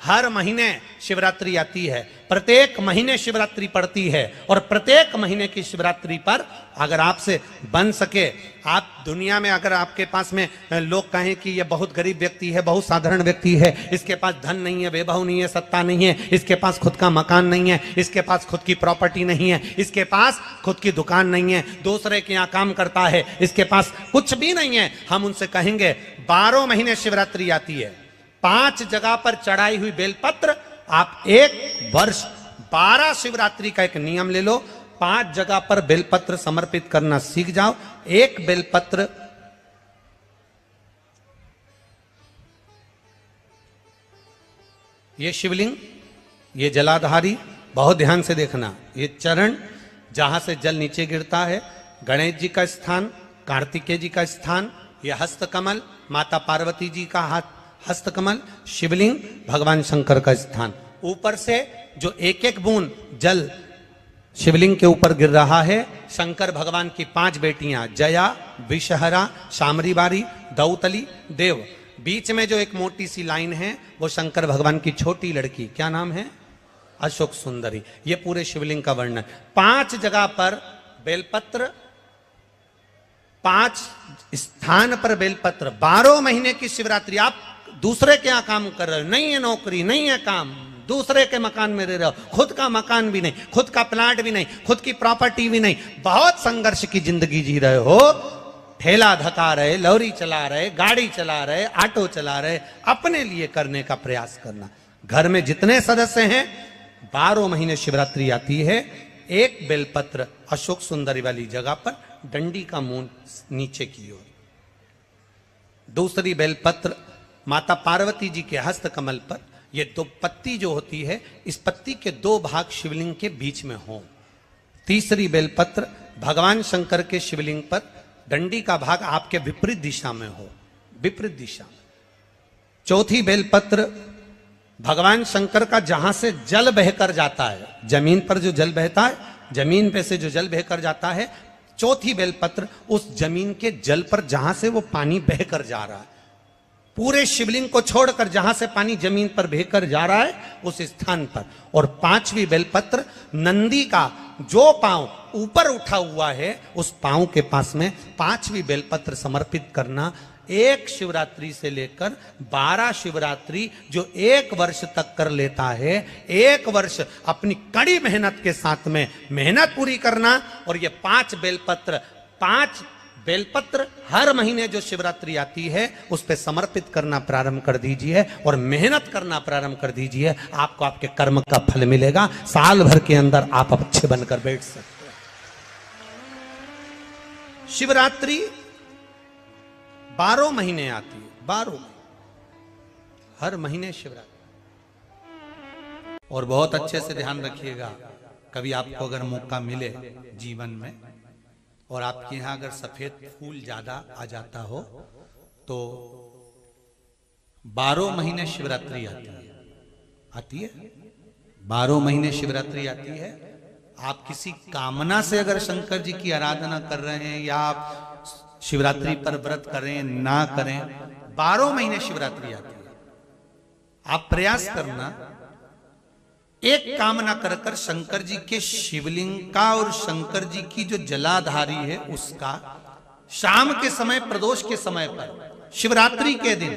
हर महीने शिवरात्रि आती है, प्रत्येक महीने शिवरात्रि पड़ती है, और प्रत्येक महीने की शिवरात्रि पर अगर आपसे बन सके, आप दुनिया में अगर आपके पास में लोग कहें कि ये बहुत गरीब व्यक्ति है, बहुत साधारण व्यक्ति है, इसके पास धन नहीं है, वैभव नहीं है, सत्ता नहीं है, इसके पास खुद का मकान नहीं है, इसके पास खुद की प्रॉपर्टी नहीं है, इसके पास खुद की दुकान नहीं है, दूसरे के यहाँ काम करता है, इसके पास कुछ भी नहीं है, हम उनसे कहेंगे 12 महीने शिवरात्रि आती है, 5 जगह पर चढ़ाई हुई बेलपत्र, आप एक वर्ष 12 शिवरात्रि का एक नियम ले लो, 5 जगह पर बेलपत्र समर्पित करना सीख जाओ। एक बेलपत्र ये शिवलिंग, ये जलाधारी, बहुत ध्यान से देखना, ये चरण जहां से जल नीचे गिरता है, गणेश जी का स्थान, कार्तिकेय जी का स्थान, ये हस्तकमल माता पार्वती जी का हाथ हस्तकमल, शिवलिंग भगवान शंकर का स्थान। ऊपर से जो एक एक बूंद जल शिवलिंग के ऊपर गिर रहा है, शंकर भगवान की 5 बेटियां जया, विषहरा, शामरीबारी, दौतली, देव, बीच में जो एक मोटी सी लाइन है वो शंकर भगवान की छोटी लड़की, क्या नाम है, अशोक सुंदरी। ये पूरे शिवलिंग का वर्णन। 5 जगह पर बेलपत्र, 5 स्थान पर बेलपत्र, 12 महीने की शिवरात्रि। आप दूसरे के यहाँ काम कर रहे हो, नहीं है नौकरी, नहीं है काम, दूसरे के मकान में रह रहे हो, खुद का मकान भी नहीं, खुद का प्लाट भी नहीं, खुद की प्रॉपर्टी भी नहीं, बहुत संघर्ष की जिंदगी जी रहे हो, ठेला धका रहे, लॉरी चला रहे, गाड़ी चला रहे, ऑटो चला रहे, अपने लिए करने का प्रयास करना। घर में जितने सदस्य हैं, 12 महीने शिवरात्रि आती है, एक बेलपत्र अशोक सुंदरी वाली जगह पर, डंडी का मुंह नीचे की ओर, दूसरी बेलपत्र माता पार्वती जी के हस्त कमल पर। ये 2 पत्ती जो होती है, इस पत्ती के 2 भाग शिवलिंग के बीच में हो। तीसरी बेलपत्र भगवान शंकर के शिवलिंग पर, डंडी का भाग आपके विपरीत दिशा में हो, विपरीत दिशा में। चौथी बेलपत्र भगवान शंकर का जहां से जल बहकर जाता है, जमीन पर जो जल बहता है, जमीन पे से जो जल बहकर जाता है, चौथी बेलपत्र उस जमीन के जल पर जहां से वो पानी बहकर जा रहा है, पूरे शिवलिंग को छोड़कर जहां से पानी जमीन पर बहकर जा रहा है उस स्थान पर। और 5वीं बेलपत्र नंदी का जो पांव ऊपर उठा हुआ है, उस पांव के पास में 5वीं बेलपत्र समर्पित करना। एक शिवरात्रि से लेकर 12 शिवरात्रि जो 1 वर्ष तक कर लेता है, 1 वर्ष अपनी कड़ी मेहनत के साथ में मेहनत पूरी करना। और ये 5 बेलपत्र, 5 बेलपत्र हर महीने जो शिवरात्रि आती है उस पे समर्पित करना प्रारंभ कर दीजिए और मेहनत करना प्रारंभ कर दीजिए। आपको आपके कर्म का फल मिलेगा। साल भर के अंदर आप अच्छे बनकर बैठ सकते हैं। शिवरात्रि 12 महीने आती है, 12 हर महीने शिवरात्रि। और बहुत अच्छे से ध्यान रखिएगा, कभी आपको अगर मौका मिले जीवन में और आपके यहाँ अगर सफेद फूल ज्यादा आ जाता हो तो 12 महीने शिवरात्रि आती है 12 महीने शिवरात्रि आती है। आप किसी कामना से अगर शंकर जी की आराधना कर रहे हैं या आप शिवरात्रि पर व्रत करें ना करें, 12 महीने शिवरात्रि आती है। आप प्रयास करना, एक कामना कर कर शंकर जी के शिवलिंग का और शंकर जी की जो जलाधारी है उसका शाम के समय, प्रदोष के समय पर, शिवरात्रि के दिन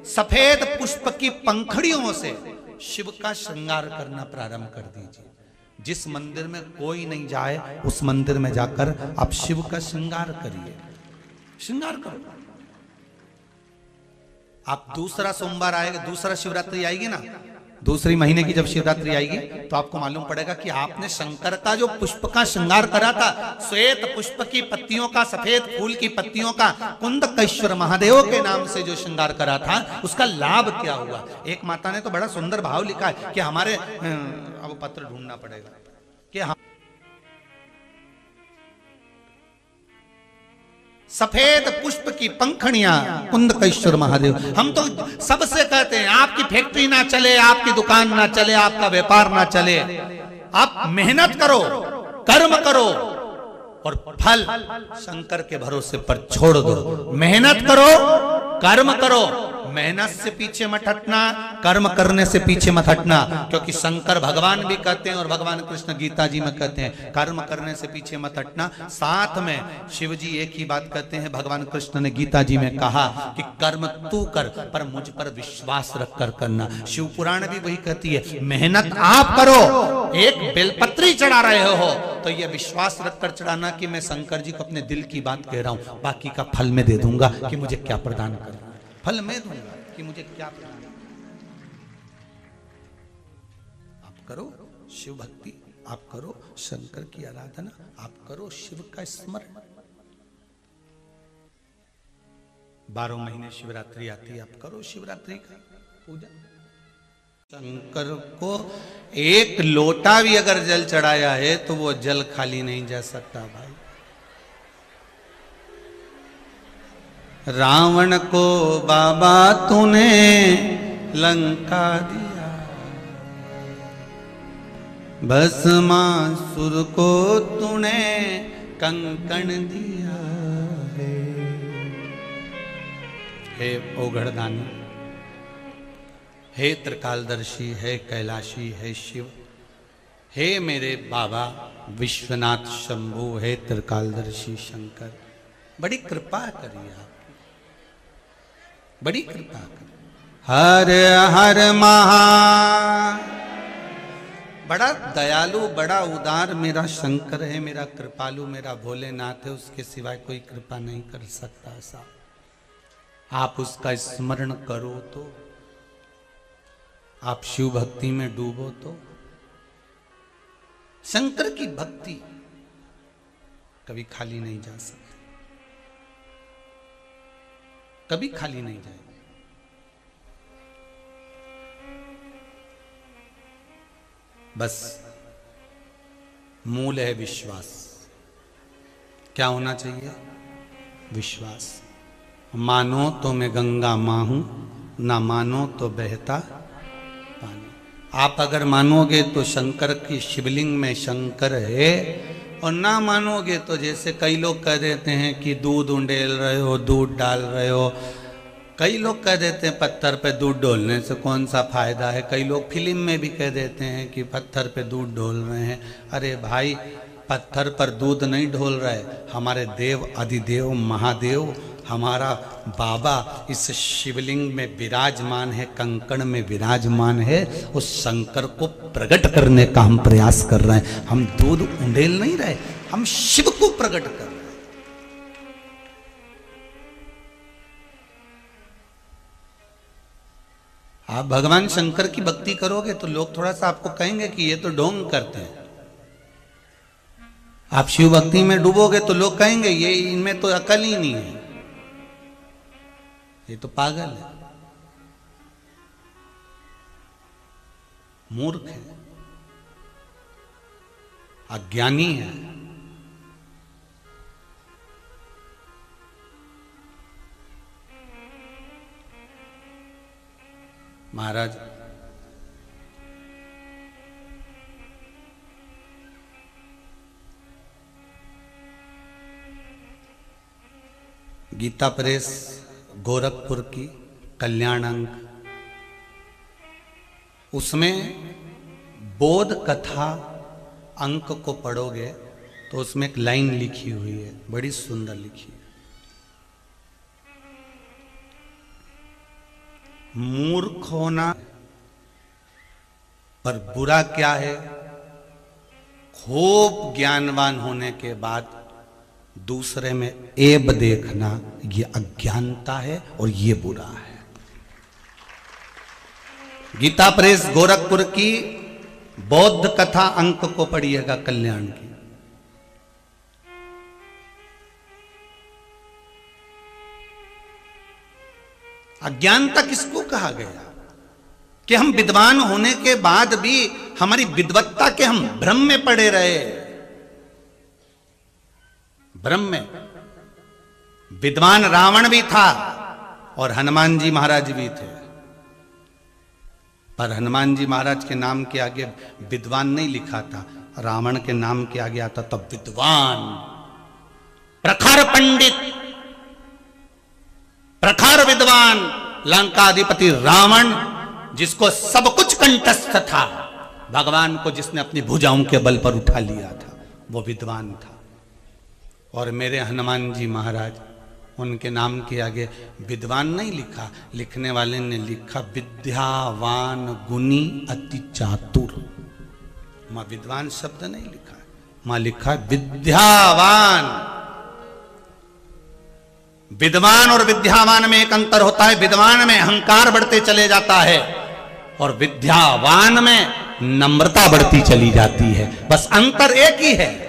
सफेद पुष्प की पंखड़ियों से शिव का श्रृंगार करना प्रारंभ कर दीजिए। जिस मंदिर में कोई नहीं जाए उस मंदिर में जाकर आप शिव का श्रृंगार करिए, श्रृंगार करो। आप दूसरा सोमवार आएगा, दूसरा शिवरात्रि आएगी ना, दूसरी महीने की जब शिवरात्रि आएगी तो आपको मालूम पड़ेगा कि आपने शंकर का जो पुष्प का श्रृंगार करा था, श्वेत पुष्प की पत्तियों का, सफेद फूल की पत्तियों का, कुंदकेश्वर महादेव के नाम से जो श्रृंगार करा था, उसका लाभ क्या हुआ। एक माता ने तो बड़ा सुंदर भाव लिखा है कि हमारे, अब पत्र ढूंढना पड़ेगा कि हम सफेद पुष्प की पंखड़ियां, कुंदकेश्वर महादेव। हम तो सबसे कहते हैं आपकी फैक्ट्री ना चले, आपकी दुकान ना चले, आपका व्यापार ना चले, आप मेहनत करो, कर्म करो और फल शंकर के भरोसे पर छोड़ दो। मेहनत करो, कर्म करो, मेहनत से पीछे मत हटना, कर्म करने से पीछे मत हटना, क्योंकि शंकर भगवान भी कहते हैं और भगवान कृष्ण गीता जी में कहते हैं कर्म करने से पीछे मत हटना। साथ में शिव जी एक ही बात कहते हैं, भगवान कृष्ण ने गीता जी में कहा कि कर्म तू कर पर मुझ पर विश्वास रख कर करना। शिव पुराण भी वही कहती है, मेहनत आप करो, एक बेलपत्री चढ़ा रहे हो तो यह विश्वास रखकर चढ़ाना कि मैं शंकर जी को अपने दिल की बात कह रहा हूं, बाकी का फल में दे दूंगा कि मुझे क्या प्रदान करना, फल मैं दूंगा कि मुझे क्या प्रदान करना। आप करो शिव भक्ति, आप करो शंकर की आराधना, आप करो शिव का स्मरण। 12 महीने शिवरात्रि आती है, आप करो शिवरात्रि का पूजा। शंकर को एक लोटा भी अगर जल चढ़ाया है तो वो जल खाली नहीं जा सकता भाई। रावण को बाबा तूने लंका दिया, भस्मासुर को तूने कंकण दिया है। हे ओघड़दानी, हे त्रिकालदर्शी, है कैलाशी, है शिव, हे मेरे बाबा विश्वनाथ शंभु, हे त्रिकालदर्शी शंकर, बड़ी कृपा करिए आप, बड़ी कृपा करिए। हर हर महा, बड़ा दयालु, बड़ा उदार मेरा शंकर है, मेरा कृपालु, मेरा भोलेनाथ है, उसके सिवाय कोई कृपा नहीं कर सकता। ऐसा आप उसका स्मरण करो तो, आप शिव भक्ति में डूबो तो, शंकर की भक्ति कभी खाली नहीं जा सकती, कभी खाली नहीं जाएगी। बस मूल है विश्वास। क्या होना चाहिए? विश्वास। मानो तो मैं गंगा मां हूं, ना मानो तो बहता पानी। आप अगर मानोगे तो शंकर की शिवलिंग में शंकर है, और ना मानोगे तो जैसे कई लोग कह देते हैं कि दूध उंडेल रहे हो, दूध डाल रहे हो। कई लोग कह देते हैं पत्थर पे दूध डोलने से कौन सा फायदा है। कई लोग फिल्म में भी कह देते हैं कि पत्थर पे दूध डोल रहे हैं। अरे भाई, पत्थर पर दूध नहीं डोल रहे, हमारे देव अधिदेव महादेव हमारा बाबा इस शिवलिंग में विराजमान है, कंकण में विराजमान है। उस शंकर को प्रकट करने का हम प्रयास कर रहे हैं। हम दूध उंडेल नहीं रहे, हम शिव को प्रकट कर रहे हैं। आप भगवान शंकर की भक्ति करोगे तो लोग थोड़ा सा आपको कहेंगे कि ये तो ढोंग करते हैं। आप शिव भक्ति में डूबोगे तो लोग कहेंगे ये इनमें तो अकल ही नहीं है, ये तो पागल है, मूर्ख है, अज्ञानी है। महाराज गीता प्रेस गोरखपुर की कल्याण अंक, उसमें बोध कथा अंक को पढ़ोगे तो उसमें एक लाइन लिखी हुई है, बड़ी सुंदर लिखी है। मूर्ख होना पर बुरा क्या है? खूब ज्ञानवान होने के बाद दूसरे में ऐब देखना, ये अज्ञानता है और ये बुरा है। गीता प्रेस गोरखपुर की बौद्ध कथा अंक को पढ़िएगा कल्याण की। अज्ञानता किसको कहा गया? कि हम विद्वान होने के बाद भी हमारी विद्वत्ता के हम भ्रम में पड़े रहे। भ्रम में। विद्वान रावण भी था और हनुमान जी महाराज भी थे, पर हनुमान जी महाराज के नाम के आगे विद्वान नहीं लिखा था, रावण के नाम के आगे आता था विद्वान, प्रखर पंडित, प्रखर विद्वान, लंकाधिपति रावण, जिसको सब कुछ कंठस्थ था, भगवान को जिसने अपनी भुजाओं के बल पर उठा लिया था, वो विद्वान था। और मेरे हनुमान जी महाराज, उनके नाम के आगे विद्वान नहीं लिखा, लिखने वाले ने लिखा विद्यावान गुणी अति चातुर। मां विद्वान शब्द नहीं लिखा है, मां लिखा विद्यावान। विद्वान और विद्यावान में एक अंतर होता है। विद्वान में अहंकार बढ़ते चले जाता है और विद्यावान में नम्रता बढ़ती चली जाती है। बस अंतर एक ही है।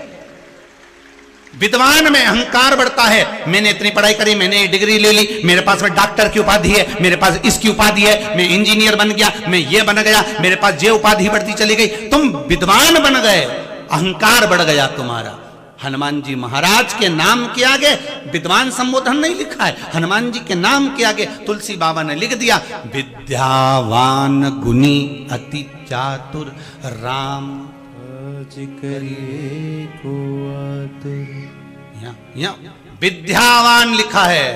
विद्वान में अहंकार बढ़ता है, मैंने इतनी पढ़ाई करी, मैंने डिग्री ले ली, मेरे पास में डॉक्टर की उपाधि है, मेरे पास इसकी उपाधि है, मैं इंजीनियर बन गया, मैं ये बन गया, मेरे पास ये उपाधि बढ़ती चली गई। तुम विद्वान बन गए, अहंकार बढ़ गया तुम्हारा। हनुमान जी महाराज के नाम के आगे विद्वान संबोधन नहीं लिखा है, हनुमान जी के नाम के आगे तुलसी बाबा ने लिख दिया विद्यावान गुणी अति चातुर राम करिए को आतुर। यहाँ विद्यावान लिखा है,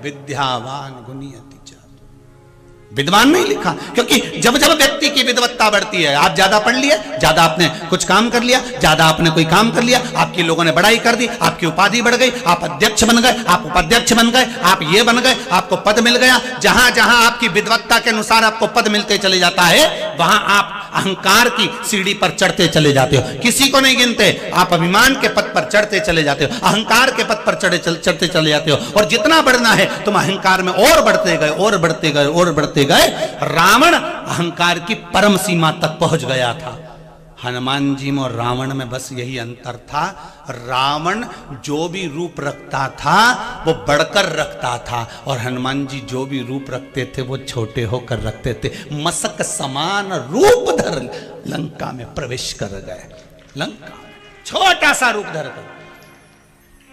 विद्यावान गुणी अति चातुर, विद्वान नहीं लिखा। क्योंकि जब जब व्यक्ति की विद्वत्ता बढ़ती है, आप ज्यादा पढ़ लिए, ज्यादा आपने कुछ काम कर लिया, ज्यादा आपने कोई काम कर लिया, आपकी लोगों ने बड़ाई कर दी, आपकी उपाधि बढ़ गई, आप अध्यक्ष बन गए, आप उपाध्यक्ष बन गए, आप ये बन गए, आपको पद मिल गया। जहां जहां आपकी विद्वत्ता के अनुसार आपको पद मिलते चले जाता है, वहां आप अहंकार की सीढ़ी पर चढ़ते चले जाते हो। किसी को नहीं गिनते, आप अभिमान के पद पर चढ़ते चले जाते हो, अहंकार के पद पर चढ़ते चले जाते हो। और जितना बढ़ना है तुम अहंकार में और बढ़ते गए, और बढ़ते गए, और बढ़ते गए। रावण अहंकार की परम सीमा तक पहुंच गया था। हनुमान जी में और रावण में बस यही अंतर था। रावण जो भी रूप रखता था वो बढ़कर रखता था, और हनुमान जी जो भी रूप रखते थे वो छोटे होकर रखते थे। मसक समान रूप धर लंका में प्रवेश कर गए। लंका छोटा सा रूप धर कर।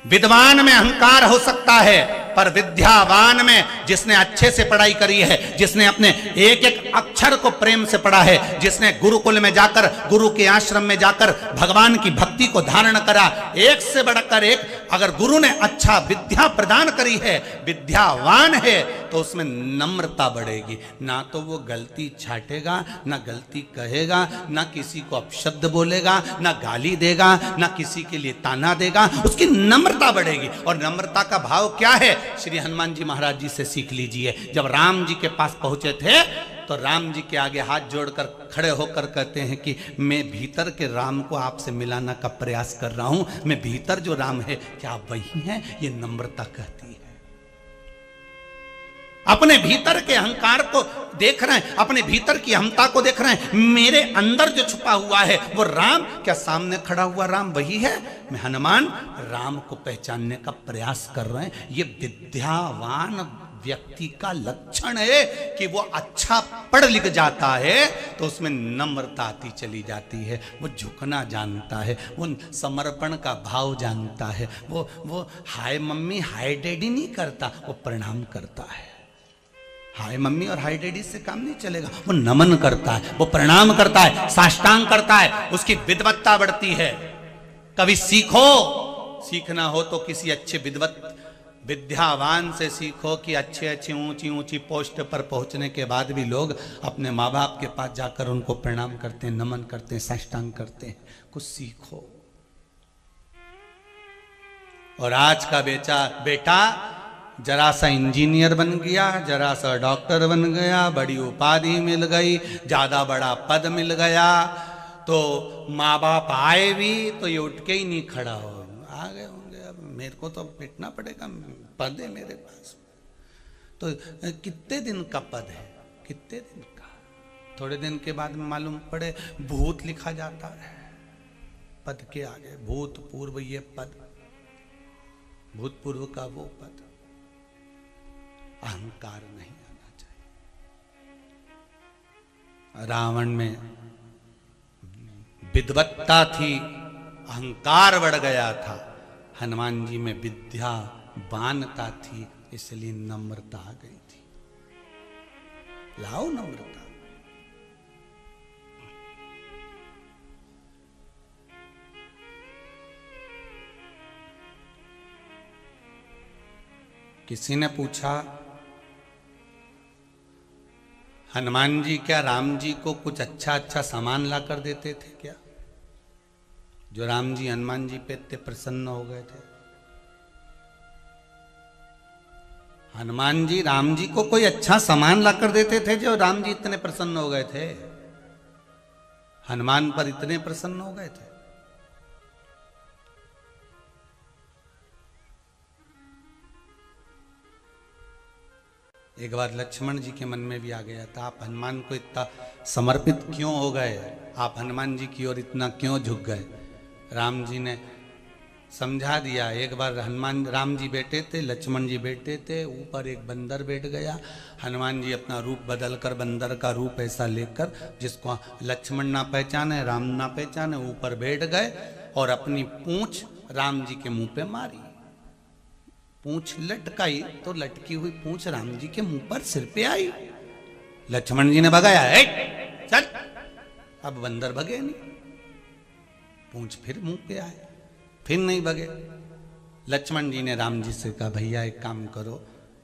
विद्वान में अहंकार हो सकता है, पर विद्यावान में, जिसने अच्छे से पढ़ाई करी है, जिसने अपने एक एक अक्षर को प्रेम से पढ़ा है, जिसने गुरुकुल में जाकर, गुरु के आश्रम में जाकर भगवान की भक्ति को धारण करा, एक से बढ़कर एक, अगर गुरु ने अच्छा विद्या प्रदान करी है, विद्यावान है, तो उसमें नम्रता बढ़ेगी। ना तो वो गलती छाटेगा, ना गलती कहेगा, ना किसी को अपशब्द बोलेगा, ना गाली देगा, ना किसी के लिए ताना देगा, उसकी नम्रता बढ़ेगी। और नम्रता का भाव क्या है, श्री हनुमान जी महाराज जी से सीख लीजिए। जब राम जी के पास पहुंचे थे तो राम जी के आगे हाथ जोड़कर खड़े होकर कहते हैं कि मैं भीतर के राम को आपसे मिलाना का प्रयास कर रहा हूं, मैं भीतर जो राम है क्या आप वही हैं? ये नम्रता कहती है। अपने भीतर के अहंकार को देख रहे हैं, अपने भीतर की अहमता को देख रहे हैं। मेरे अंदर जो छुपा हुआ है वो राम, क्या सामने खड़ा हुआ राम वही है? मैं हनुमान राम को पहचानने का प्रयास कर रहे हैं। ये विद्यावान व्यक्ति का लक्षण है कि वो अच्छा पढ़ लिख जाता है तो उसमें नम्रता आती चली जाती है, वो झुकना जानता है, वो समर्पण का भाव जानता है, वो हाय मम्मी हाय डैडी नहीं करता, वो प्रणाम करता है। हाय मम्मी और हाय डैडी से काम नहीं चलेगा, वो नमन करता है, वो प्रणाम करता है, साष्टांग करता है, उसकी विद्वत्ता बढ़ती है। कभी सीखो, सीखना हो तो किसी अच्छे विद्यावान से सीखो कि अच्छे अच्छे ऊंची ऊंची पोस्ट पर पहुंचने के बाद भी लोग अपने माँ बाप के पास जाकर उनको प्रणाम करते हैं, नमन करते हैं, साष्टांग करते हैं। कुछ सीखो। और आज का बेटा जरा सा इंजीनियर बन गया, जरा सा डॉक्टर बन गया, बड़ी उपाधि मिल गई, ज्यादा बड़ा पद मिल गया, तो माँ बाप आए भी तो ये उठ के ही नहीं खड़ा हो, आ गए होंगे, अब मेरे को तो पिटना पड़ेगा, पद है मेरे पास। तो कितने दिन का पद है, कितने दिन का? थोड़े दिन के बाद में मालूम पड़े भूत लिखा जाता है पद के आगे, भूतपूर्व ये पद, भूतपूर्व का वो पद। अहंकार नहीं आना चाहिए। रावण में विद्वत्ता थी, अहंकार बढ़ गया था। हनुमान जी में विद्या बानता थी, इसलिए नम्रता आ गई थी। लाओ नम्रता। किसी ने पूछा हनुमान जी क्या राम जी को कुछ अच्छा अच्छा सामान ला कर देते थे क्या, जो राम जी हनुमान जी पे इतने प्रसन्न हो गए थे? हनुमान जी राम जी को कोई अच्छा सामान ला कर देते थे जो राम जी इतने प्रसन्न हो गए थे, हनुमान पर इतने प्रसन्न हो गए थे? एक बार लक्ष्मण जी के मन में भी आ गया था, आप हनुमान को इतना समर्पित क्यों हो गए, आप हनुमान जी की ओर इतना क्यों झुक गए? राम जी ने समझा दिया। एक बार हनुमान राम जी बैठे थे, लक्ष्मण जी बैठे थे, ऊपर एक बंदर बैठ गया। हनुमान जी अपना रूप बदलकर बंदर का रूप ऐसा लेकर, जिसको लक्ष्मण ना पहचाने राम ना पहचाने, ऊपर बैठ गए और अपनी पूंछ राम जी के मुंह पे मारी। पूंछ लटकाई तो लटकी हुई पूंछ राम जी के मुंह पर सिर पे आई। लक्ष्मण जी ने भगाया, चल। अब बंदर भगे नहीं, पूंछ फिर मुंह पे आए, फिर नहीं भगे। लक्ष्मण जी ने राम जी से कहा, भैया एक काम करो,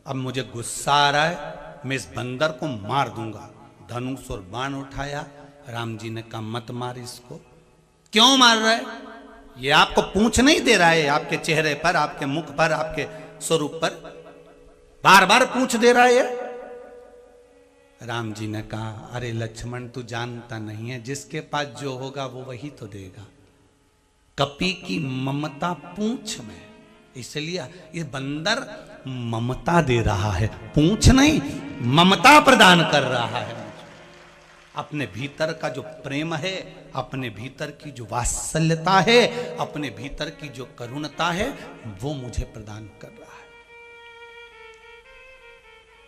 अब मुझे गुस्सा आ रहा है, मैं इस बंदर को मार दूंगा। धनुष और बाण उठाया। राम जी ने कहा, मत मार इसको। क्यों मार रहा है? ये आपको पूंछ नहीं दे रहा है, आपके चेहरे पर, आपके मुख पर, आपके स्वरूप पर बार बार पूंछ दे रहा है। राम जी ने कहा, अरे लक्ष्मण तू जानता नहीं है, जिसके पास जो होगा वो वही तो देगा। कपी की ममता पूंछ में, इसलिए ये बंदर ममता दे रहा है, पूंछ नहीं, ममता प्रदान कर रहा है। अपने भीतर का जो प्रेम है, अपने भीतर की जो वात्सल्यता है, अपने भीतर की जो करुणता है, वो मुझे प्रदान कर रहा है।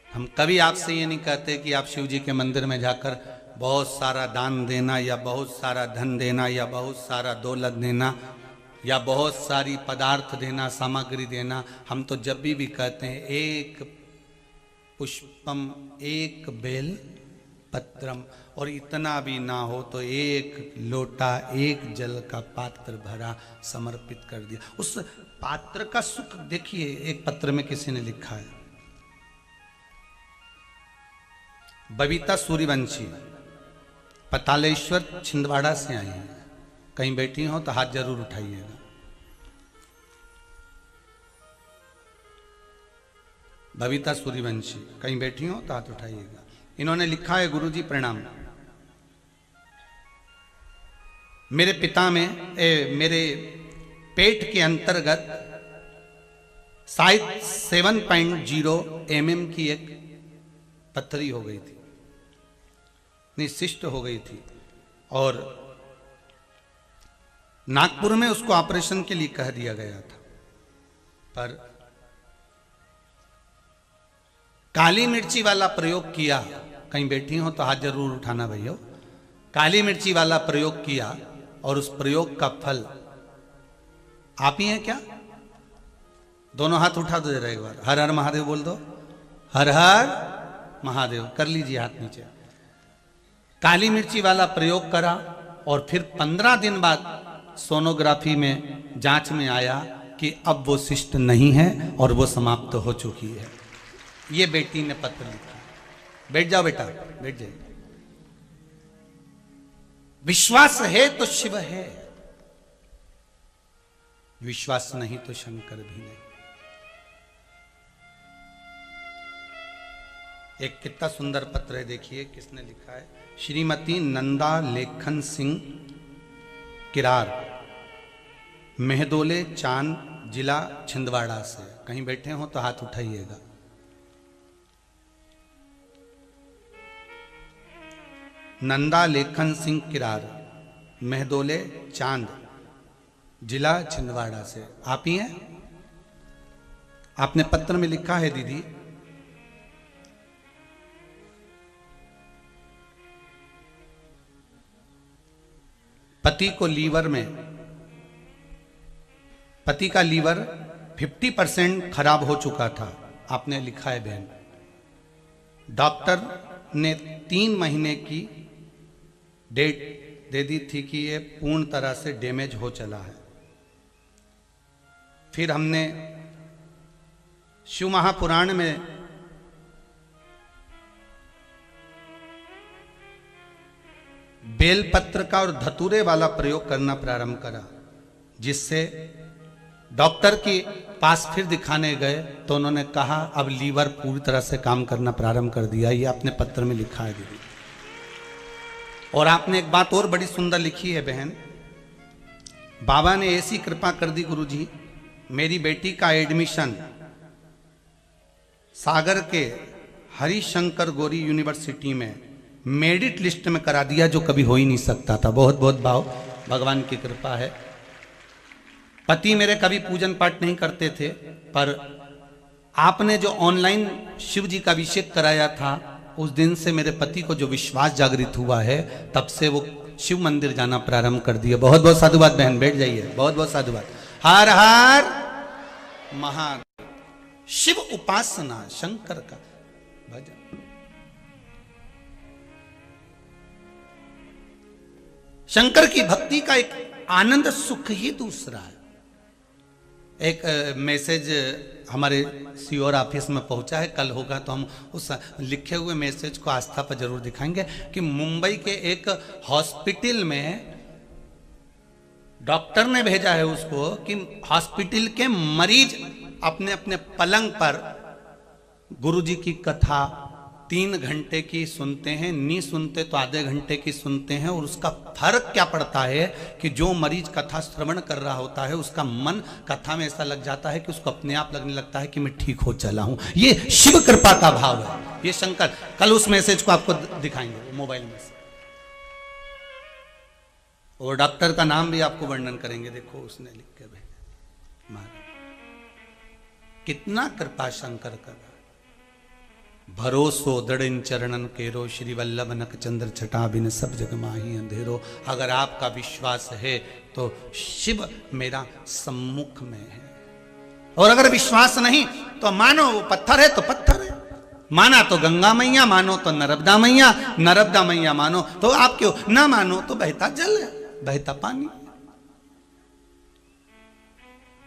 हम कभी आपसे ये नहीं कहते कि आप शिव जी के मंदिर में जाकर बहुत सारा दान देना, या बहुत सारा धन देना, या बहुत सारा दौलत देना, या बहुत सारी पदार्थ देना, सामग्री देना। हम तो जब भी कहते हैं, एक पुष्पम एक बेल पत्रम, और इतना भी ना हो तो एक लोटा, एक जल का पात्र भरा समर्पित कर दिया। उस पात्र का सुख देखिए, एक पत्र में किसी ने लिखा है, बबीता सूर्यवंशी पतालेश्वर छिंदवाड़ा से आई हैं, कहीं बैठी हो तो हाथ जरूर उठाइएगा। बबीता सूर्यवंशी कहीं बैठी हो तो हाथ उठाइएगा। इन्होंने लिखा है, गुरुजी प्रणाम, मेरे पिता में मेरे पेट के अंतर्गत शायद 7.0 mm की एक पत्थरी हो गई थी, निशिष्ट हो गई थी, और नागपुर में उसको ऑपरेशन के लिए कह दिया गया था। पर काली मिर्ची वाला प्रयोग किया, कहीं बैठी हो तो हाथ जरूर उठाना भैया। काली मिर्ची वाला प्रयोग किया, और उस प्रयोग का फल आप ही हैं क्या? दोनों हाथ उठा दो जरा एक बार, हर हर महादेव बोल दो, हर हर महादेव, कर लीजिए हाथ नीचे। काली मिर्ची वाला प्रयोग करा, और फिर 15 दिन बाद सोनोग्राफी में जांच में आया कि अब वो सिस्ट नहीं है और वो समाप्त हो चुकी है। ये बेटी ने पत्र लिखा। बैठ जाओ बेटा, बैठ जाइए। विश्वास है तो शिव है, विश्वास नहीं तो शंकर भी नहीं। एक कितना सुंदर पत्र है, देखिए किसने लिखा है, श्रीमती नंदा लेखन सिंह किरार, मेहदोले चांद, जिला छिंदवाड़ा से। कहीं बैठे हो तो हाथ उठाइएगा। नंदा लेखन सिंह किरार, मेहदोले चांद, जिला छिंदवाड़ा से। आप ही हैं? आपने पत्र में लिखा है, दीदी पति को लीवर में, पति का लीवर 50% खराब हो चुका था। आपने लिखा है बहन, डॉक्टर ने 3 महीने की डेट दे दी थी कि ये पूर्ण तरह से डैमेज हो चला है। फिर हमने शिव महापुराण में बेलपत्र का और धतूरे वाला प्रयोग करना प्रारंभ करा, जिससे डॉक्टर के पास फिर दिखाने गए तो उन्होंने कहा अब लीवर पूरी तरह से काम करना प्रारंभ कर दिया। ये आपने पत्र में लिखा है दीदी। और आपने एक बात और बड़ी सुंदर लिखी है बहन, बाबा ने ऐसी कृपा कर दी गुरुजी, मेरी बेटी का एडमिशन सागर के हरिशंकर गौरी यूनिवर्सिटी में मेरिट लिस्ट में करा दिया, जो कभी हो ही नहीं सकता था। बहुत बहुत भाव, भगवान की कृपा है। पति मेरे कभी पूजन पाठ नहीं करते थे, पर आपने जो ऑनलाइन शिव जी का अभिषेक कराया था, उस दिन से मेरे पति को जो विश्वास जागृत हुआ है, तब से वो शिव मंदिर जाना प्रारंभ कर दिया। बहुत बहुत साधुवाद बहन, बैठ जाइए। बहुत बहुत साधुवाद। हर हर महादेव। शिव उपासना, शंकर का भजन। शंकर की भक्ति का एक आनंद सुख ही दूसरा है। एक मैसेज हमारे सीओर ऑफिस में पहुंचा है, कल होगा तो हम उस लिखे हुए मैसेज को आस्था पर जरूर दिखाएंगे कि मुंबई के एक हॉस्पिटल में डॉक्टर ने भेजा है उसको कि हॉस्पिटल के मरीज अपने अपने पलंग पर गुरुजी की कथा 3 घंटे की सुनते हैं, नहीं सुनते तो आधे घंटे की सुनते हैं। और उसका फर्क क्या पड़ता है कि जो मरीज कथा श्रवण कर रहा होता है, उसका मन कथा में ऐसा लग जाता है कि उसको अपने आप लगने लगता है कि मैं ठीक हो चला हूं। ये शिव कृपा का भाव है, ये शंकर। कल उस मैसेज को आपको दिखाएंगे मोबाइल में से, और डॉक्टर का नाम भी आपको वर्णन करेंगे। देखो उसने लिख के भेजा, महाराज कितना कृपा शंकर कर। भरोसो दृढ़ चरणन केरो, श्री वल्लभ नक चंद्र छटा बिन सब जग माही अंधेरो। अगर आपका विश्वास है तो शिव मेरा सम्मुख में है, और अगर विश्वास नहीं तो मानो वो पत्थर है तो पत्थर है। माना तो गंगा मैया, मानो तो नर्मदा मैया, नर्मदा मैया मानो तो आप क्यों ना मानो तो बहता जल है, बहता पानी।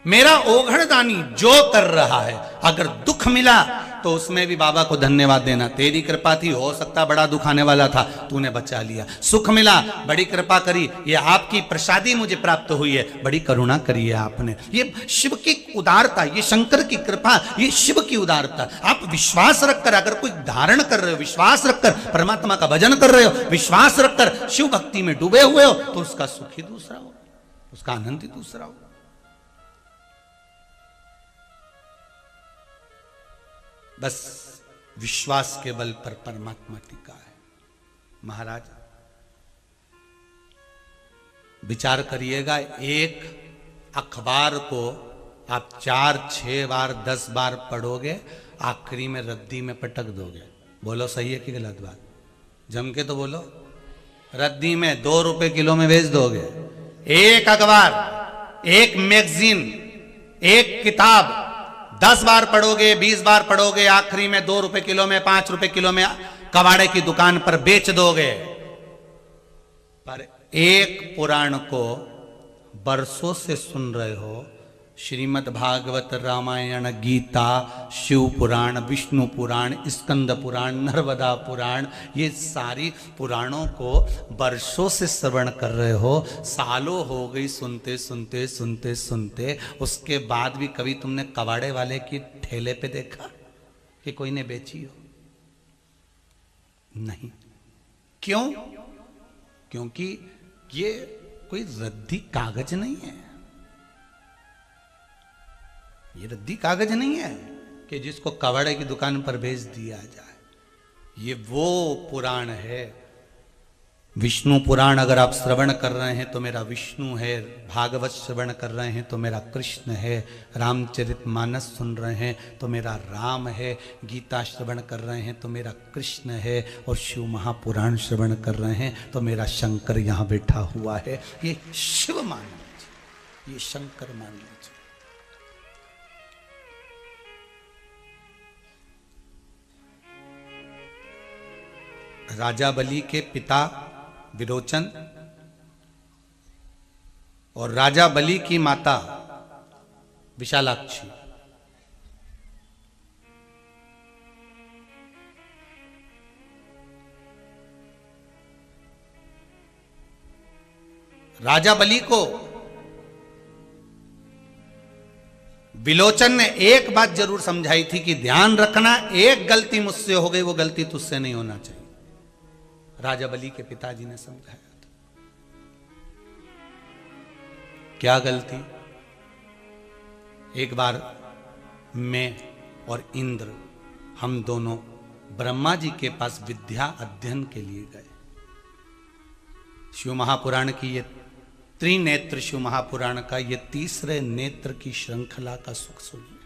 मेरा ओघड़दानी जो कर रहा है, अगर दुख मिला तो उसमें भी बाबा को धन्यवाद देना। तेरी कृपा थी, हो सकता बड़ा दुख आने वाला था, तूने बचा लिया। सुख मिला, बड़ी कृपा करी, ये आपकी प्रसादी मुझे प्राप्त हुई है, बड़ी करुणा करी है आपने। ये शिव की उदारता, ये शंकर की कृपा, ये शिव की उदारता। आप विश्वास रखकर अगर कोई धारण कर रहे हो, विश्वास रखकर परमात्मा का भजन कर रहे हो, विश्वास रखकर शिव भक्ति में डूबे हुए हो, तो उसका सुख ही दूसरा हो, उसका आनंद ही दूसरा हो। बस विश्वास के बल पर परमात्मा टिका है। महाराज विचार करिएगा, एक अखबार को आप 4, 6 बार 10 बार पढ़ोगे, आखिरी में रद्दी में पटक दोगे। बोलो सही है कि गलत बात? जम के तो बोलो। रद्दी में 2 रुपए किलो में बेच दोगे। एक अखबार, एक मैगजीन, एक किताब 10 बार पढ़ोगे, 20 बार पढ़ोगे, आखिरी में 2 रुपए किलो में, 5 रुपए किलो में कबाड़े की दुकान पर बेच दोगे। पर एक पुराण को बरसों से सुन रहे हो, श्रीमद् भागवत, रामायण, गीता, शिव पुराण, विष्णु पुराण, स्कंद पुराण, नर्मदा पुराण, ये सारी पुराणों को वर्षों से श्रवण कर रहे हो, सालों हो गई सुनते सुनते सुनते सुनते। उसके बाद भी कभी तुमने कबाड़े वाले की ठेले पे देखा कि कोई ने बेची हो? नहीं। क्यों? क्योंकि ये कोई रद्दी कागज नहीं है, ये रद्दी कागज नहीं है कि जिसको कबाड़े की दुकान पर बेच दिया जाए। ये वो पुराण है, विष्णु पुराण। अगर आप श्रवण कर रहे हैं तो मेरा विष्णु है, भागवत श्रवण कर रहे हैं तो मेरा कृष्ण है, रामचरितमानस सुन रहे हैं तो मेरा राम है, गीता श्रवण कर रहे हैं तो मेरा कृष्ण है, और शिव महापुराण श्रवण कर रहे हैं तो मेरा शंकर यहाँ बैठा हुआ है। ये शिव मान लीजिए, ये शंकर मान लीजिए। राजा बलि के पिता विरोचन और राजा बलि की माता विशालाक्षी, राजा बलि को विलोचन ने एक बात जरूर समझाई थी कि ध्यान रखना, एक गलती मुझसे हो गई, वो गलती तुझसे नहीं होना चाहिए। राजा बलि के पिताजी ने समझाया था। क्या गलती? एक बार मैं और इंद्र, हम दोनों ब्रह्मा जी के पास विद्या अध्ययन के लिए गए। शिव महापुराण की ये त्रिनेत्र शिव महापुराण का ये तीसरे नेत्र की श्रृंखला का सुख सुनिए।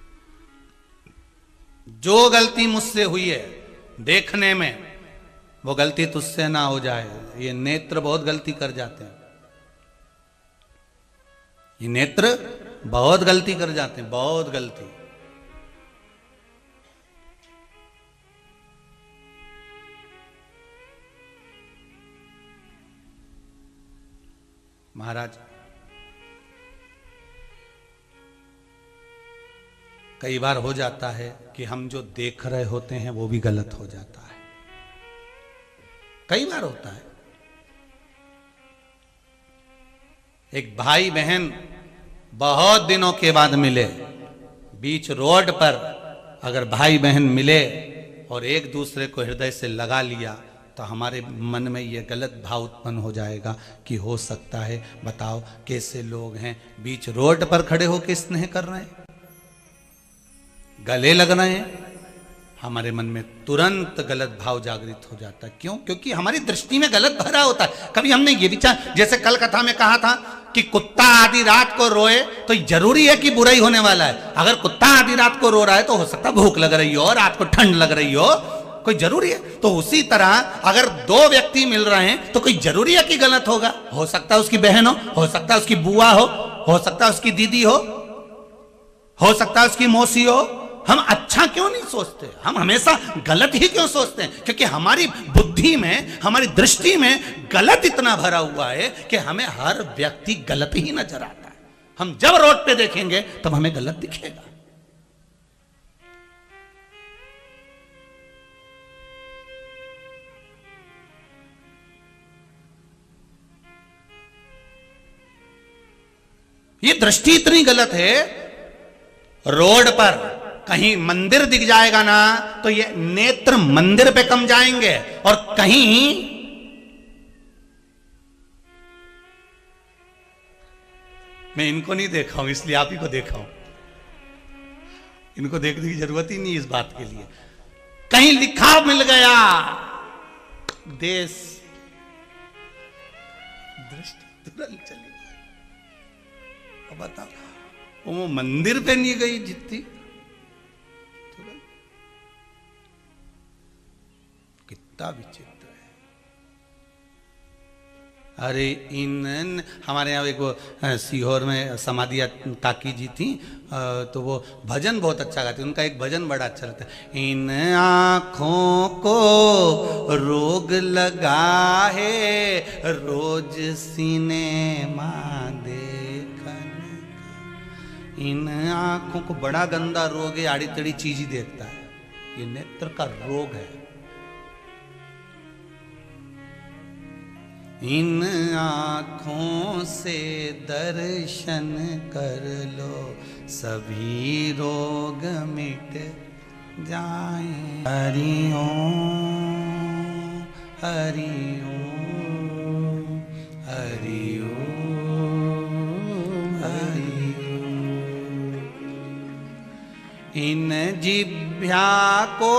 जो गलती मुझसे हुई है देखने में, वो गलती तुझसे ना हो जाए। ये नेत्र बहुत गलती कर जाते हैं, ये नेत्र बहुत गलती कर जाते हैं, बहुत गलती। महाराज, कई बार हो जाता है कि हम जो देख रहे होते हैं वो भी गलत हो जाता है। कई बार होता है। एक भाई बहन बहुत दिनों के बाद मिले, बीच रोड पर अगर भाई बहन मिले और एक दूसरे को हृदय से लगा लिया, तो हमारे मन में ये गलत भाव उत्पन्न हो जाएगा कि हो सकता है, बताओ कैसे लोग हैं, बीच रोड पर खड़े होकर स्नेह कर रहे हैं, गले लग रहे हैं। हमारे मन में तुरंत गलत भाव जागृत हो जाता है। क्यों? क्योंकि हमारी दृष्टि में गलत भरा होता है। कभी हमने ये विचार, जैसे कल कथा में कहा था कि कुत्ता आधी रात को रोए तो जरूरी है कि बुरा ही होने वाला है। अगर कुत्ता आधी रात को रो रहा है तो हो सकता है भूख लग रही हो, रात को ठंड लग रही हो, कोई जरूरी है। तो उसी तरह अगर दो व्यक्ति मिल रहे हैं तो कोई जरूरी है कि गलत होगा। हो सकता है उसकी बहन हो सकता है उसकी बुआ हो सकता है उसकी दीदी हो सकता है उसकी मौसी हो। हम अच्छा क्यों नहीं सोचते? हम हमेशा गलत ही क्यों सोचते हैं? क्योंकि हमारी बुद्धि में, हमारी दृष्टि में गलत इतना भरा हुआ है कि हमें हर व्यक्ति गलत ही नजर आता है। हम जब रोड पे देखेंगे तब हमें गलत दिखेगा। ये दृष्टि इतनी गलत है। रोड पर कहीं मंदिर दिख जाएगा ना तो ये नेत्र मंदिर पे कम जाएंगे, और कहीं मैं इनको नहीं देखा हूं इसलिए आप ही को देखा हूं, इनको देखने की जरूरत ही नहीं इस बात के लिए। कहीं लिखा मिल गया देश, दृष्टि तुरंत चली गई। अब बताओ वो मंदिर पे नहीं गई जितनी, कितना विचित्र है। अरे इन हमारे यहाँ एक वो सीहोर में समाधि काकी जी थी, तो वो भजन बहुत अच्छा गाती। उनका एक भजन बड़ा अच्छा लगता है। इन आँखों को रोग लगा है रोज सिनेमा देखने का। इन आँखों को बड़ा गंदा रोग है, आड़ी तड़ी चीज ही देखता है। ये नेत्र का रोग है। इन आँखों से दर्शन कर लो सभी रोग मिट जाएं। हरि ओम हरि ओम हरि ओम हरि ओम। इन जिह्वा को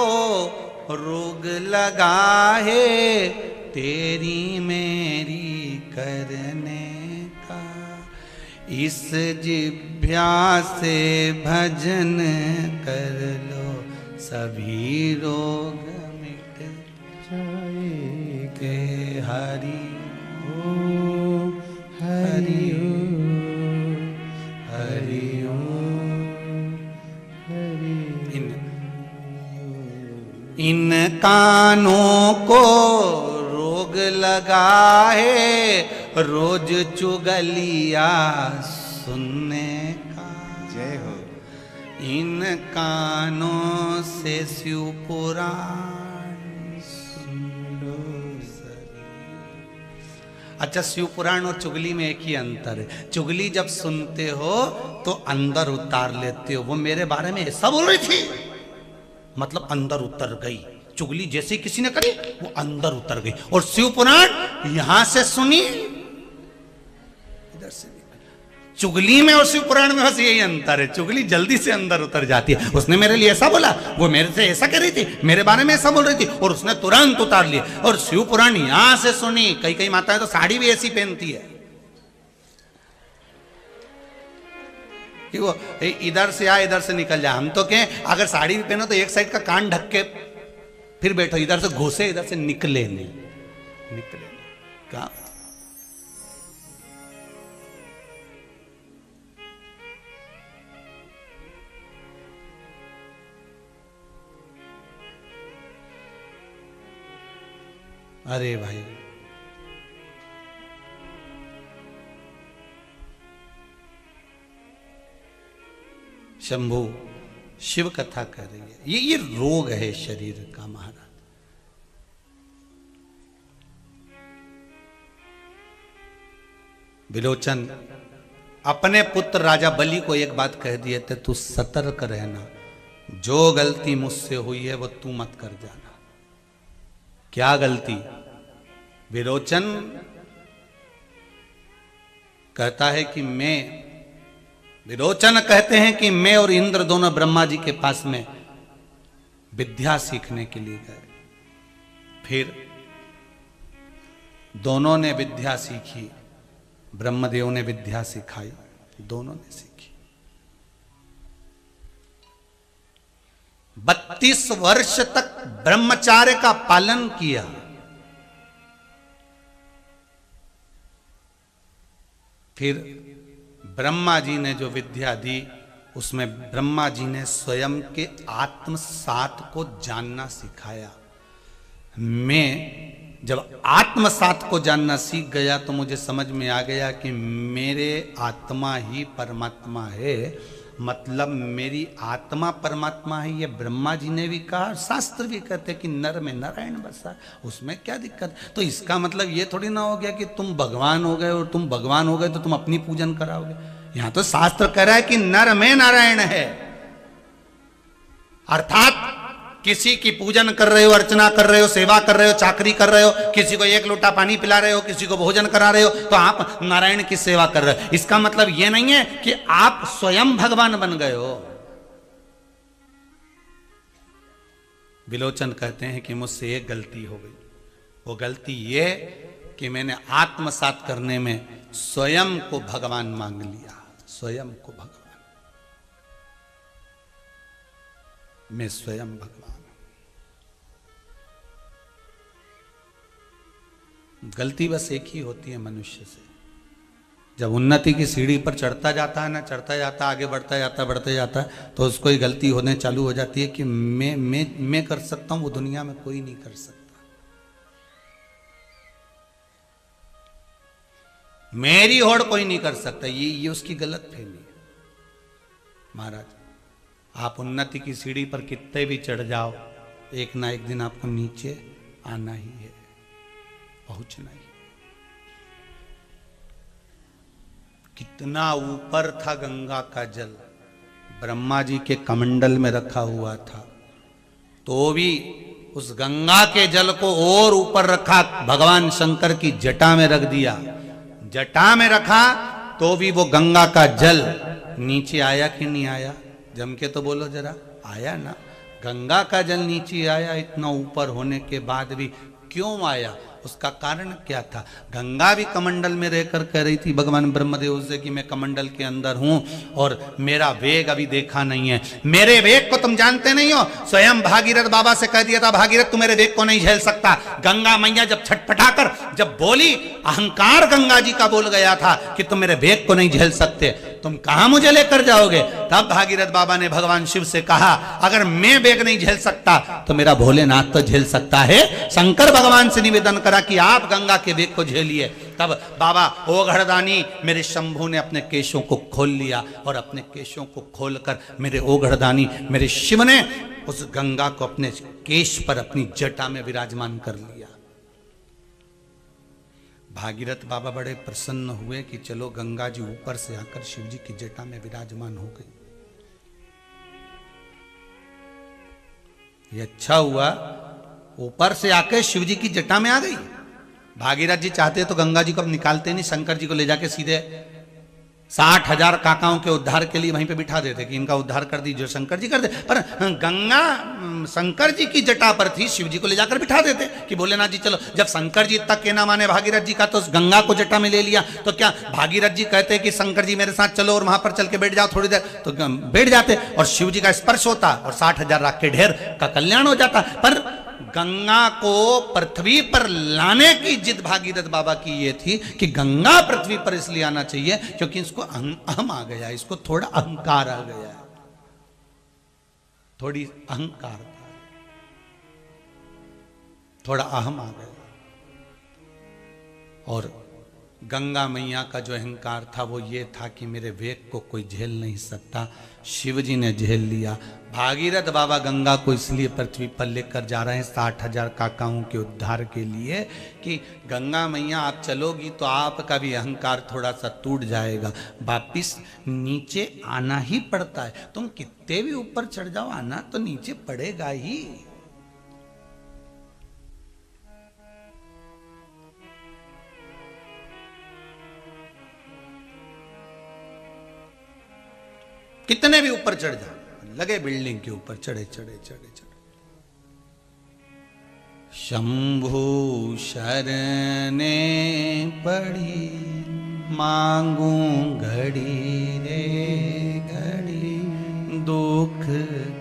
रोग लगा है तेरी मेरी करने का। इस जिह्वा से भजन कर लो सभी रोग मिट जाएंगे। हरि ओम हरि ओम हरि ओम हरि। इन कानों को रोग लगा है रोज चुगलिया सुनने का। जय हो। इन कानों से शिव पुराण सुन लो सभी। अच्छा, शिव पुराण और चुगली में एक ही अंतर है। चुगली जब सुनते हो तो अंदर उतार लेते हो, वो मेरे बारे में ऐसा बोल रही थी, मतलब अंदर उतर गई। चुगली जैसे किसी ने करी वो अंदर उतर गई। और शिव पुराण यहां से सुनी, इधर से। चुगली में और शिव पुराण में बस यही अंतर है, चुगली जल्दी से अंदर उतर जाती है। उसने मेरे लिए ऐसा बोला, वो मेरे से ऐसा कह रही थी, मेरे बारे में ऐसा बोल रही थी, और उसने तुरंत उतार लिया। और शिव पुराण यहां से सुनी। कई कई माताएं तो साड़ी भी ऐसी पहनती है कि वो इधर से आ इधर से निकल जाए। हम तो कहें अगर साड़ी भी पहनो तो एक साइड का कान ढक के फिर बैठो, इधर से घुसे इधर से निकले नहीं, निकले क्या। अरे भाई, शंभू शिव कथा कर रही है। ये रोग है शरीर का महाराज। विलोचन अपने पुत्र राजा बलि को एक बात कह दिए थे, तू सतर्क रहना, जो गलती मुझसे हुई है वो तू मत कर जाना। क्या गलती? विरोचन कहता है कि विरोचन कहते हैं कि मैं और इंद्र दोनों ब्रह्मा जी के पास में विद्या सीखने के लिए गए। फिर दोनों ने विद्या सीखी, ब्रह्मदेव ने विद्या सिखाई, दोनों ने सीखी। 32 वर्ष तक ब्रह्मचार्य का पालन किया। फिर ब्रह्मा जी ने जो विद्या दी उसमें ब्रह्मा जी ने स्वयं के आत्मसात को जानना सिखाया। मैं जब आत्मसात को जानना सीख गया तो मुझे समझ में आ गया कि मेरे आत्मा ही परमात्मा है, मतलब मेरी आत्मा परमात्मा है। ये ब्रह्मा जी ने भी कहा, शास्त्र भी कहते कि नर में नारायण बसा, उसमें क्या दिक्कत। तो इसका मतलब ये थोड़ी ना हो गया कि तुम भगवान हो गए और तुम भगवान हो गए तो तुम अपनी पूजन कराओगे। यहां तो शास्त्र कह रहा है कि नर में नारायण है, अर्थात किसी की पूजन कर रहे हो, अर्चना कर रहे हो, सेवा कर रहे हो, चाकरी कर रहे हो, किसी को एक लोटा पानी पिला रहे हो, किसी को भोजन करा रहे हो, तो आप नारायण की सेवा कर रहे हो। इसका मतलब यह नहीं है कि आप स्वयं भगवान बन गए हो। विलोचन कहते हैं कि मुझसे एक गलती हो गई। वो गलती ये कि मैंने आत्मसात करने में स्वयं को भगवान मांग लिया, स्वयं को भगवान। मैं स्वयं भगवान। गलती बस एक ही होती है मनुष्य से, जब उन्नति की सीढ़ी पर चढ़ता जाता है ना, चढ़ता जाता आगे बढ़ता जाता बढ़ते जाता है, तो उसको ही गलती होने चालू हो जाती है कि मैं कर सकता हूं, वो दुनिया में कोई नहीं कर सकता। मेरी होड़ कोई नहीं कर सकता, ये उसकी गलत फहमी है। महाराज, आप उन्नति की सीढ़ी पर कितने भी चढ़ जाओ, एक ना एक दिन आपको नीचे आना ही है, पहुंचना ही। कितना ऊपर था गंगा का जल, ब्रह्मा जी के कमंडल में रखा हुआ था, तो भी उस गंगा के जल को और ऊपर रखा, भगवान शंकर की जटा में रख दिया। जटा में रखा तो भी वो गंगा का जल नीचे आया कि नहीं आया? जम के तो बोलो जरा, आया ना। गंगा का जल नीचे आया, इतना ऊपर होने के बाद भी। क्यों आया? उसका कारण क्या था? गंगा भी कमंडल में रहकर कह रही थी भगवान ब्रह्मदेव से कि मैं कमंडल के अंदर हूं और मेरा वेग अभी देखा नहीं है। मेरे वेग को तुम जानते नहीं हो। स्वयं भागीरथ बाबा से कह दिया था, भागीरथ तू मेरे वेग को नहीं झेल सकता। गंगा मैया जब छटपटाकर जब बोली, अहंकार गंगा जी का बोल गया था कि तुम मेरे वेग को नहीं झेल सकते, तुम कहां मुझे लेकर जाओगे? तब भागीरथ बाबा ने भगवान शिव से कहा, अगर मैं वेग नहीं झेल सकता तो मेरा भोलेनाथ तो झेल सकता है। शंकर भगवान से निवेदन करा कि आप गंगा के वेग को झेलिए। तब बाबा ओघड़दानी मेरे शंभू ने अपने केशों को खोल लिया और अपने केशों को खोलकर मेरे ओघड़दानी मेरे शिव ने उस गंगा को अपने केश पर अपनी जटा में विराजमान कर लिया। भागीरथ बाबा बड़े प्रसन्न हुए कि चलो गंगा जी ऊपर से आकर शिव जी की जटा में विराजमान हो गई। ये अच्छा हुआ, ऊपर से आकर शिव जी की जटा में आ गई। भागीरथ जी चाहते तो गंगा जी को अब निकालते नहीं, शंकर जी को ले जाके सीधे 60,000 काकाओं के उद्धार के लिए वहीं पे बिठा देते कि इनका उद्धार कर दीजिए, शंकर जी कर दे। पर गंगा शंकर जी की जटा पर थी, शिव जी को ले जाकर बिठा देते कि भोलेनाथ जी चलो। जब शंकर जी तक के ना माने भागीरथ जी का, तो गंगा को जटा में ले लिया, तो क्या भागीरथ जी कहते कि शंकर जी मेरे साथ चलो और वहां पर चल के बैठ जाओ थोड़ी देर, तो बैठ जाते और शिव जी का स्पर्श होता और 60,000 राख के ढेर का कल्याण हो जाता। पर गंगा को पृथ्वी पर लाने की जिद भागीरथ बाबा की ये थी कि गंगा पृथ्वी पर इसलिए आना चाहिए क्योंकि इसको अहम आ गया, इसको थोड़ा अहंकार आ गया, थोड़ी अहंकार था, थोड़ा अहम आ गया। और गंगा मैया का जो अहंकार था वो ये था कि मेरे वेग को कोई झेल नहीं सकता, शिव जी ने झेल लिया। भागीरथ बाबा गंगा को इसलिए पृथ्वी पर लेकर जा रहे हैं 60,000 काकाओं के उद्धार के लिए कि गंगा मैया आप चलोगी तो आपका भी अहंकार थोड़ा सा टूट जाएगा, वापिस नीचे आना ही पड़ता है। तुम कितने भी ऊपर चढ़ जाओ, आना तो नीचे पड़ेगा ही। कितने भी ऊपर चढ़ जाओ, लगे बिल्डिंग के ऊपर चढ़े चढ़े चढ़े चढ़े। शंभु शरणे पड़ी मांगू घड़ी रे घड़ी, दुख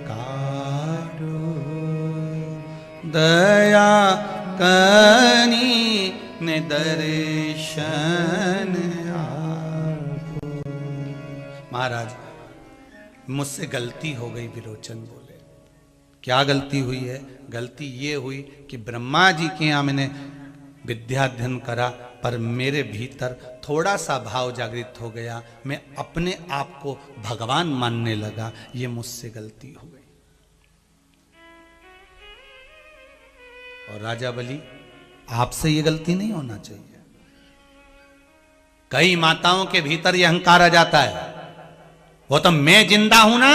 काटो दया कनी ने दर्शन आपो। महाराज मुझसे गलती हो गई, विरोचन बोले। क्या गलती हुई है? गलती ये हुई कि ब्रह्मा जी के यहाँ मैंने विद्याध्ययन करा, पर मेरे भीतर थोड़ा सा भाव जागृत हो गया, मैं अपने आप को भगवान मानने लगा, ये मुझसे गलती हो गई। और राजा बलि, आपसे ये गलती नहीं होना चाहिए। कई माताओं के भीतर ये अहंकार आ जाता है, वो तो मैं जिंदा हूं ना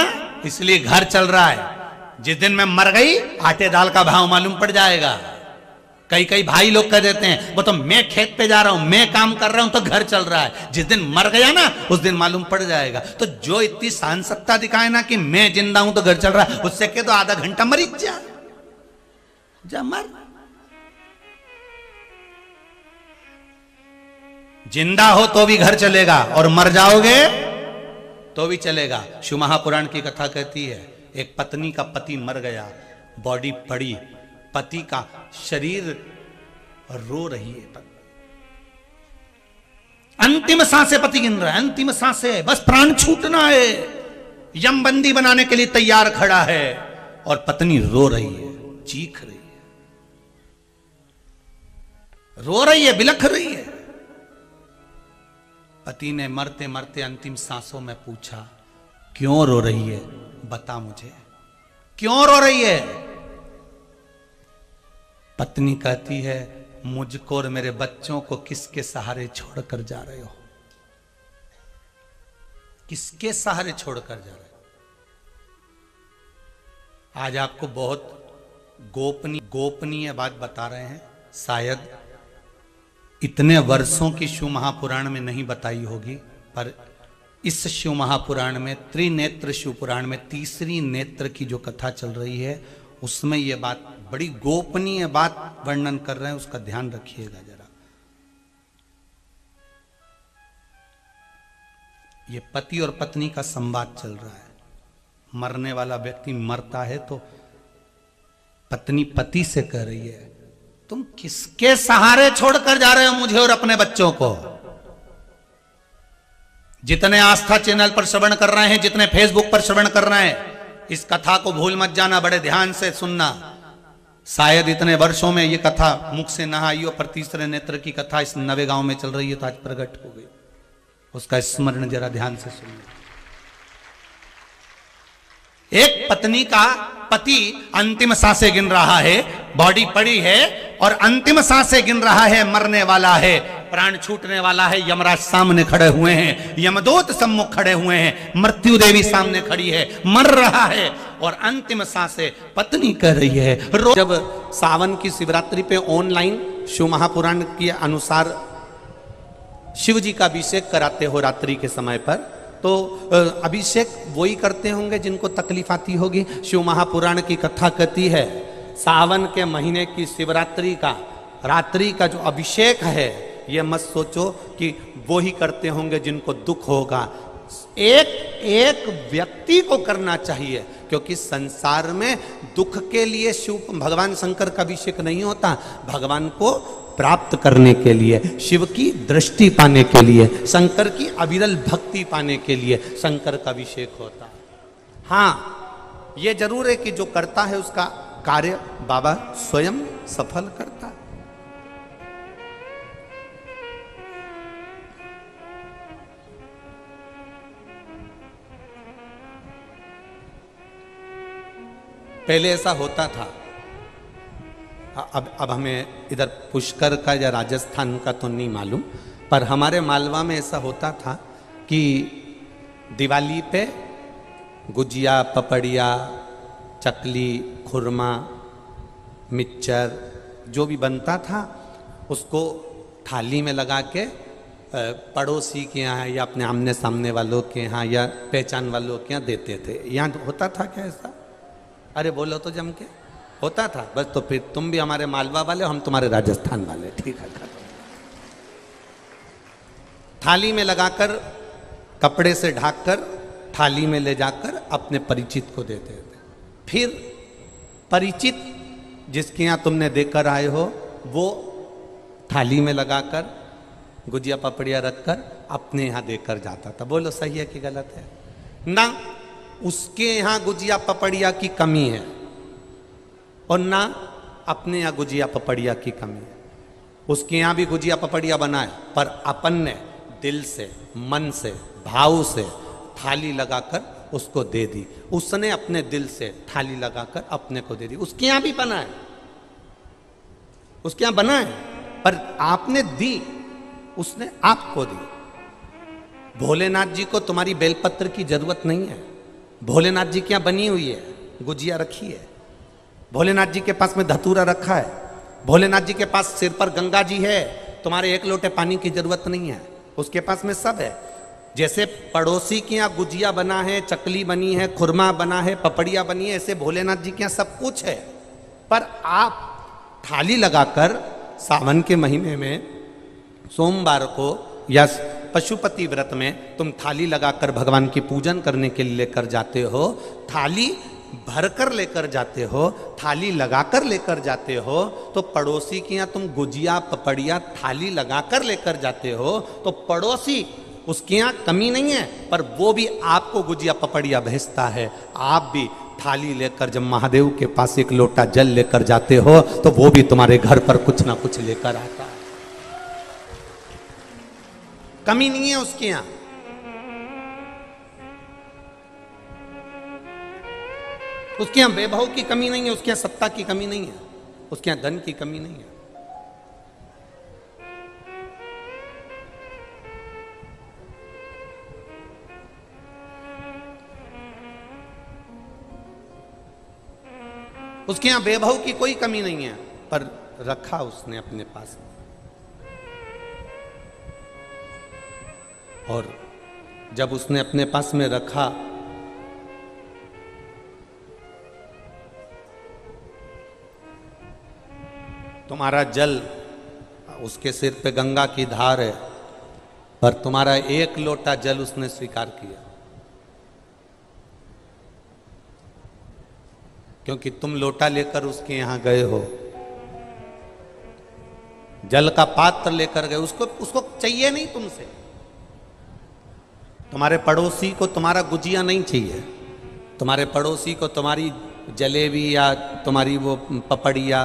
इसलिए घर चल रहा है, जिस दिन मैं मर गई आटे दाल का भाव मालूम पड़ जाएगा। कई भाई लोग कह देते हैं वो तो मैं खेत पे जा रहा हूं, मैं काम कर रहा हूं तो घर चल रहा है, जिस दिन मर गया ना उस दिन मालूम पड़ जाएगा। तो जो इतनी सहनशक्ति दिखाए ना कि मैं जिंदा हूं तो घर चल रहा है, उससे कह दो आधा घंटा मरी जा मर। जिंदा हो तो भी घर चलेगा और मर जाओगे तो भी चलेगा। शिव महापुराण की कथा कहती है, एक पत्नी का पति मर गया, बॉडी पड़ी, पति का शरीर रो रही है, अंतिम सांसें पति गिन रहा है, अंतिम सांसें, बस प्राण छूटना है, यमबंदी बनाने के लिए तैयार खड़ा है, और पत्नी रो रही है, चीख रही है, रो रही है, बिलख रही है। पति ने मरते मरते अंतिम सांसों में पूछा, क्यों रो रही है, बता मुझे, क्यों रो रही है? पत्नी कहती है, मुझको और मेरे बच्चों को किसके सहारे छोड़कर जा रहे हो? किसके सहारे छोड़कर जा रहे हो? आज आपको बहुत गोपनीय बात बता रहे हैं, शायद इतने वर्षों की शिव महापुराण में नहीं बताई होगी, पर इस शिव महापुराण में, त्रिनेत्र शिव पुराण में तीसरी नेत्र की जो कथा चल रही है, उसमें यह बात, बड़ी गोपनीय बात वर्णन कर रहे हैं, उसका ध्यान रखिएगा जरा। ये पति और पत्नी का संवाद चल रहा है। मरने वाला व्यक्ति मरता है तो पत्नी पति से कह रही है, तुम किसके सहारे छोड़कर जा रहे हो मुझे और अपने बच्चों को? जितने आस्था चैनल पर श्रवण कर रहे हैं, जितने फेसबुक पर श्रवण कर रहे हैं, इस कथा को भूल मत जाना, बड़े ध्यान से सुनना। शायद इतने वर्षों में ये कथा मुख से ना आई हो, पर तीसरे नेत्र की कथा इस नवे गांव में चल रही है तो आज प्रकट हो गई, उसका स्मरण जरा ध्यान से सुनना। एक पत्नी का पति अंतिम सांसें गिन रहा है, बॉडी पड़ी है, और अंतिम सांसें गिन रहा है, मरने वाला है, प्राण छूटने वाला है। यमराज सामने खड़े हुए हैं, यमदूत सम्मुख खड़े हुए हैं, मृत्यु देवी सामने खड़ी है, मर रहा है और अंतिम सांसें पत्नी कह रही है। जब सावन की शिवरात्रि पे ऑनलाइन शिव महापुराण के अनुसार शिव जी का अभिषेक कराते हो रात्रि के समय पर, तो अभिषेक वही करते होंगे जिनको तकलीफ आती होगी। शिव महापुराण की कथा कहती है सावन के महीने की शिवरात्रि का रात्रि का जो अभिषेक है, ये मत सोचो कि वो ही करते होंगे जिनको दुख होगा। एक एक व्यक्ति को करना चाहिए, क्योंकि संसार में दुख के लिए शिव भगवान शंकर का अभिषेक नहीं होता, भगवान को प्राप्त करने के लिए, शिव की दृष्टि पाने के लिए, शंकर की अविरल भक्ति पाने के लिए शंकर का अभिषेक होता है। हाँ, ये जरूर है कि जो करता है उसका कार्य बाबा स्वयं सफल करता है। पहले ऐसा होता था, अब हमें इधर पुष्कर का या राजस्थान का तो नहीं मालूम, पर हमारे मालवा में ऐसा होता था कि दिवाली पे गुजिया, पपड़िया, चकली, खुरमा, मिक्सचर जो भी बनता था उसको थाली में लगा के पड़ोसी के यहाँ या अपने आमने सामने वालों के यहाँ या पहचान वालों के यहाँ देते थे। यहाँ होता था क्या ऐसा? अरे बोलो तो जम के होता था। बस तो फिर तुम भी हमारे मालवा वाले, हम तुम्हारे राजस्थान वाले, ठीक है। थाली में लगाकर, कपड़े से ढककर थाली में ले जाकर अपने परिचित को देते थे। फिर परिचित जिसके यहाँ तुमने देकर आए हो वो थाली में लगाकर गुजिया पपड़िया रखकर अपने यहाँ देकर जाता था। बोलो सही है कि गलत है? ना उसके यहाँ गुजिया पपड़िया की कमी है और ना अपने यहाँ गुजिया पपड़िया की कमी है। उसके यहाँ भी गुजिया पपड़िया बनाए, पर अपन ने दिल से, मन से, भाव से थाली लगाकर उसको दे दी। उसने अपने दिल से थाली लगाकर अपने को दे दी। उसके यहाँ भी बनाए, उसके यहाँ बनाए, पर आपने दी, उसने आपको दी। भोलेनाथ जी को तुम्हारी बेलपत्र की जरूरत नहीं है। भोलेनाथ जी के यहाँ बनी हुई है, गुजिया रखी है। भोलेनाथ जी के पास में धतूरा रखा है। भोलेनाथ जी के पास सिर पर गंगा जी है। तुम्हारे एक लोटे पानी की जरूरत नहीं है, उसके पास में सब है। जैसे पड़ोसी के यहाँ गुजिया बना है, चकली बनी है, खुरमा बना है, पपड़िया बनी है, ऐसे भोलेनाथ जी के यहाँ सब कुछ है। पर आप थाली लगाकर सावन के महीने में सोमवार को या पशुपति व्रत में तुम थाली लगाकर भगवान की पूजन करने के लिए लेकर जाते हो, थाली भरकर लेकर जाते हो, थाली लगाकर लेकर जाते हो, तो पड़ोसी के यहाँ तुम गुजिया पपड़िया थाली लगाकर लेकर जाते हो, तो पड़ोसी उसके यहाँ कमी नहीं है, पर वो भी आपको गुजिया पपड़िया भेजता है। आप भी थाली लेकर जब महादेव के पास एक लोटा जल लेकर जाते हो तो वो भी तुम्हारे घर पर कुछ ना कुछ लेकर आता है। कमी नहीं है उसके यहां। उसके यहां वैभव की कमी नहीं है, उसके यहां सत्ता की कमी नहीं है, उसके यहां धन की कमी नहीं है। उसके यहां वैभव की कोई कमी नहीं है, पर रखा उसने अपने पास। और जब उसने अपने पास में रखा, तुम्हारा जल, उसके सिर पे गंगा की धार है, पर तुम्हारा एक लोटा जल उसने स्वीकार किया, क्योंकि तुम लोटा लेकर उसके यहां गए हो, जल का पात्र लेकर गए। उसको चाहिए नहीं तुमसे। तुम्हारे पड़ोसी को तुम्हारा गुजिया नहीं चाहिए, तुम्हारे पड़ोसी को तुम्हारी जलेबी या तुम्हारी वो पपड़िया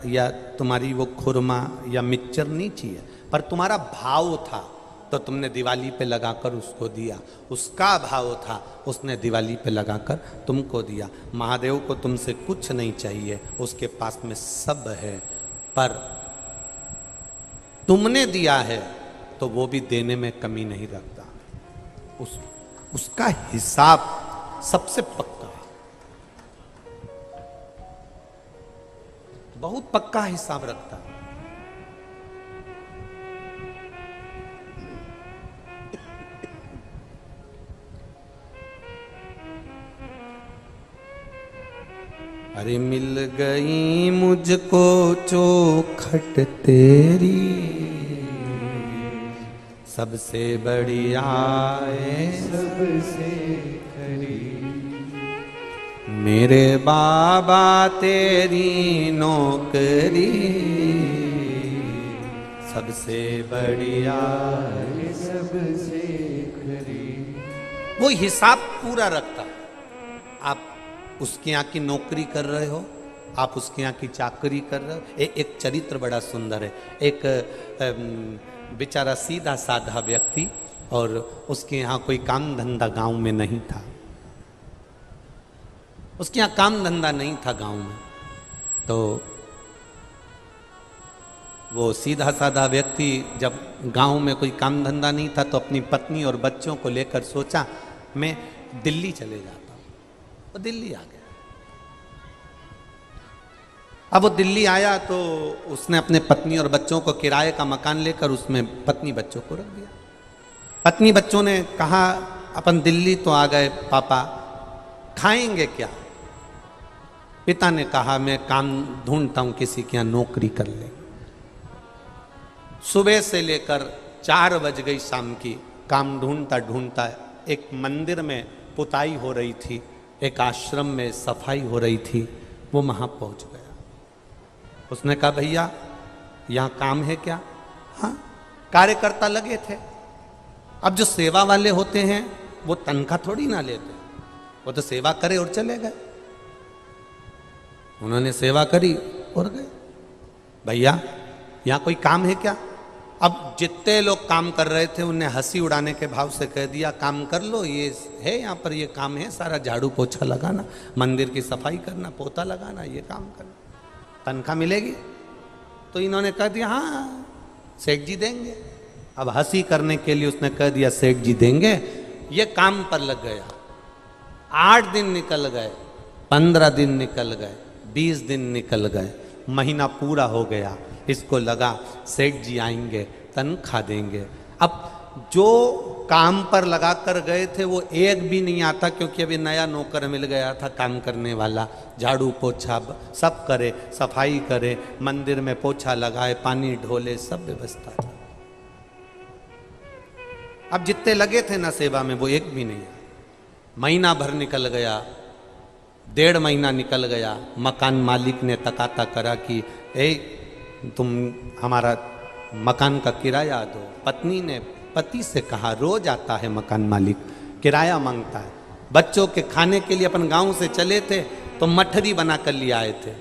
या तुम्हारी वो खुरमा या मिक्सचर नहीं चाहिए, पर तुम्हारा भाव था तो तुमने दिवाली पे लगाकर उसको दिया। उसका भाव था, उसने दिवाली पे लगाकर तुमको दिया। महादेव को तुमसे कुछ नहीं चाहिए, उसके पास में सब है। पर तुमने दिया है तो वो भी देने में कमी नहीं रखता। उसका हिसाब सबसे पक्का, बहुत पक्का हिसाब रखता है। अरे मिल गई मुझको चौखट तेरी, सबसे बढ़िया है सबसे खरी, मेरे बाबा तेरी नौकरी, सबसे बढ़िया है सबसे खरी। वो हिसाब पूरा रखता। आप उसके यहाँ की नौकरी कर रहे हो, आप उसके यहाँ की चाकरी कर रहे हो। एक चरित्र बड़ा सुंदर है। एक बेचारा सीधा साधा व्यक्ति, और उसके यहाँ कोई काम धंधा गांव में नहीं था। उसके यहाँ काम धंधा नहीं था गांव में, तो वो सीधा साधा व्यक्ति जब गांव में कोई काम धंधा नहीं था तो अपनी पत्नी और बच्चों को लेकर सोचा मैं दिल्ली चले जाता हूं। वो दिल्ली आ गया। अब वो दिल्ली आया तो उसने अपने पत्नी और बच्चों को किराए का मकान लेकर उसमें पत्नी बच्चों को रख दिया। पत्नी बच्चों ने कहा अपन दिल्ली तो आ गए पापा, खाएंगे क्या? पिता ने कहा मैं काम ढूंढता हूं, किसी के यहाँ नौकरी कर ले। सुबह से लेकर 4 बज गई शाम की, काम ढूंढता ढूंढता एक मंदिर में पुताई हो रही थी, एक आश्रम में सफाई हो रही थी, वो वहां पहुंच गया। उसने कहा भैया यहाँ काम है क्या? हाँ, कार्यकर्ता लगे थे। अब जो सेवा वाले होते हैं वो तनख्वाह थोड़ी ना लेते, वो तो सेवा करे और चले गए। उन्होंने सेवा करी और गए। भैया यहाँ कोई काम है क्या? अब जितने लोग काम कर रहे थे उन्हें हंसी उड़ाने के भाव से कह दिया काम कर लो, ये है यहाँ पर, ये काम है सारा, झाड़ू पोछा लगाना, मंदिर की सफाई करना, पोता लगाना, ये काम करना, तनख्वाह मिलेगी। तो इन्होंने कह दिया हाँ सेठ जी देंगे। अब हंसी करने के लिए उसने कह दिया सेठ जी देंगे। ये काम पर लग गया। 8 दिन निकल गए, 15 दिन निकल गए, 20 दिन निकल गए, महीना पूरा हो गया। इसको लगा सेठ जी आएंगे तनख्वाह देंगे। अब जो काम पर लगा कर गए थे वो एक भी नहीं आता, क्योंकि अभी नया नौकर मिल गया था काम करने वाला, झाड़ू पोछा सब करे, सफाई करे, मंदिर में पोछा लगाए, पानी ढोले, सब व्यवस्था था। अब जितने लगे थे ना सेवा में वो एक भी नहीं। महीना भर निकल गया, 1.5 महीना निकल गया। मकान मालिक ने तकाता करा कि तुम हमारा मकान का किराया दो। पत्नी ने पति से कहा, रोज आता है मकान मालिक, किराया मांगता है। बच्चों के खाने के लिए अपन गांव से चले थे तो मठरी बना कर लिए आए थे,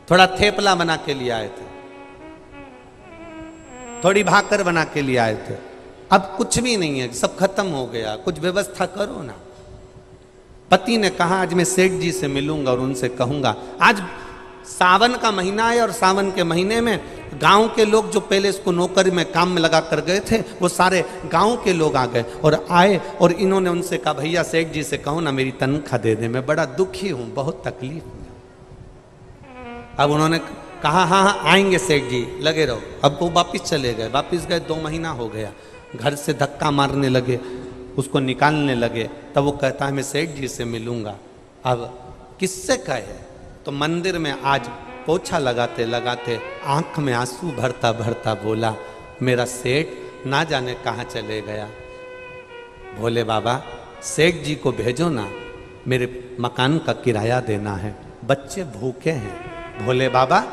थोड़ा थेपला बना के लिए आए थे, थोड़ी भाकर बना के लिए आए थे। अब कुछ भी नहीं है, सब खत्म हो गया, कुछ व्यवस्था करो ना। पति ने कहा आज मैं सेठ जी से मिलूंगा और उनसे कहूंगा। आज सावन का महीना है और सावन के महीने में गांव के लोग जो पहले इसको नौकरी में काम में लगा कर गए थे वो सारे गांव के लोग आ गए और आए, और इन्होंने उनसे कहा भैया सेठ जी से कहो ना मेरी तनख्वाह दे दे, मैं बड़ा दुखी हूं, बहुत तकलीफ में। अब उन्होंने कहा हाँ हाँ आएंगे सेठ जी, लगे रहो। अब वो वापिस चले गए। वापिस गए, 2 महीना हो गया। घर से धक्का मारने लगे, उसको निकालने लगे। तब वो कहता है मैं सेठ जी से मिलूंगा। अब किससे कहे? तो मंदिर में आज पोछा लगाते लगाते आंख में आंसू भरता भरता बोला मेरा सेठ ना जाने कहाँ चले गया। भोले बाबा सेठ जी को भेजो ना, मेरे मकान का किराया देना है, बच्चे भूखे हैं। भोले बाबा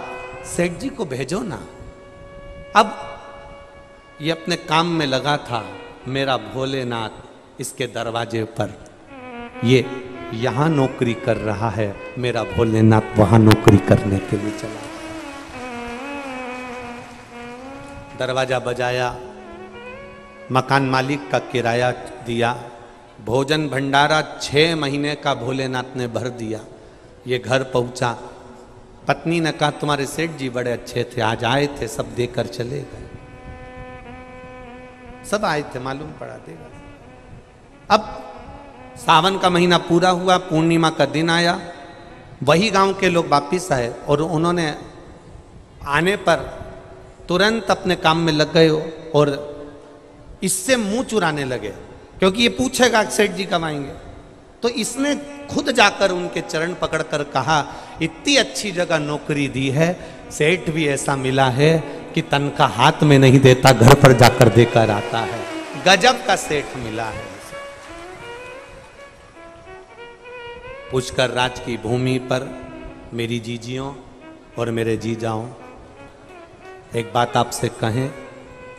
सेठ जी को भेजो ना। अब ये अपने काम में लगा था, मेरा भोलेनाथ इसके दरवाजे पर, ये यहां नौकरी कर रहा है, मेरा भोलेनाथ वहां नौकरी करने के लिए चला। दरवाजा बजाया, मकान मालिक का किराया दिया, भोजन भंडारा 6 महीने का भोलेनाथ ने भर दिया। ये घर पहुंचा, पत्नी ने कहा तुम्हारे सेठ जी बड़े अच्छे थे, आज आए थे, सब देकर चले गए। सब आए थे, मालूम पड़ा देगा। अब सावन का महीना पूरा हुआ, पूर्णिमा का दिन आया, वही गांव के लोग वापिस आए और उन्होंने आने पर तुरंत अपने काम में लग गए और इससे मुंह चुराने लगे, क्योंकि ये पूछेगा सेठ जी कब आएंगे। तो इसने खुद जाकर उनके चरण पकड़कर कहा, इतनी अच्छी जगह नौकरी दी है, सेठ भी ऐसा मिला है कि तनख्वाह हाथ में नहीं देता, घर पर जाकर देकर आता है। गजब का सेठ मिला है। पुष्कर राज की भूमि पर मेरी जीजियों और मेरे जीजाओं, एक बात आपसे कहें,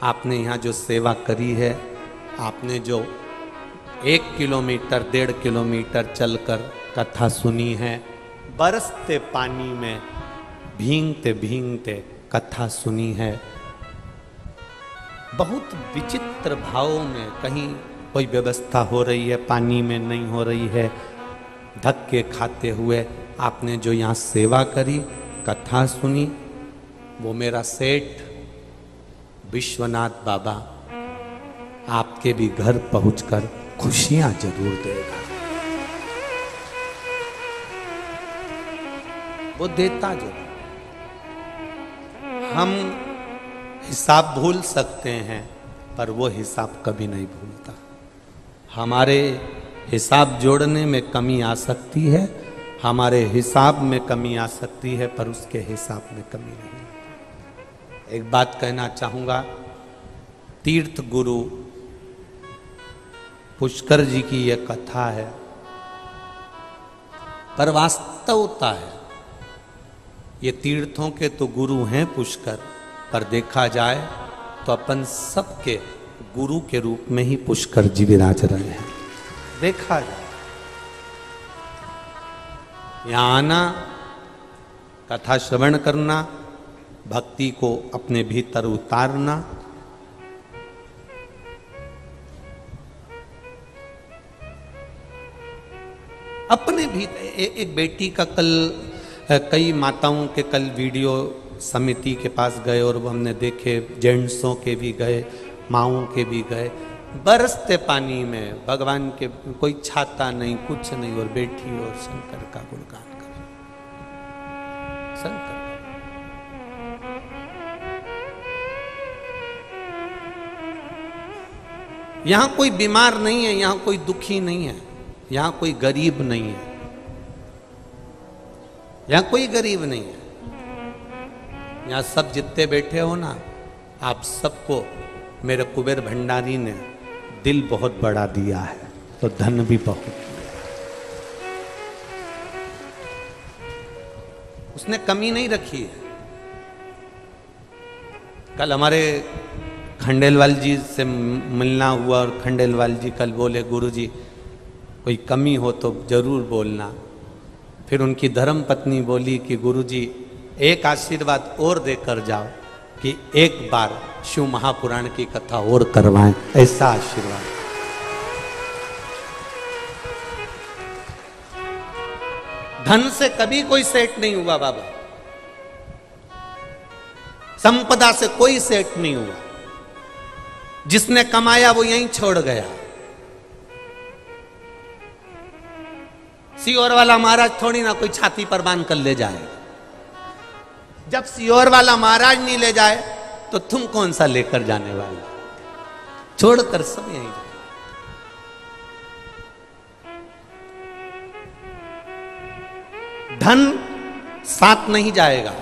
आपने यहाँ जो सेवा करी है, आपने जो 1 किलोमीटर 1.5 किलोमीटर चलकर कथा सुनी है, बरसते पानी में भींगते भींगते कथा सुनी है, बहुत विचित्र भावों में, कहीं कोई व्यवस्था हो रही है, पानी में नहीं हो रही है, धक्के खाते हुए आपने जो यहाँ सेवा करी, कथा सुनी, वो मेरा सेठ विश्वनाथ बाबा आपके भी घर पहुंचकर खुशियां जरूर देगा। वो देता जरूर। हम हिसाब भूल सकते हैं, पर वो हिसाब कभी नहीं भूलता। हमारे हिसाब जोड़ने में कमी आ सकती है, हमारे हिसाब में कमी आ सकती है, पर उसके हिसाब में कमी नहीं। एक बात कहना चाहूँगा, तीर्थ गुरु पुष्कर जी की ये कथा है, पर वास्तवता है, ये तीर्थों के तो गुरु हैं पुष्कर, पर देखा जाए तो अपन सबके गुरु के रूप में ही पुष्कर जी विराज रहे हैं। देखा जाए, यहाँ आना, कथा श्रवण करना, भक्ति को अपने भीतर उतारना, अपने भी एक बेटी का कल, कई माताओं के कल वीडियो समिति के पास गए और वो हमने देखे, जेंट्सों के भी गए, माओं के भी गए, बरसते पानी में भगवान के, कोई छाता नहीं, कुछ नहीं, और बैठी और शंकर का गुणगान कर, शंकर। यहां कोई बीमार नहीं है, यहां कोई दुखी नहीं है, यहां कोई गरीब नहीं है, यहां कोई गरीब नहीं है। यहां सब जितने बैठे हो ना, आप सबको मेरे कुबेर भंडारी ने दिल बहुत बड़ा दिया है, तो धन भी बहुत दिया। उसने कमी नहीं रखी है। कल हमारे खंडेलवाल जी से मिलना हुआ और खंडेलवाल जी कल बोले, गुरुजी कोई कमी हो तो जरूर बोलना। फिर उनकी धर्म पत्नी बोली कि गुरुजी एक आशीर्वाद और देकर जाओ कि एक बार शिव महापुराण की कथा और करवाएं, ऐसा आशीर्वाद। धन से कभी कोई सेठ नहीं हुआ बाबा, संपदा से कोई सेठ नहीं हुआ। जिसने कमाया वो यहीं छोड़ गया। सियोर वाला महाराज थोड़ी ना कोई छाती पर बांध कर ले जाए। जब सियोर वाला महाराज नहीं ले जाए तो तुम कौन सा लेकर जाने वाले, छोड़कर सब यहीं जाए। धन साथ नहीं जाएगा,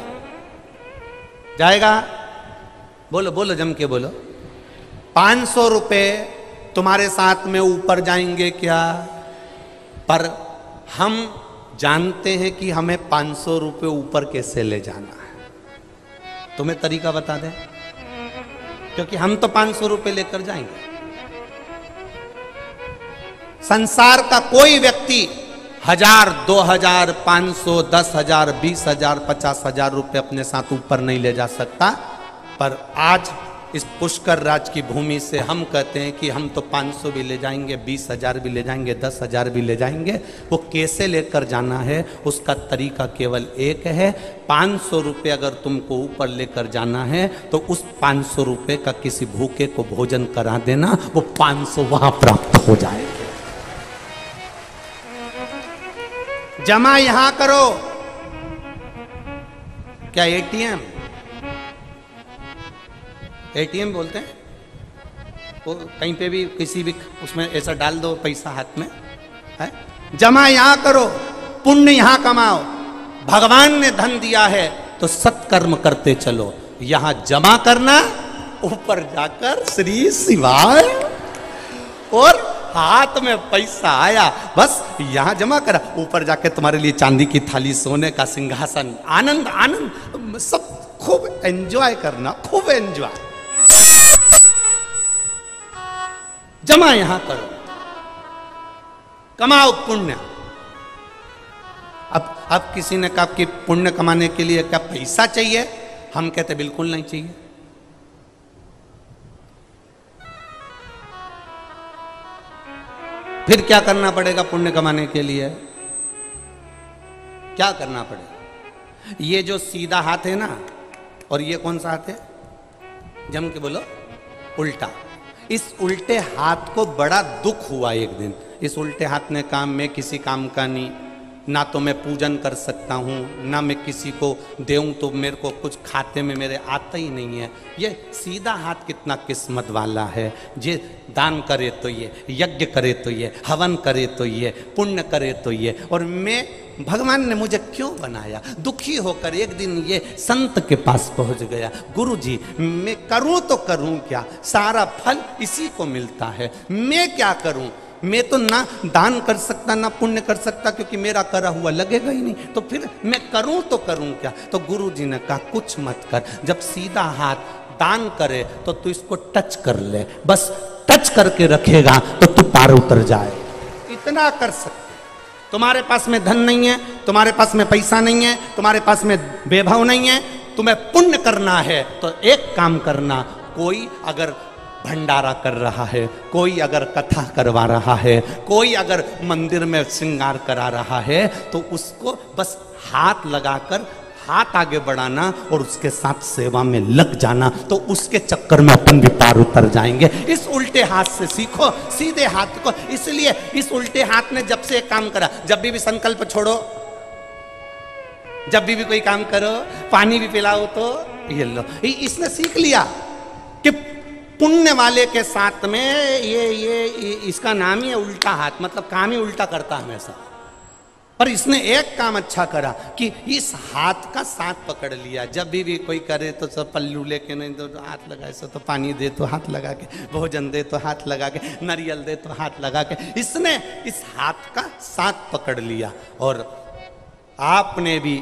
जाएगा, बोलो बोलो जम के बोलो, 500 रुपए तुम्हारे साथ में ऊपर जाएंगे क्या? पर हम जानते हैं कि हमें 500 रुपए ऊपर कैसे ले जाना है। तुम्हें तरीका बता दें, क्योंकि हम तो 500 रुपए लेकर जाएंगे। संसार का कोई व्यक्ति 1000, 2000, 500, 10,000, 20,000, 50,000 रुपए अपने साथ ऊपर नहीं ले जा सकता। पर आज इस पुष्कर राज की भूमि से हम कहते हैं कि हम तो 500 भी ले जाएंगे, 20,000 भी ले जाएंगे, 10,000 भी ले जाएंगे। वो कैसे लेकर जाना है उसका तरीका केवल एक है। 500 रुपये अगर तुमको ऊपर लेकर जाना है तो उस 500 रुपये का किसी भूखे को भोजन करा देना, वो 500 वहां प्राप्त हो जाएंगे। जमा यहां करो। क्या एटीएम बोलते हैं? वो कहीं पे भी किसी भी उसमें ऐसा डाल दो पैसा हाथ में है। जमा यहां करो, पुण्य यहां कमाओ। भगवान ने धन दिया है तो सत्कर्म करते चलो। यहां जमा करना, ऊपर जाकर श्री शिवाय, और हाथ में पैसा आया बस यहां जमा करा, ऊपर जाके तुम्हारे लिए चांदी की थाली, सोने का सिंहासन, आनंद आनंद, सब खूब एंजॉय करना, खूब एंजॉय। जमा यहां करो, कमाओ पुण्य। अब किसी ने कहा कि पुण्य कमाने के लिए क्या पैसा चाहिए? हम कहते बिल्कुल नहीं चाहिए। फिर क्या करना पड़ेगा पुण्य कमाने के लिए? क्या करना पड़ेगा? ये जो सीधा हाथ है ना, और ये कौन सा हाथ है? जम के बोलो, उल्टा। इस उल्टे हाथ को बड़ा दुख हुआ एक दिन। इस उल्टे हाथ ने कहा मैं किसी काम का नहीं, ना तो मैं पूजन कर सकता हूँ, ना मैं किसी को देऊँ तो मेरे को कुछ खाते में मेरे आता ही नहीं है। ये सीधा हाथ कितना किस्मत वाला है। ये दान करे तो ये, यज्ञ करे तो ये, हवन करे तो ये, पुण्य करे तो ये। और मैं, भगवान ने मुझे क्यों बनाया? दुखी होकर एक दिन ये संत के पास पहुंच गया। गुरु जी मैं करूं तो करूं क्या? सारा फल इसी को मिलता है, मैं क्या करूं? मैं तो ना दान कर सकता ना पुण्य कर सकता, क्योंकि मेरा करा हुआ लगेगा ही नहीं, तो फिर मैं करूं तो करूं क्या? तो गुरु जी ने कहा कुछ मत कर। जब सीधा हाथ दान करे तो तू इसको टच कर ले, बस टच करके रखेगा तो तू पार उतर जाए। इतना कर सकते। तुम्हारे पास में धन नहीं है, तुम्हारे पास में पैसा नहीं है, तुम्हारे पास में वैभव नहीं है, तुम्हें पुण्य करना है तो एक काम करना। कोई अगर भंडारा कर रहा है, कोई अगर कथा करवा रहा है, कोई अगर मंदिर में श्रृंगार करा रहा है, तो उसको बस हाथ लगाकर हाथ आगे बढ़ाना और उसके साथ सेवा में लग जाना, तो उसके चक्कर में अपन भी पार उतर जाएंगे। इस उल्टे हाथ से सीखो, सीधे हाथ को। इसलिए इस उल्टे हाथ ने जब से एक काम करा, जब भी संकल्प छोड़ो, जब भी कोई काम करो, पानी भी पिलाओ तो ये लो। इसने सीख लिया कि पुण्य वाले के साथ में ये इसका नाम ही है उल्टा हाथ, मतलब काम ही उल्टा करता हमेशा। पर इसने एक काम अच्छा करा कि इस हाथ का साथ पकड़ लिया। जब भी कोई करे तो सब पल्लू लेके नहीं तो हाथ लगाए, तो पानी दे तो हाथ लगा के, भोजन दे तो हाथ लगा के, नारियल दे तो हाथ लगा के। इसने इस हाथ का साथ पकड़ लिया। और आपने भी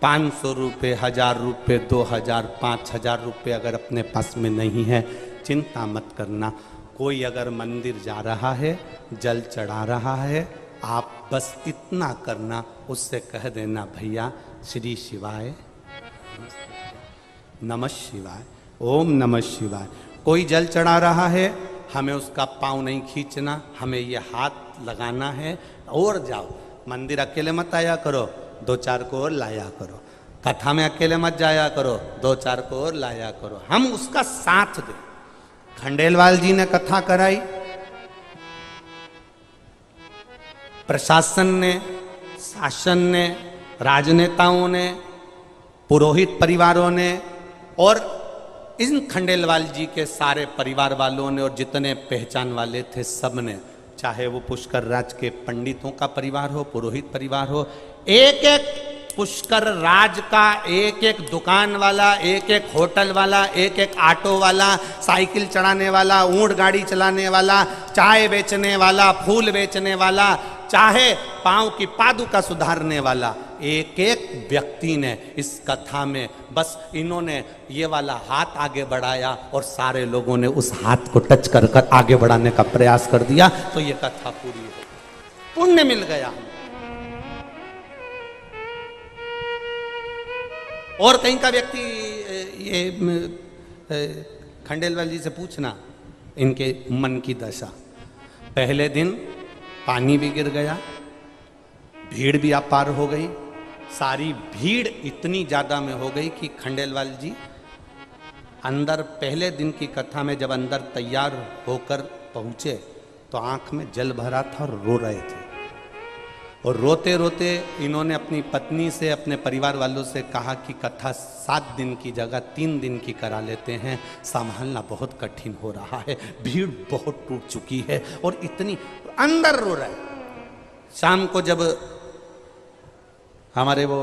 500 रुपये, 1000 रुपये, 2000, 5000 रुपये अगर अपने पास में नहीं है, चिंता मत करना। कोई अगर मंदिर जा रहा है, जल चढ़ा रहा है, आप बस इतना करना, उससे कह देना भैया श्री शिवाय, नमः शिवाय, ओम नमः शिवाय। कोई जल चढ़ा रहा है, हमें उसका पाँव नहीं खींचना, हमें ये हाथ लगाना है। और जाओ, मंदिर अकेले मत आया करो, 2-4 को और लाया करो। कथा में अकेले मत जाया करो, 2-4 को और लाया करो। हम उसका साथ दें। खंडेलवाल जी ने कथा कराई, प्रशासन ने, शासन ने, राजनेताओं ने, पुरोहित परिवारों ने और इन खंडेलवाल जी के सारे परिवार वालों ने और जितने पहचान वाले थे सब ने, चाहे वो पुष्कर राज के पंडितों का परिवार हो, पुरोहित परिवार हो, एक एक पुष्कर राज का एक एक दुकान वाला, एक एक होटल वाला, एक एक ऑटो वाला, साइकिल चलाने वाला, ऊंट गाड़ी चलाने वाला, चाय बेचने वाला, फूल बेचने वाला, चाहे पांव की पादुका सुधारने वाला, एक एक व्यक्ति ने इस कथा में बस इन्होंने ये वाला हाथ आगे बढ़ाया और सारे लोगों ने उस हाथ को टच कर कर आगे बढ़ाने का प्रयास कर दिया, तो ये कथा पूरी हो, पुण्य मिल गया। और कहीं का व्यक्ति ये खंडेलवाल जी से पूछना इनके मन की दशा। पहले दिन पानी भी गिर गया, भीड़ भी अपार हो गई, सारी भीड़ इतनी ज्यादा में हो गई कि खंडेलवाल जी अंदर पहले दिन की कथा में जब अंदर तैयार होकर पहुंचे तो आंख में जल भरा था और रो रहे थे। और रोते रोते इन्होंने अपनी पत्नी से, अपने परिवार वालों से कहा कि कथा 7 दिन की जगह 3 दिन की करा लेते हैं, संभालना बहुत कठिन हो रहा है, भीड़ बहुत टूट चुकी है। और इतनी अंदर रो रहा है। शाम को जब हमारे वो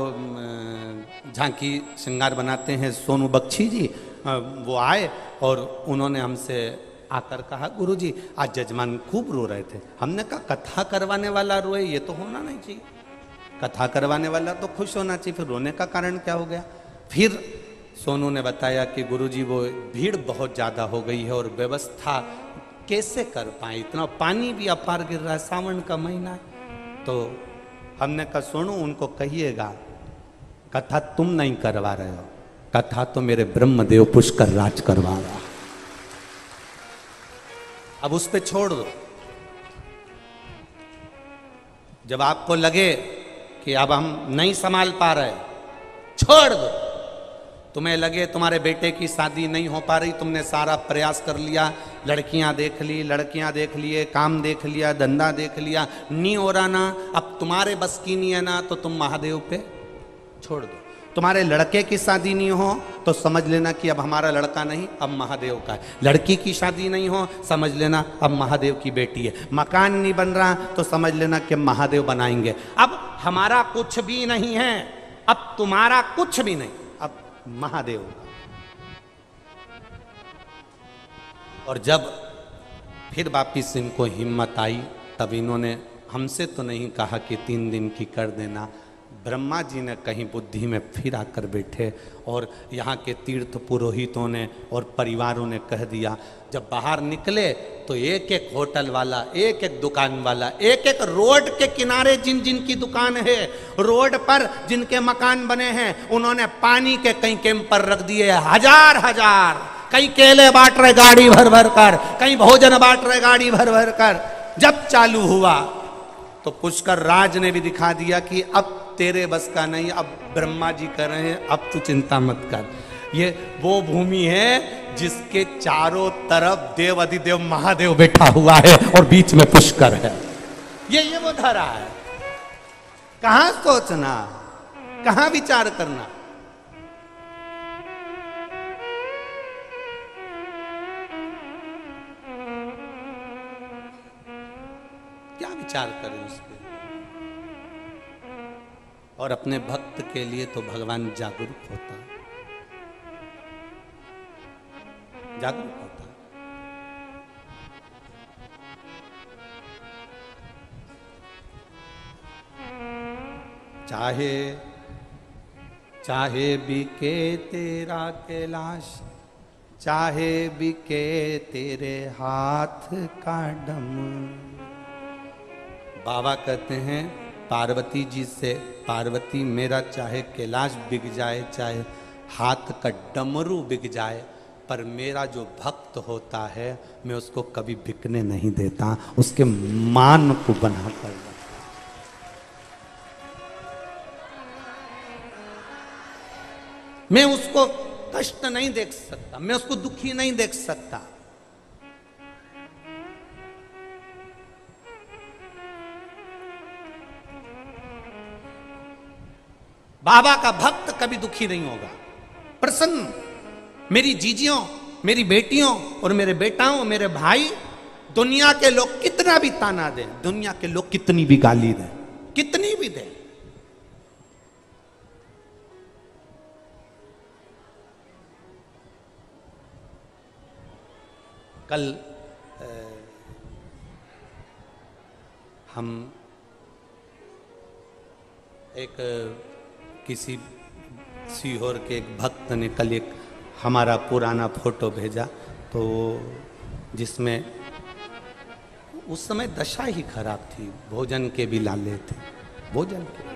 झांकी श्रृंगार बनाते हैं सोनू बख्शी जी, वो आए और उन्होंने हमसे आकर कहा गुरुजी आज जजमान खूब रो रहे थे। हमने कहा कथा करवाने वाला रोए ये तो होना नहीं चाहिए, कथा करवाने वाला तो खुश होना चाहिए, फिर रोने का कारण क्या हो गया। फिर सोनू ने बताया कि गुरुजी वो भीड़ बहुत ज़्यादा हो गई है और व्यवस्था कैसे कर पाए, इतना पानी भी अपार गिर रहा है, सावन का महीना है। तो हमने कहा सोनू उनको कहिएगा कथा तुम नहीं करवा रहे हो, कथा तो मेरे ब्रह्मदेव पुष्कर राज करवा रहा। अब उस पे छोड़ दो। जब आपको लगे कि अब हम नहीं संभाल पा रहे, छोड़ दो। तुम्हें लगे तुम्हारे बेटे की शादी नहीं हो पा रही, तुमने सारा प्रयास कर लिया, लड़कियां देख देख लिए, काम देख लिया, धंधा देख लिया, नहीं हो रहा ना, अब तुम्हारे बस की नहीं है ना, तो तुम महादेव पे छोड़ दो। तुम्हारे लड़के की शादी नहीं हो तो समझ लेना कि अब हमारा लड़का नहीं, अब महादेव का है। लड़की की शादी नहीं हो समझ लेना अब महादेव की बेटी है। मकान नहीं बन रहा तो समझ लेना कि महादेव बनाएंगे। अब हमारा कुछ भी नहीं है, अब तुम्हारा कुछ भी नहीं, अब महादेव। और जब फिर वापिस इनको हिम्मत आई तब इन्होंने हमसे तो नहीं कहा कि 3 दिन की कर देना, ब्रह्मा जी ने कहीं बुद्धि में फिर आकर बैठे और यहाँ के तीर्थ पुरोहितों ने और परिवारों ने कह दिया। जब बाहर निकले तो एक एक होटल वाला, एक एक दुकान वाला, एक एक रोड के किनारे जिन जिन की दुकान है, रोड पर जिनके मकान बने हैं, उन्होंने पानी के कई कैंपर रख दिए, हजार हजार। कई केले बांट रहे गाड़ी भर भर कर, कई भोजन बांट रहे गाड़ी भर भर कर। जब चालू हुआ तो पुष्कर राज ने भी दिखा दिया कि अब तेरे बस का नहीं, अब ब्रह्मा जी कर रहे हैं, अब तू चिंता मत कर। ये वो भूमि है जिसके चारों तरफ देव अधिदेव महादेव बैठा हुआ है और बीच में पुष्कर है। ये वो धरा है। कहां सोचना, कहां विचार करना। क्या विचार करें उसके। और अपने भक्त के लिए तो भगवान जागरूक होता है, जागरूक होता है। चाहे चाहे बिके तेरा कैलाश, चाहे बिके तेरे हाथ का डम। बाबा कहते हैं पार्वती जी से, पार्वती मेरा चाहे कैलाश बिक जाए, चाहे हाथ का डमरू बिक जाए, पर मेरा जो भक्त होता है मैं उसको कभी बिकने नहीं देता, उसके मान को बना कर रखता। मैं उसको कष्ट नहीं देख सकता, मैं उसको दुखी नहीं देख सकता। बाबा का भक्त कभी दुखी नहीं होगा, प्रसन्न। मेरी जीजियों, मेरी बेटियों और मेरे बेटाओं, मेरे भाई, दुनिया के लोग कितना भी ताना दें, दुनिया के लोग कितनी भी गाली दें, कितनी भी दें, कल हम एक किसी सीहोर के एक भक्त ने कल एक हमारा पुराना फोटो भेजा, तो जिसमें उस समय दशा ही खराब थी, भोजन के भी लाले थे, भोजन के।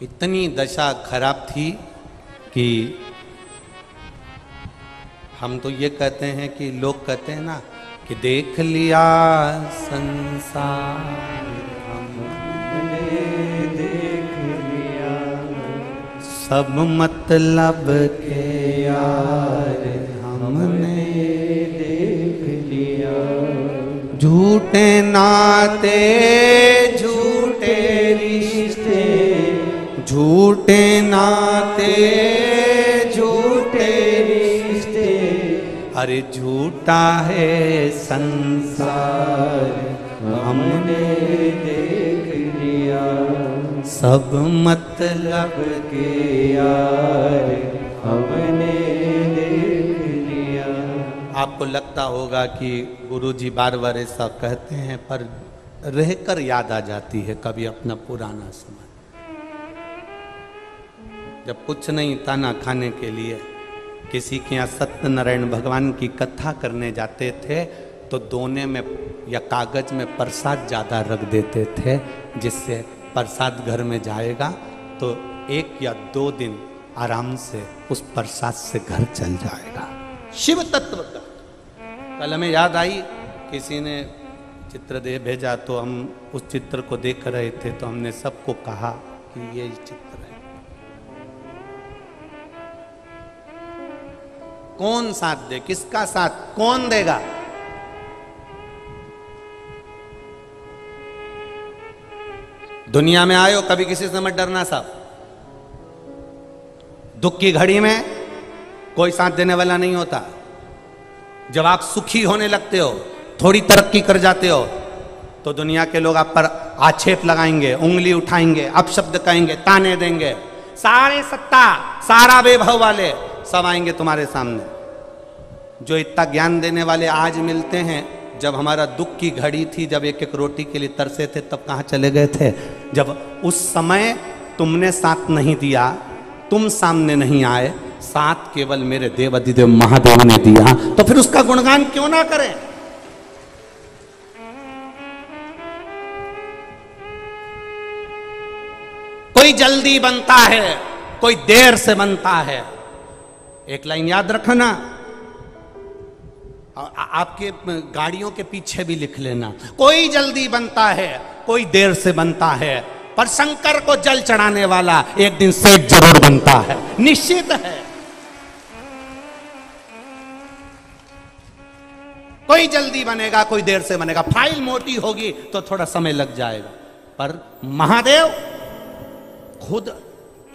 इतनी दशा खराब थी कि हम तो ये कहते हैं कि लोग कहते हैं ना कि देख लिया संसार हमने, देख लिया सब मतलब के यार हमने, देख लिया झूठे नाते झूठे रिश्ते, झूठे नाते झूठे रिश्ते, अरे झूठा है संसार हमने देख लिया सब मतलब के यार हमने देख लिया। आपको लगता होगा कि गुरुजी बार बार ऐसा कहते हैं, पर रहकर याद आ जाती है कभी अपना पुराना समय, जब कुछ नहीं ताना खाने के लिए किसी के यहाँ सत्यनारायण भगवान की कथा करने जाते थे तो दोने में या कागज में प्रसाद ज़्यादा रख देते थे, जिससे प्रसाद घर में जाएगा तो 1 या 2 दिन आराम से उस प्रसाद से घर चल जाएगा। शिव तत्व का कल हमें याद आई, किसी ने चित्र दे भेजा तो हम उस चित्र को देख रहे थे तो हमने सबको कहा कि ये चित्र है। कौन साथ दे, किसका साथ कौन देगा? दुनिया में आए हो कभी किसी से मत डरना साहब। दुख की घड़ी में कोई साथ देने वाला नहीं होता। जब आप सुखी होने लगते हो, थोड़ी तरक्की कर जाते हो, तो दुनिया के लोग आप पर आक्षेप लगाएंगे, उंगली उठाएंगे, अपशब्द कहेंगे, ताने देंगे। सारे सत्ता, सारा वैभव वाले सब आएंगे तुम्हारे सामने। जो इतना ज्ञान देने वाले आज मिलते हैं, जब हमारा दुख की घड़ी थी, जब एक एक रोटी के लिए तरसे थे, तब कहाँ चले गए थे? जब उस समय तुमने साथ नहीं दिया, तुम सामने नहीं आए, साथ केवल मेरे देव अधिदेव महादेव ने दिया, तो फिर उसका गुणगान क्यों ना करें? कोई जल्दी बनता है, कोई देर से बनता है। एक लाइन याद रखना, आपके गाड़ियों के पीछे भी लिख लेना, कोई जल्दी बनता है, कोई देर से बनता है, पर शंकर को जल चढ़ाने वाला एक दिन सेठ जरूर बनता है, निश्चित है। कोई जल्दी बनेगा, कोई देर से बनेगा। फाइल मोटी होगी तो थोड़ा समय लग जाएगा, पर महादेव खुद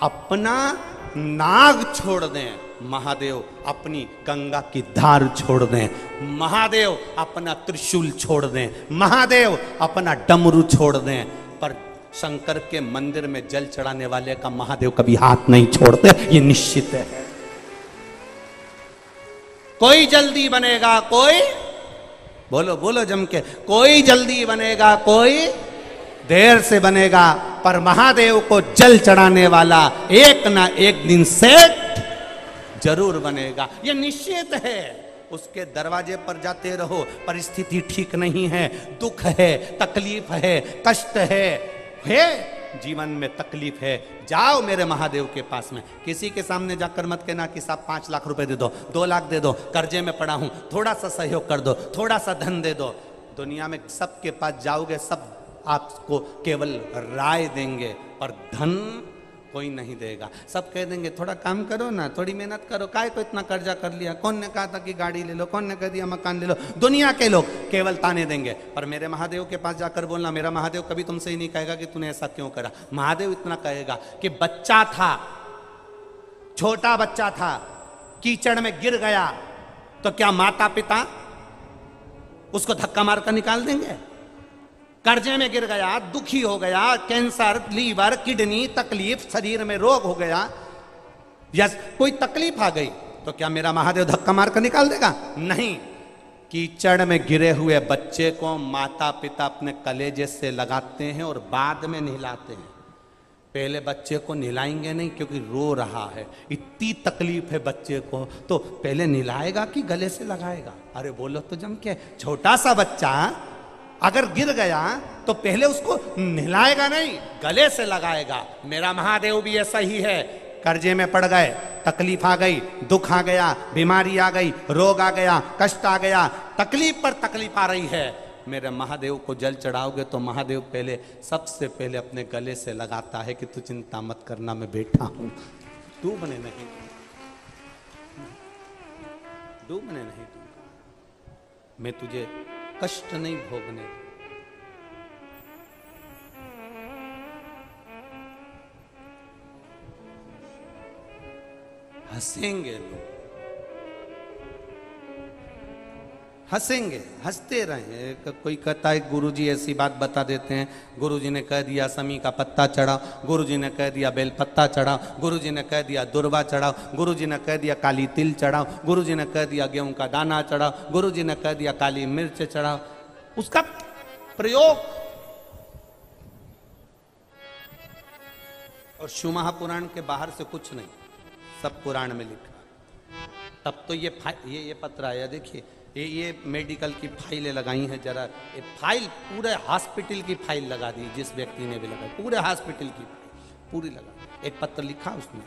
अपना नाग छोड़ दें, महादेव अपनी गंगा की धार छोड़ दें, महादेव अपना त्रिशूल छोड़ दें, महादेव अपना डमरू छोड़ दें, पर शंकर के मंदिर में जल चढ़ाने वाले का महादेव कभी हाथ नहीं छोड़ते, ये निश्चित है। कोई जल्दी बनेगा, कोई बोलो बोलो जम के, कोई जल्दी बनेगा, कोई देर से बनेगा, पर महादेव को जल चढ़ाने वाला एक ना एक दिन सेठ जरूर बनेगा, ये निश्चित है। उसके दरवाजे पर जाते रहो, परिस्थिति ठीक नहीं है, दुख है, तकलीफ है, कष्ट है जीवन में तकलीफ है, जाओ मेरे महादेव के पास में। किसी के सामने जाकर मत कहना कि साहब 5 लाख रुपए दे दो, 2 लाख दे दो, कर्जे में पड़ा हूं, थोड़ा सा सहयोग कर दो, थोड़ा सा धन दे दो। दुनिया में सबके पास जाओगे, सब आपको केवल राय देंगे, पर धन कोई नहीं देगा। सब कह देंगे थोड़ा काम करो ना, थोड़ी मेहनत करो, काय को इतना कर्जा कर लिया, कौन ने कहा था कि गाड़ी ले लो, कौन ने कह दिया मकान ले लो। दुनिया के लोग केवल ताने देंगे, पर मेरे महादेव के पास जाकर बोलना, मेरा महादेव कभी तुमसे ही नहीं कहेगा कि तूने ऐसा क्यों करा। महादेव इतना कहेगा कि बच्चा था, छोटा बच्चा था, कीचड़ में गिर गया, तो क्या माता पिता उसको धक्का मारकर निकाल देंगे? कर्जे में गिर गया, दुखी हो गया, कैंसर, लीवर, किडनी, तकलीफ, शरीर में रोग हो गया, या कोई तकलीफ आ गई, तो क्या मेरा महादेव धक्का मारकर निकाल देगा? नहीं। कीचड़ में गिरे हुए बच्चे को माता पिता अपने कलेजे से लगाते हैं और बाद में नहलाते हैं। पहले बच्चे को नहलाएंगे नहीं, क्योंकि रो रहा है, इतनी तकलीफ है बच्चे को, तो पहले नहलाएगा कि गले से लगाएगा? अरे बोलो तो जम के, छोटा सा बच्चा अगर गिर गया तो पहले उसको नहलाएगा नहीं, गले से लगाएगा। मेरा महादेव भी ऐसा ही है। कर्जे में पड़ गए, तकलीफ आ गई, दुख आ गया, बीमारी आ गई, रोग आ गया, कष्ट आ गया, तकलीफ पर तकलीफ आ रही है, मेरे महादेव को जल चढ़ाओगे तो महादेव पहले, सबसे पहले अपने गले से लगाता है कि तू चिंता मत करना, मैं बैठा हूं, डूबने नहीं दूंगा, मैं तुझे कष्ट नहीं भोगने। हंसेंगे लोग, हंसेंगे, हंसते रहे। कोई कहता है गुरुजी ऐसी बात बता देते हैं, गुरुजी ने कह दिया समी का पत्ता चढ़ाओ, गुरुजी ने कह दिया बेल पत्ता चढ़ाओ, गुरुजी ने कह दिया दुर्वा चढ़ाओ, गुरुजी ने कह दिया काली तिल चढ़ाओ, गुरुजी ने कह दिया गेहूं का दाना चढ़ाओ, गुरुजी ने कह दिया काली मिर्च चढ़ाओ। उसका प्रयोग और शिव महापुराण के बाहर से कुछ नहीं, सब पुराण में लिखा। तब तो ये पत्र आया, देखिए ये मेडिकल की फाइलें लगाई हैं, जरा ये फाइल पूरे हॉस्पिटल की फाइल लगा दी, जिस व्यक्ति ने भी लगाई पूरे हॉस्पिटल की पूरी लगा, एक पत्र लिखा उसमें।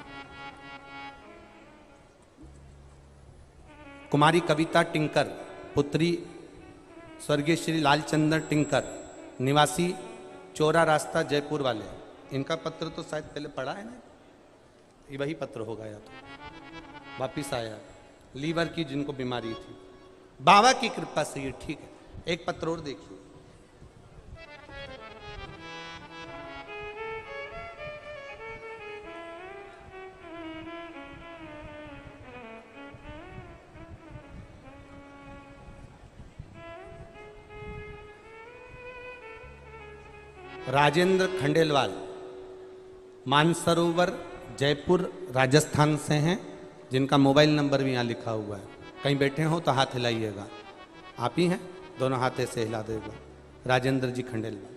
कुमारी कविता टिंकर, पुत्री स्वर्गीय श्री लालचंद्र टिंकर, निवासी चौरा रास्ता जयपुर वाले। इनका पत्र तो शायद पहले पढ़ा है ना, ये वही पत्र होगा या तो वापिस आया। लीवर की जिनको बीमारी थी, बाबा की कृपा से ये ठीक है। एक पत्र और देखिए, राजेंद्र खंडेलवाल, मानसरोवर जयपुर राजस्थान से हैं, जिनका मोबाइल नंबर भी यहाँ लिखा हुआ है। कहीं बैठे हो तो हाथ हिलाइएगा, आप ही हैं, दोनों हाथे से हिला देगा। राजेंद्र जी खंडेलवाल।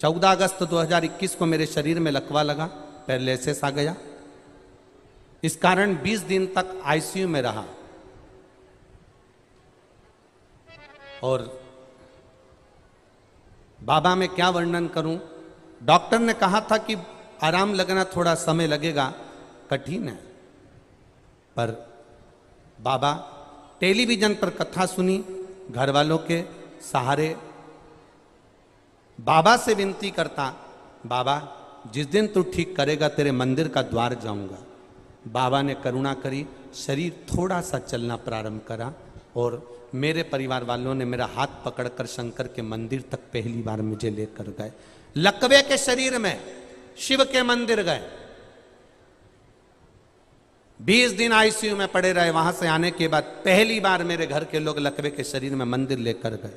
14 अगस्त 2021 को मेरे शरीर में लकवा लगा, पैरालिसिस आ गया, इस कारण 20 दिन तक आईसीयू में रहा और बाबा में क्या वर्णन करूं। डॉक्टर ने कहा था कि आराम लगना थोड़ा समय लगेगा, कठिन है, पर बाबा टेलीविजन पर कथा सुनी, घर वालों के सहारे बाबा से विनती करता, बाबा जिस दिन तू ठीक करेगा तेरे मंदिर का द्वार जाऊंगा। बाबा ने करुणा करी, शरीर थोड़ा सा चलना प्रारंभ करा और मेरे परिवार वालों ने मेरा हाथ पकड़कर शंकर के मंदिर तक पहली बार मुझे लेकर गए। लकवे के शरीर में शिव के मंदिर गए, 20 दिन आईसीयू में पड़े रहे। वहां से आने के बाद पहली बार मेरे घर के लोग लकवे के शरीर में मंदिर लेकर गए।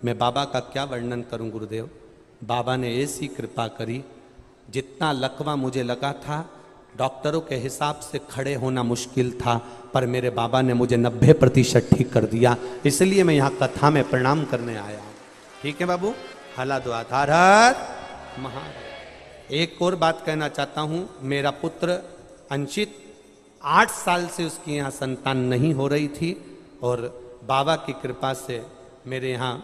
मैं बाबा का क्या वर्णन करूं गुरुदेव। बाबा ने ऐसी कृपा करी, जितना लकवा मुझे लगा था डॉक्टरों के हिसाब से खड़े होना मुश्किल था, पर मेरे बाबा ने मुझे 90% ठीक कर दिया। इसलिए मैं यहाँ कथा में प्रणाम करने आया हूँ। ठीक है बाबू, हला दो आधार महा। एक और बात कहना चाहता हूँ, मेरा पुत्र अंशित 8 साल से उसकी यहाँ संतान नहीं हो रही थी और बाबा की कृपा से मेरे यहाँ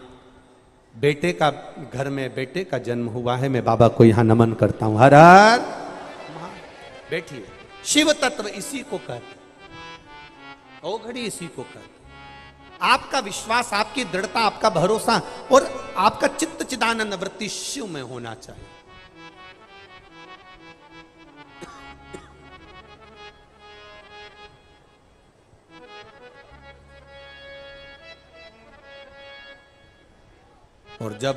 बेटे का, घर में बेटे का जन्म हुआ है। मैं बाबा को यहाँ नमन करता हूँ। हर हर बैठिए। शिव तत्व इसी को कहते, ओ घड़ी इसी को कहते। आपका विश्वास, आपकी दृढ़ता, आपका भरोसा और आपका चित्त चिदानंद वृत्ति शिव में होना चाहिए। और जब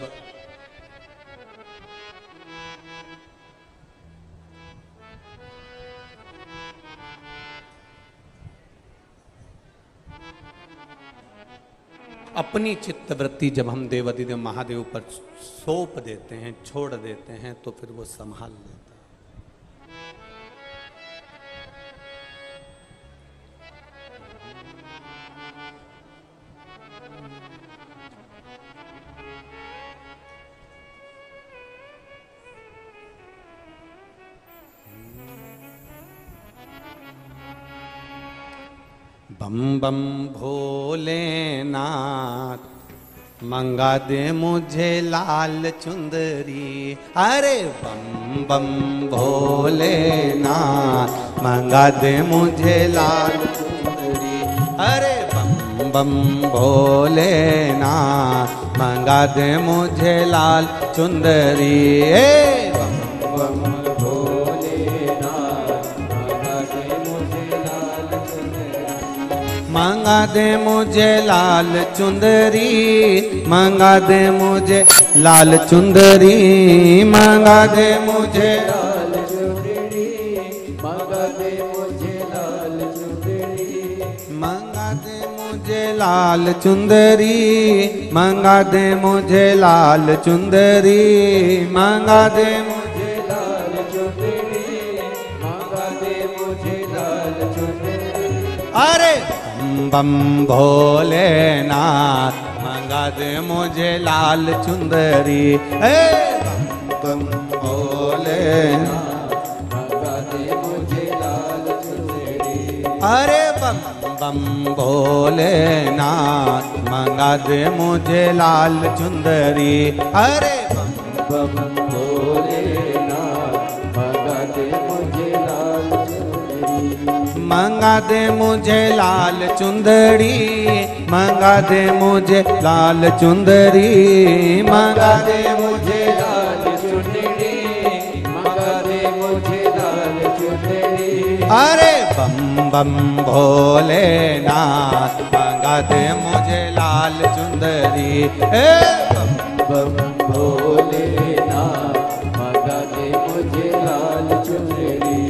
अपनी चित्तवृत्ति जब हम देवाधिदेव महादेव पर सौंप देते हैं, छोड़ देते हैं, तो फिर वो संभाल लेता है। बम बम भोलेनाथ, मंगा दे मुझे लाल चुंदरी, अरे बम बम भोलेनाथ, मंगा दे मुझे लाल चुंदरी, अरे बम बम भोलेनाथ, मंगा दे मुझे लाल चुंदरी, बम बम मंगा दे मुझे लाल चुंदरी, मंगा दे मुझे लाल चुंदरी, मंगा दे मुझे लाल चुंदरी, मंगा दे मुझे लाल चुंदरी, मंगा दे मुझे लाल चुंदरी, मंगा दे मुझे लाल चुंदरी, मंगा दे मुझे लाल चुंदरी, मंगा दे मुझे लाल चुंदरी, अरे बम भोलेनाथ, मंगा दे मुझे लाल चुंदरी, बम बम भोलेनाथ, मंगा दे मुझे लाल चुंदरी, अरे बम बम भोलेनाथ, मंगा दे मुझे लाल चुंदरी, अरे बम बम भोलेनाथ, मंगा दे मुझे लाल चुंदरी, मंगा दे मुझे लाल चुंदरी, मंगा दे मुझे लाल चुंदरी, मंगा दे मुझे लाल चुंदरी, मंगा दे मुझे लाल चुंदरी, अरे बम बम भोलेनाथ, मंगा दे मुझे लाल चुंदरी, बम बम भोलेनाथ, मंगा दे मुझे लाल चुंदरी,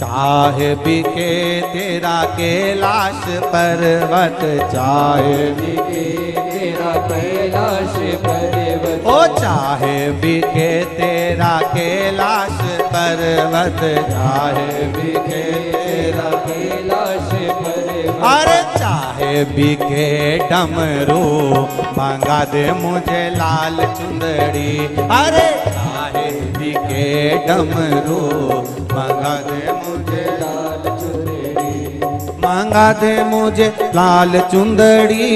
चाहे बिके तेरा कैलाश पर्वत, चाहे बिके तेरा कैलाश पर्वत, ओ चाहे बिके तेरा कैलाश पर्वत, चाहे बिके तेरा कैलाश पर्वत, अरे चाहे बिके डमरू, मंगा दे मुझे लाल चुंदरी, अरे चाहे बिके डमरू, मंगा दे मुझे लाल चुंदरी, मंगा दे मुझे लाल चुंदरी,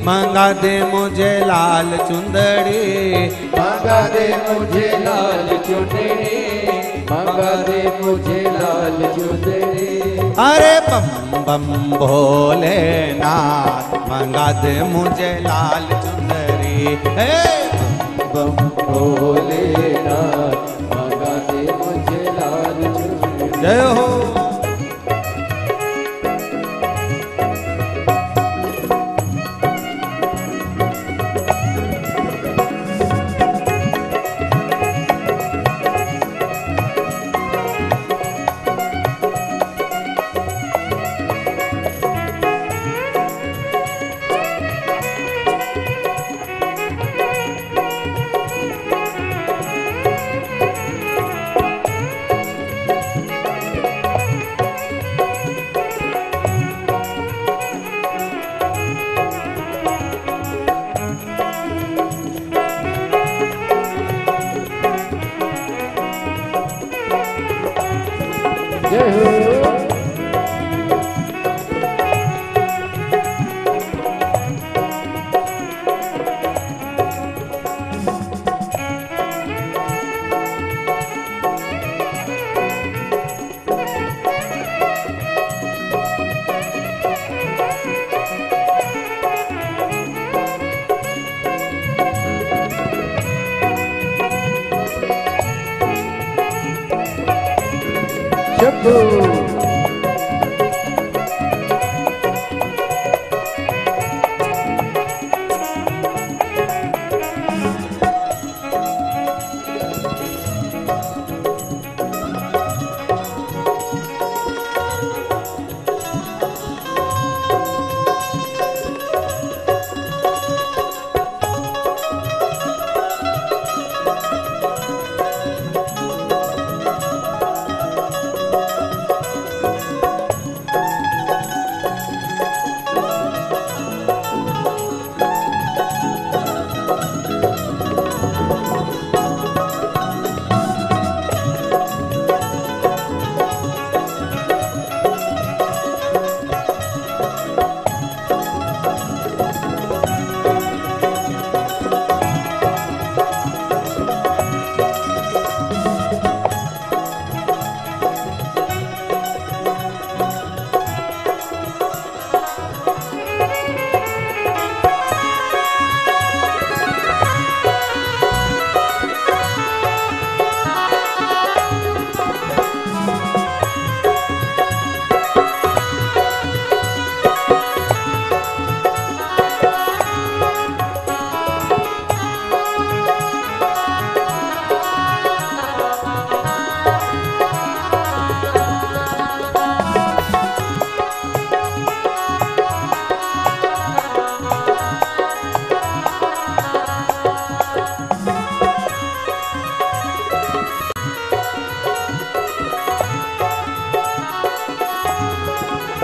मंगा दे मुझे लाल चुंदरी, मंगा दे मुझे लाल चुंदरी, मंगा दे मुझे लाल चुंदरी, अरे बम बम भोलेनाथ, मंगा दे मुझे लाल चुंदरी, बम बम भोलेनाथ, मंगा दे मुझे लाल चुंदरी, जय हो।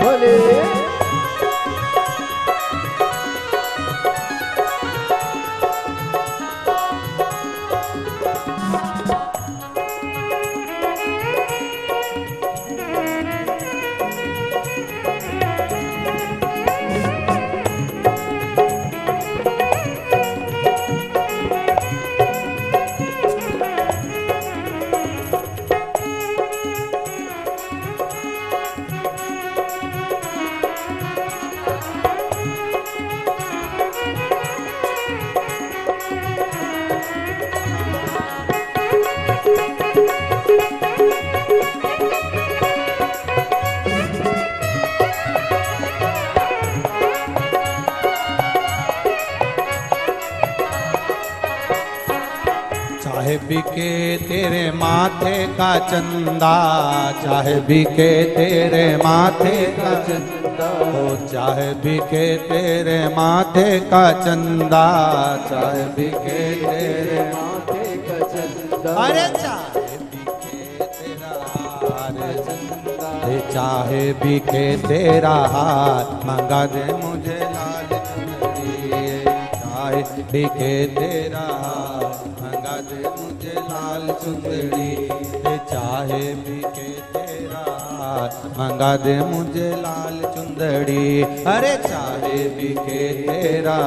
बोले चाहे बिके तेरे माथे का चंदा, चाहे बिके तेरे माथे का चंदा, ओ चाहे बिके तेरे माथे का चंदा, चाहे बिके तेरे माथे का चंदा, अरे चाहे बिके तेरा हार चंदा, चाहे बिके तेरा हार, मंगा दे मुझे लाल चुनरी, चाहे बिके तेरा हार, मंगा दे मुझे लाल चुंदड़ी, चाहे बिके तेरा हार, मंगा दे मुझे लाल चुंदड़ी, अरे चाहे बिके तेरा,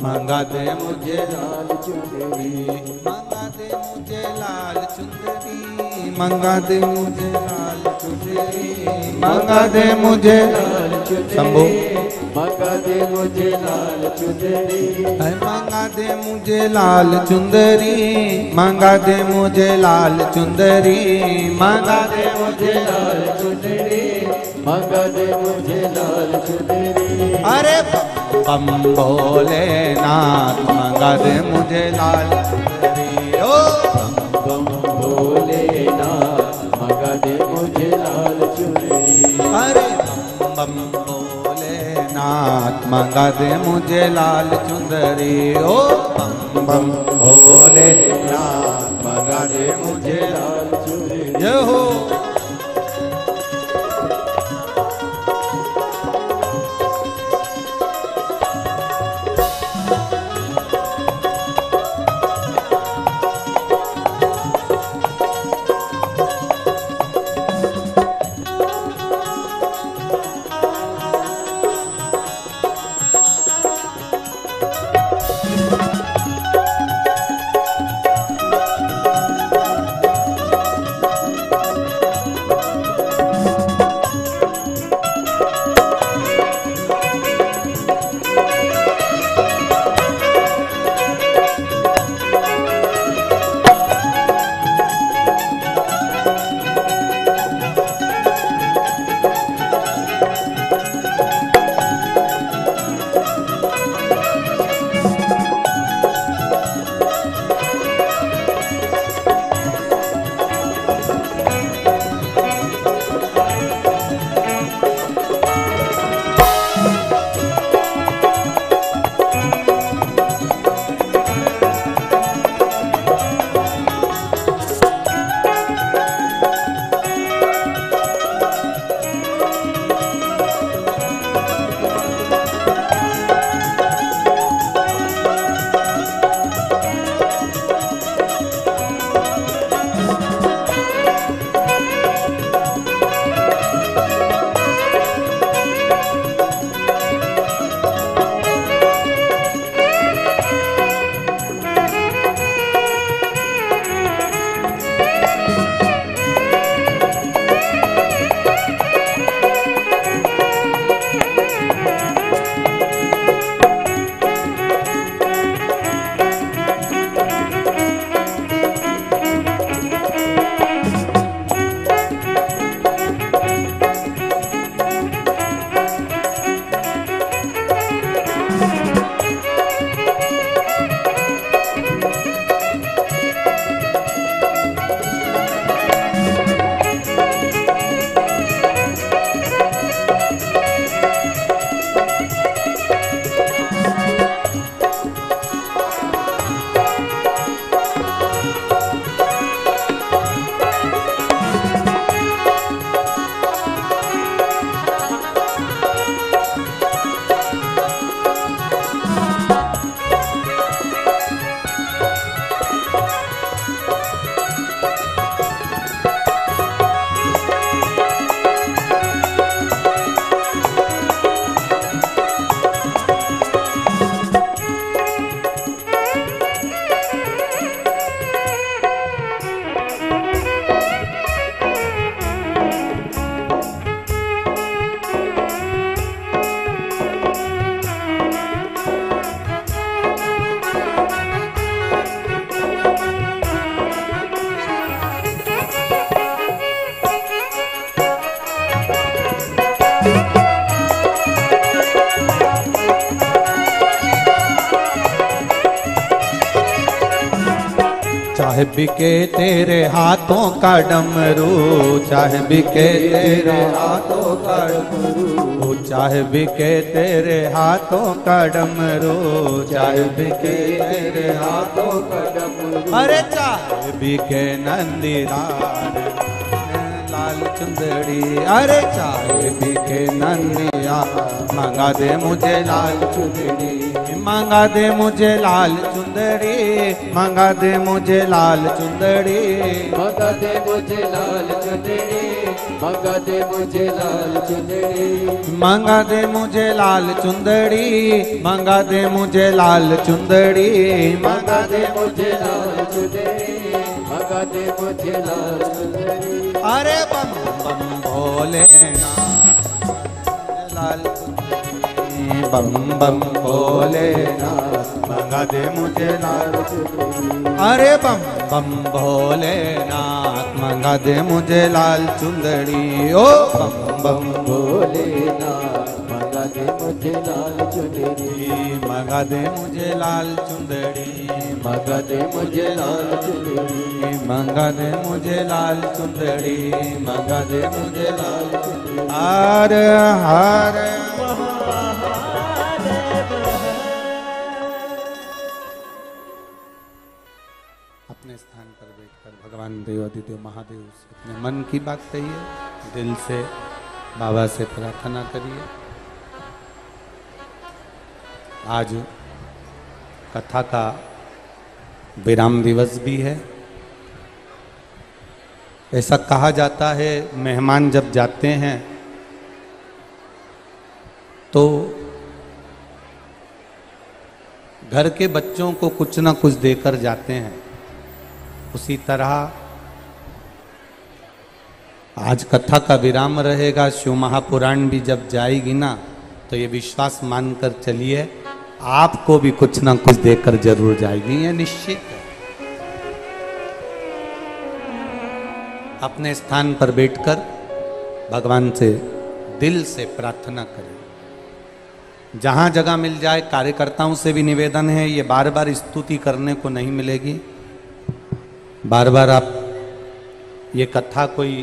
मंगा दे मुझे लाल चुंदड़ी, मंगा दे मुझे लाल चुंदड़ी, मंगा दे मुझे लाल चुंदड़ी, मंगा दे मुझे लाल चुंदड़ी, शंभू मंगा दे मुझे लाल चुंदड़ी, मंगा दे मुझे लाल चुंदरी, मंगा दे मुझे लाल चुंदरी, मंगा दे मुझे लाल चुंदरी, मंगा दे मुझे लाल चुंदरी, अरे बम भोलेनाथ, मंगा दे मुझे लाल चुंदरी, ओ बम भोलेनाथ, मंगा दे मुझे लाल चुंदरी, अरे बम भोलेनाथ, मंगा दे मुझे लाल चुंदरी, ओ बम बम भोलेनाथ, मंगा दे मुझे लाल चुंदरी, जय हो। चाहे बिके तेरे हाथों का डमरू, चाहे बिके तेरे हाथों का डमरू, चाहे बिके तेरे हाथों का डमरू, चाहे बिके तेरे हाथों का डमरू, अरे चाहे बिके नंदी लाल चुंदड़ी, अरे चाहे बिके नंदिया मंगा दे मुझे लाल चुंदड़ी, मंगा दे मुझे लाल चुंदड़ी, मंगा दे मुझे लाल चुंदड़ी, मंगा दे मुझे लाल चुंदड़ी, मंगा दे मुझे लाल चुंदड़ी, मंगा दे मुझे लाल चुंदड़ी, मंगा दे मुझे लाल चुंदड़ी, मंगा दे मुझे लाल चुंदड़ी, मंगा दे मुझे लाल चुंदड़ी, अरे बम बम भोलेनाथ लाल चुंदड़ी, बम बम भोलेनाथ मंगा दे मुझे लाल चुंदड़ी, अरे बम बम भोलेनाथ मंगा दे मुझे लाल चुंदड़ी, ओ बम बम भोलेनाथ मंगा दे मुझे लाल चुंदड़ी, मंगा दे मुझे लाल चुंदड़ी, मंगा दे मुझे लाल चुंदड़ी, मंगा दे मुझे लाल चुंदड़ी, मंगा दे मुझे लाल चुंदड़ी, हर हर अपने स्थान पर बैठकर भगवान देवाधिदेव महादेव से अपने मन की बात कहिए, दिल से बाबा से प्रार्थना करिए। आज कथा का विराम दिवस भी है। ऐसा कहा जाता है मेहमान जब जाते हैं तो घर के बच्चों को कुछ ना कुछ देकर जाते हैं, उसी तरह आज कथा का विराम रहेगा। शिव महापुराण भी जब जाएगी ना तो ये विश्वास मानकर चलिए आपको भी कुछ ना कुछ देकर जरूर जाएगी, ये निश्चित है। अपने स्थान पर बैठकर भगवान से दिल से प्रार्थना करें। जहां जगह मिल जाए, कार्यकर्ताओं से भी निवेदन है, ये बार बार स्तुति करने को नहीं मिलेगी। बार बार आप ये कथा कोई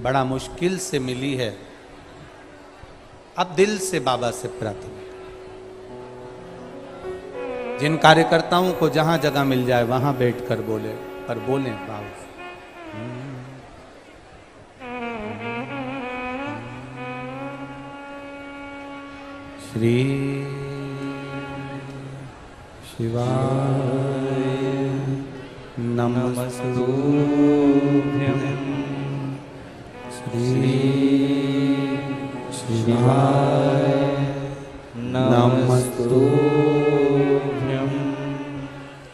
बड़ा मुश्किल से मिली है, अब दिल से बाबा से प्रार्थना। जिन कार्यकर्ताओं को जहां जगह मिल जाए वहां बैठकर बोले, पर बोले बाबा श्री शिवाय नमस्तुभ्यं, श्री शिवाय नमस्तुभ्यं,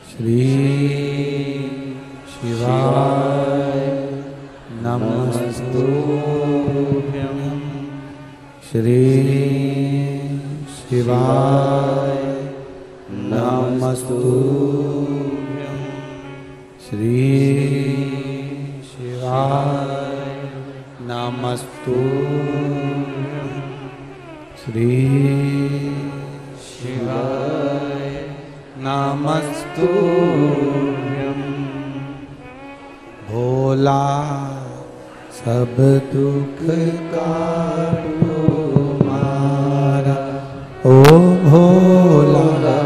श्री शिवाय नमस्तुभ्यं, श्री शिवाय नमस्तुभ्यं, श्री शिवाय नमस्तुभ्यं, श्री शिवाय नमस्तुभ्यं। भोला सब दुख काटो मारा, ओ भोला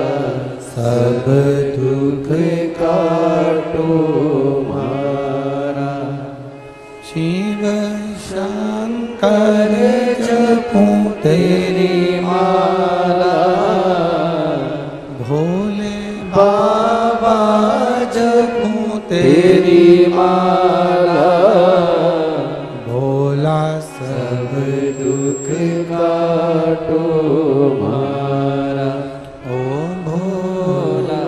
सब दुख काटो मारा, शिव शंकर जपूं तेरी माला, भोले बाबा जपूं तेरी माला, भोला सब दुख काटो मारा, ओ भोला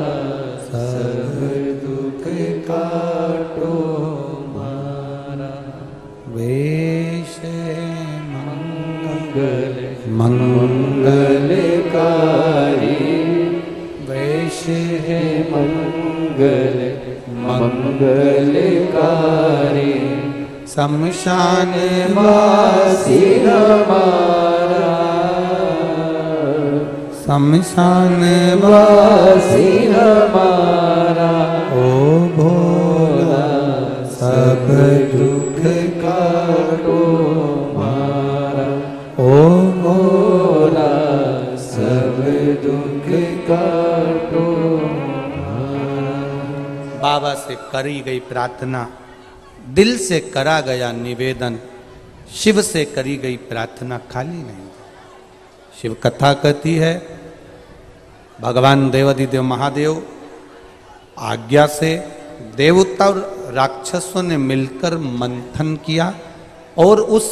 सब दुख काटो मारा। वेश मंगल मंगलकारी, वेश है मंगल मंगलकारी, शमशान वासी हमारा, शमशान वासी हमारा, ओ करी गई प्रार्थना, दिल से करा गया निवेदन, शिव से करी गई प्रार्थना खाली नहीं। शिव कथा कहती है भगवान देवाधिदेव महादेव आज्ञा से देवता और राक्षसों ने मिलकर मंथन किया और उस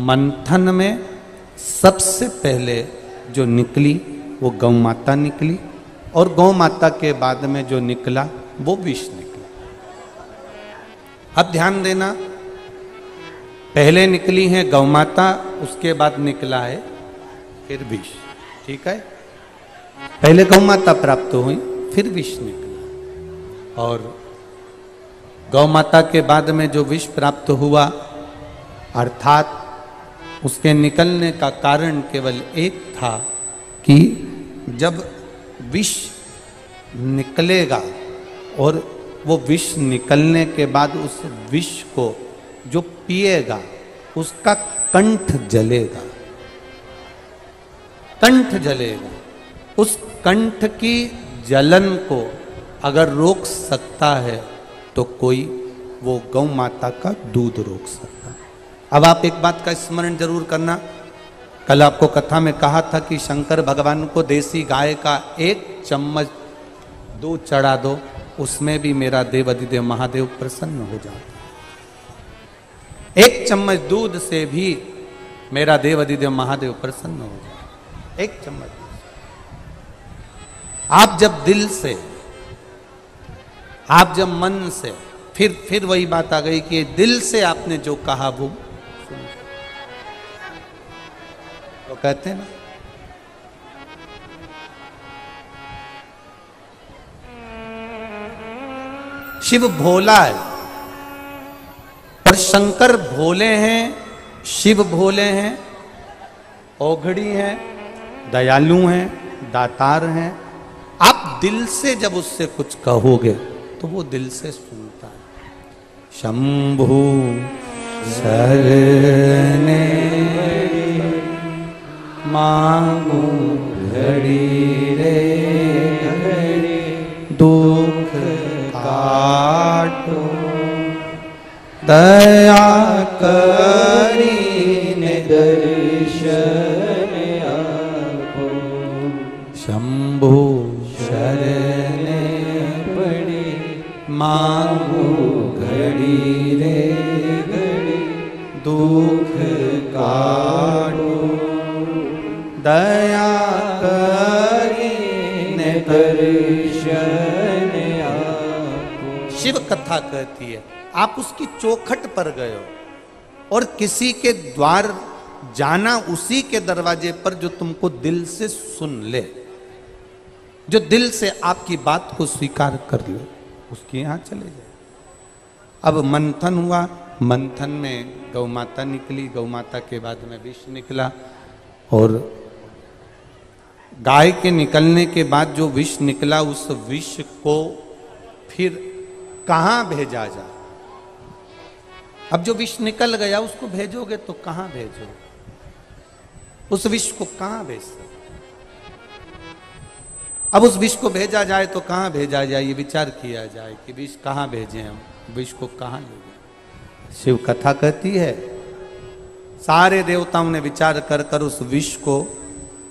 मंथन में सबसे पहले जो निकली वो गौ माता निकली और गौ माता के बाद में जो निकला वो विष निकला। अब ध्यान देना, पहले निकली है गौ माता, उसके बाद निकला है फिर विष। ठीक है, पहले गौ माता प्राप्त हुई फिर विष निकला और गौ माता के बाद में जो विष प्राप्त हुआ अर्थात उसके निकलने का कारण केवल एक था कि जब विष निकलेगा और वो विष निकलने के बाद उस विष को जो पिएगा उसका कंठ जलेगा, कंठ जलेगा। उस कंठ की जलन को अगर रोक सकता है तो कोई वो गौ माता का दूध रोक सकता है। अब आप एक बात का स्मरण जरूर करना, कल आपको कथा में कहा था कि शंकर भगवान को देसी गाय का 1 चम्मच दूध चढ़ा दो, उसमें भी मेरा देवाधिदेव महादेव प्रसन्न हो जाता। 1 चम्मच दूध से भी मेरा देवाधिदेव महादेव प्रसन्न हो जाता। 1 चम्मच। आप जब दिल से, आप जब मन से, फिर वही बात आ गई कि दिल से आपने जो कहा वो तो कहते हैं ना, शिव भोला है पर शंकर भोले हैं, शिव भोले हैं, औघड़ी हैं, दयालु हैं, दातार हैं। आप दिल से जब उससे कुछ कहोगे तो वो दिल से सुनता है। शंभु शरणे मांगू घड़ी रे दुख काटो दया करीने दर्शन आपो। शंभु शरणे पड़ी मांगू घड़ी रे घड़ी दुख काटो दया करीने दर्शन आपो। शिव कथा कहती है आप उसकी चौखट पर गए हो और किसी के द्वार जाना, उसी के दरवाजे पर जो तुमको दिल से सुन ले, जो दिल से आपकी बात को स्वीकार कर ले, उसके यहां चले जाए। अब मंथन हुआ, मंथन में गौ माता निकली, गौ माता के बाद में विष निकला और गाय के निकलने के बाद जो विष निकला उस विष को फिर कहां भेजा जाए। अब जो विष निकल गया उसको भेजोगे तो कहां भेजोगे, उस विष को कहां भेज सकते। अब उस विष को भेजा जाए तो कहां भेजा जाए, ये विचार किया जाए कि विष कहां भेजे, हम विष को कहां ले जाए। शिव कथा कहती है सारे देवताओं ने विचार कर कर उस विष को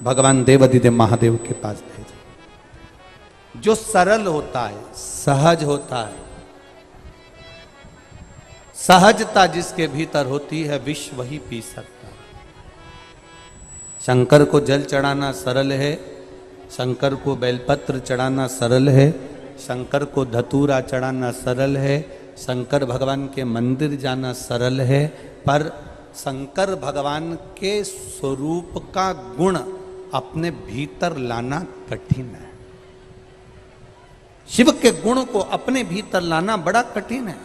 भगवान देवाधिदेव महादेव के पास भेजा। जो सरल होता है, सहज होता है, सहजता जिसके भीतर होती है विष वही पी सकता है। शंकर को जल चढ़ाना सरल है, शंकर को बेलपत्र चढ़ाना सरल है, शंकर को धतूरा चढ़ाना सरल है, शंकर भगवान के मंदिर जाना सरल है, पर शंकर भगवान के स्वरूप का गुण अपने भीतर लाना कठिन है। शिव के गुण को अपने भीतर लाना बड़ा कठिन है।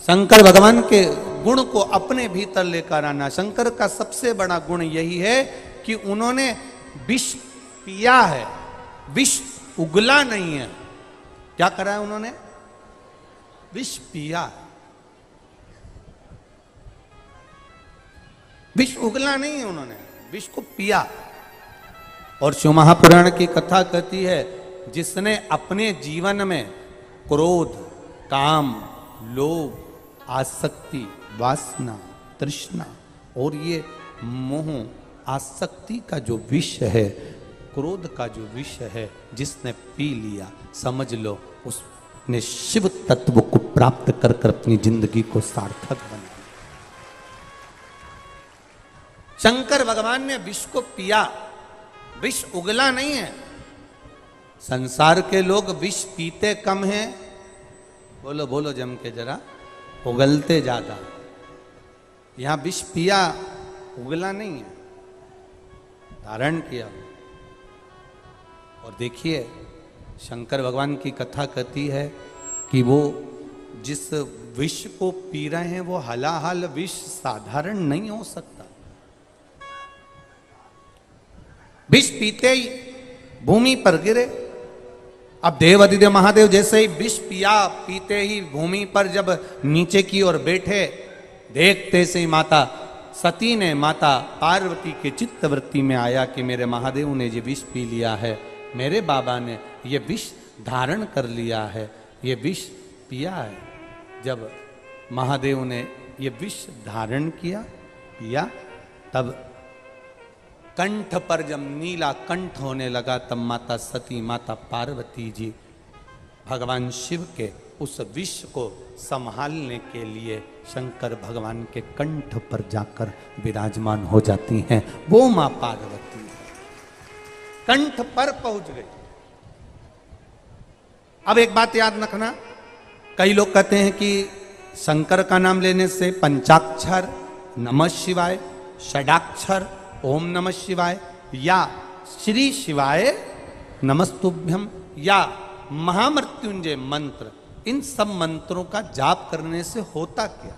शंकर भगवान के गुण को अपने भीतर लेकर आना, शंकर का सबसे बड़ा गुण यही है कि उन्होंने विष पिया है, विष उगला नहीं है। क्या करा है उन्होंने? विष पिया, विष उगला नहीं है, उन्होंने विष को पिया। और शिव महापुराण की कथा कहती है जिसने अपने जीवन में क्रोध, काम, लोभ, आसक्ति, वासना, तृष्णा और ये मोह आसक्ति का जो विष है, क्रोध का जो विष है, जिसने पी लिया, समझ लो उसने शिव तत्व को प्राप्त कर कर अपनी जिंदगी को सार्थक बना। शंकर भगवान ने विष को पिया, विष उगला नहीं है। संसार के लोग विष पीते कम हैं, बोलो बोलो जम के जरा, उगलते ज्यादा। यहां विष पिया, उगला नहीं है, धारण किया। और देखिए शंकर भगवान की कथा कहती है कि वो जिस विष को पी रहे हैं वो हलाहल विष साधारण नहीं हो सकता। विष पीते ही भूमि पर गिरे। अब देवादिदेव महादेव जैसे ही विष पिया, पीते ही भूमि पर जब नीचे की ओर बैठे, देखते से ही माता सती ने, माता पार्वती के चित्तवृत्ति में आया कि मेरे महादेव ने ये विष पी लिया है, मेरे बाबा ने ये विष धारण कर लिया है, ये विष पिया है। जब महादेव ने ये विष धारण किया, पिया, तब कंठ पर जब नीला कंठ होने लगा, तब माता सती, माता पार्वती जी भगवान शिव के उस विष को संभालने के लिए शंकर भगवान के कंठ पर जाकर विराजमान हो जाती हैं। वो मां पार्वती कंठ पर पहुंच गई। अब एक बात याद रखना, कई लोग कहते हैं कि शंकर का नाम लेने से पंचाक्षर नमः शिवाय, षडाक्षर ओम नमः शिवाय या श्री शिवाय नमस्तुभ्यम या महामृत्युंजय मंत्र, इन सब मंत्रों का जाप करने से होता क्या?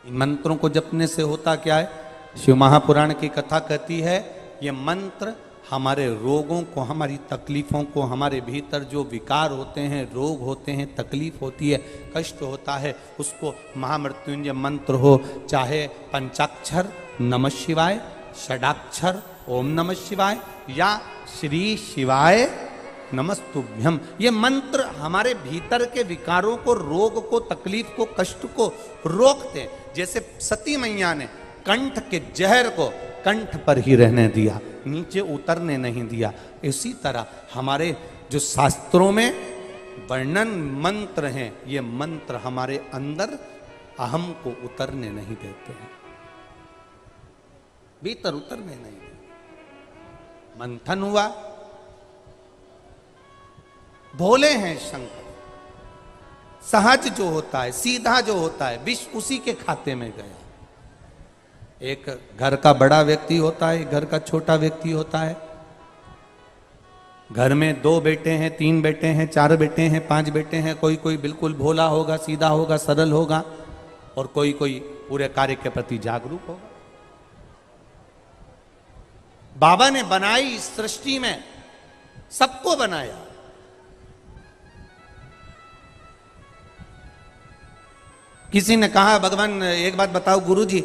इन मंत्रों को जपने से होता क्या है? शिव महापुराण की कथा कहती है ये मंत्र हमारे रोगों को, हमारी तकलीफों को, हमारे भीतर जो विकार होते हैं, रोग होते हैं, तकलीफ होती है, कष्ट होता है, उसको महामृत्युंजय मंत्र हो, चाहे पंचाक्षर नमः शिवाय, षडाक्षर ओम नमः शिवाय या श्री शिवाय नमस्तुभ्यम, ये मंत्र हमारे भीतर के विकारों को, रोग को, तकलीफ को, कष्ट को रोकते हैं। जैसे सती मैया ने कंठ के जहर को कंठ पर ही रहने दिया, नीचे उतरने नहीं दिया। इसी तरह हमारे जो शास्त्रों में वर्णन मंत्र हैं, ये मंत्र हमारे अंदर अहम को उतरने नहीं देते हैं, भीतर उतरने नहीं देते। मंथन हुआ, भोले हैं शंकर, सहज जो होता है, सीधा जो होता है, विष उसी के खाते में गया। एक घर का बड़ा व्यक्ति होता है, घर का छोटा व्यक्ति होता है। घर में 2 बेटे हैं, 3 बेटे हैं, 4 बेटे हैं, 5 बेटे हैं। कोई कोई बिल्कुल भोला होगा, सीधा होगा, सरल होगा, और कोई कोई पूरे कार्य के प्रति जागरूक होगा। बाबा ने बनाई इस सृष्टि में, सबको बनाया। किसी ने कहा भगवान, एक बात बताओ गुरुजी,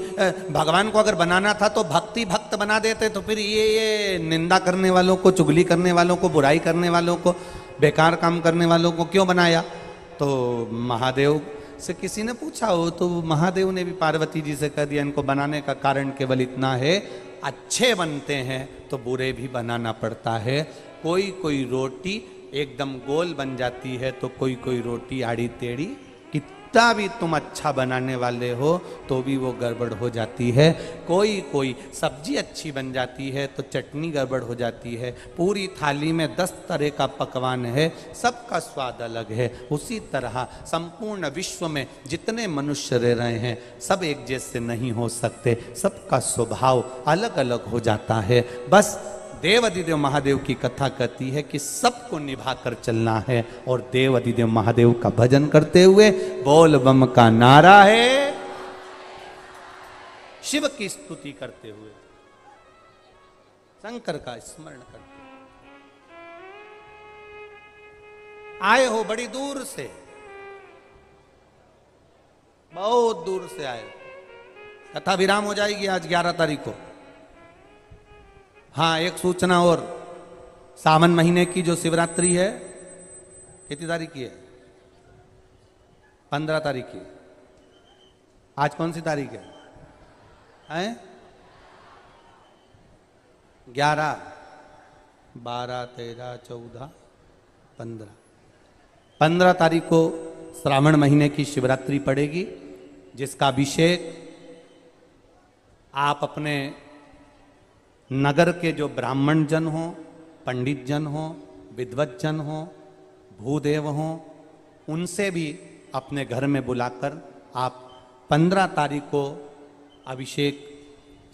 भगवान को अगर बनाना था तो भक्ति भक्त बना देते, तो फिर ये निंदा करने वालों को, चुगली करने वालों को, बुराई करने वालों को, बेकार काम करने वालों को क्यों बनाया? तो महादेव से किसी ने पूछा हो, तो महादेव ने भी पार्वती जी से कह दिया इनको बनाने का कारण केवल इतना है, अच्छे बनते हैं तो बुरे भी बनाना पड़ता है। कोई कोई रोटी एकदम गोल बन जाती है, तो कोई कोई रोटी आड़ी टेढ़ी, कितना भी तुम अच्छा बनाने वाले हो तो भी वो गड़बड़ हो जाती है। कोई कोई सब्जी अच्छी बन जाती है तो चटनी गड़बड़ हो जाती है। पूरी थाली में 10 तरह का पकवान है, सबका स्वाद अलग है। उसी तरह संपूर्ण विश्व में जितने मनुष्य रह रहे हैं सब एक जैसे नहीं हो सकते, सबका स्वभाव अलग अलग हो जाता है। बस देवादिदेव महादेव की कथा कहती है कि सबको निभा कर चलना है, और देवादिदेव महादेव का भजन करते हुए बोल बम का नारा है, शिव की स्तुति करते हुए, शंकर का स्मरण करते हुए। आए हो बड़ी दूर से, बहुत दूर से आए। कथा विराम हो जाएगी आज 11 तारीख को। हाँ, एक सूचना और, सावन महीने की जो शिवरात्रि है कितनी तारीख की है? 15 तारीख की। आज कौन सी तारीख है? हैं? 11, 12, 13, 14, 15। 15 तारीख को श्रावण महीने की शिवरात्रि पड़ेगी, जिसका अभिषेक आप अपने नगर के जो ब्राह्मण जन हो, पंडित जन हो, विद्वत जन हो, भूदेव हो, उनसे भी अपने घर में बुलाकर आप 15 तारीख को अभिषेक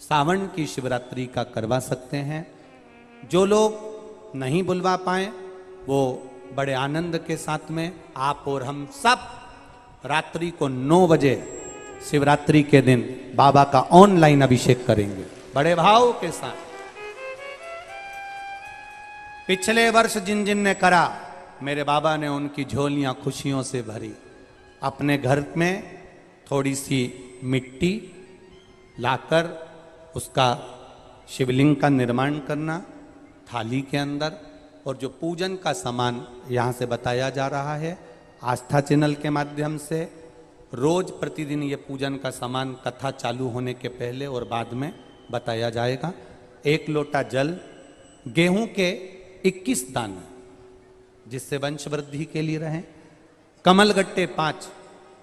सावन की शिवरात्रि का करवा सकते हैं। जो लोग नहीं बुलवा पाए वो बड़े आनंद के साथ में आप और हम सब रात्रि को 9 बजे शिवरात्रि के दिन बाबा का ऑनलाइन अभिषेक करेंगे बड़े भाव के साथ। पिछले वर्ष जिन जिन ने करा, मेरे बाबा ने उनकी झोलियां खुशियों से भरी। अपने घर में थोड़ी सी मिट्टी लाकर उसका शिवलिंग का निर्माण करना थाली के अंदर, और जो पूजन का सामान यहाँ से बताया जा रहा है आस्था चैनल के माध्यम से, रोज प्रतिदिन ये पूजन का सामान कथा चालू होने के पहले और बाद में बताया जाएगा। 1 लोटा जल, गेहूं के 21 दाने जिससे वंश वृद्धि के लिए रहें, कमलगट्टे 5,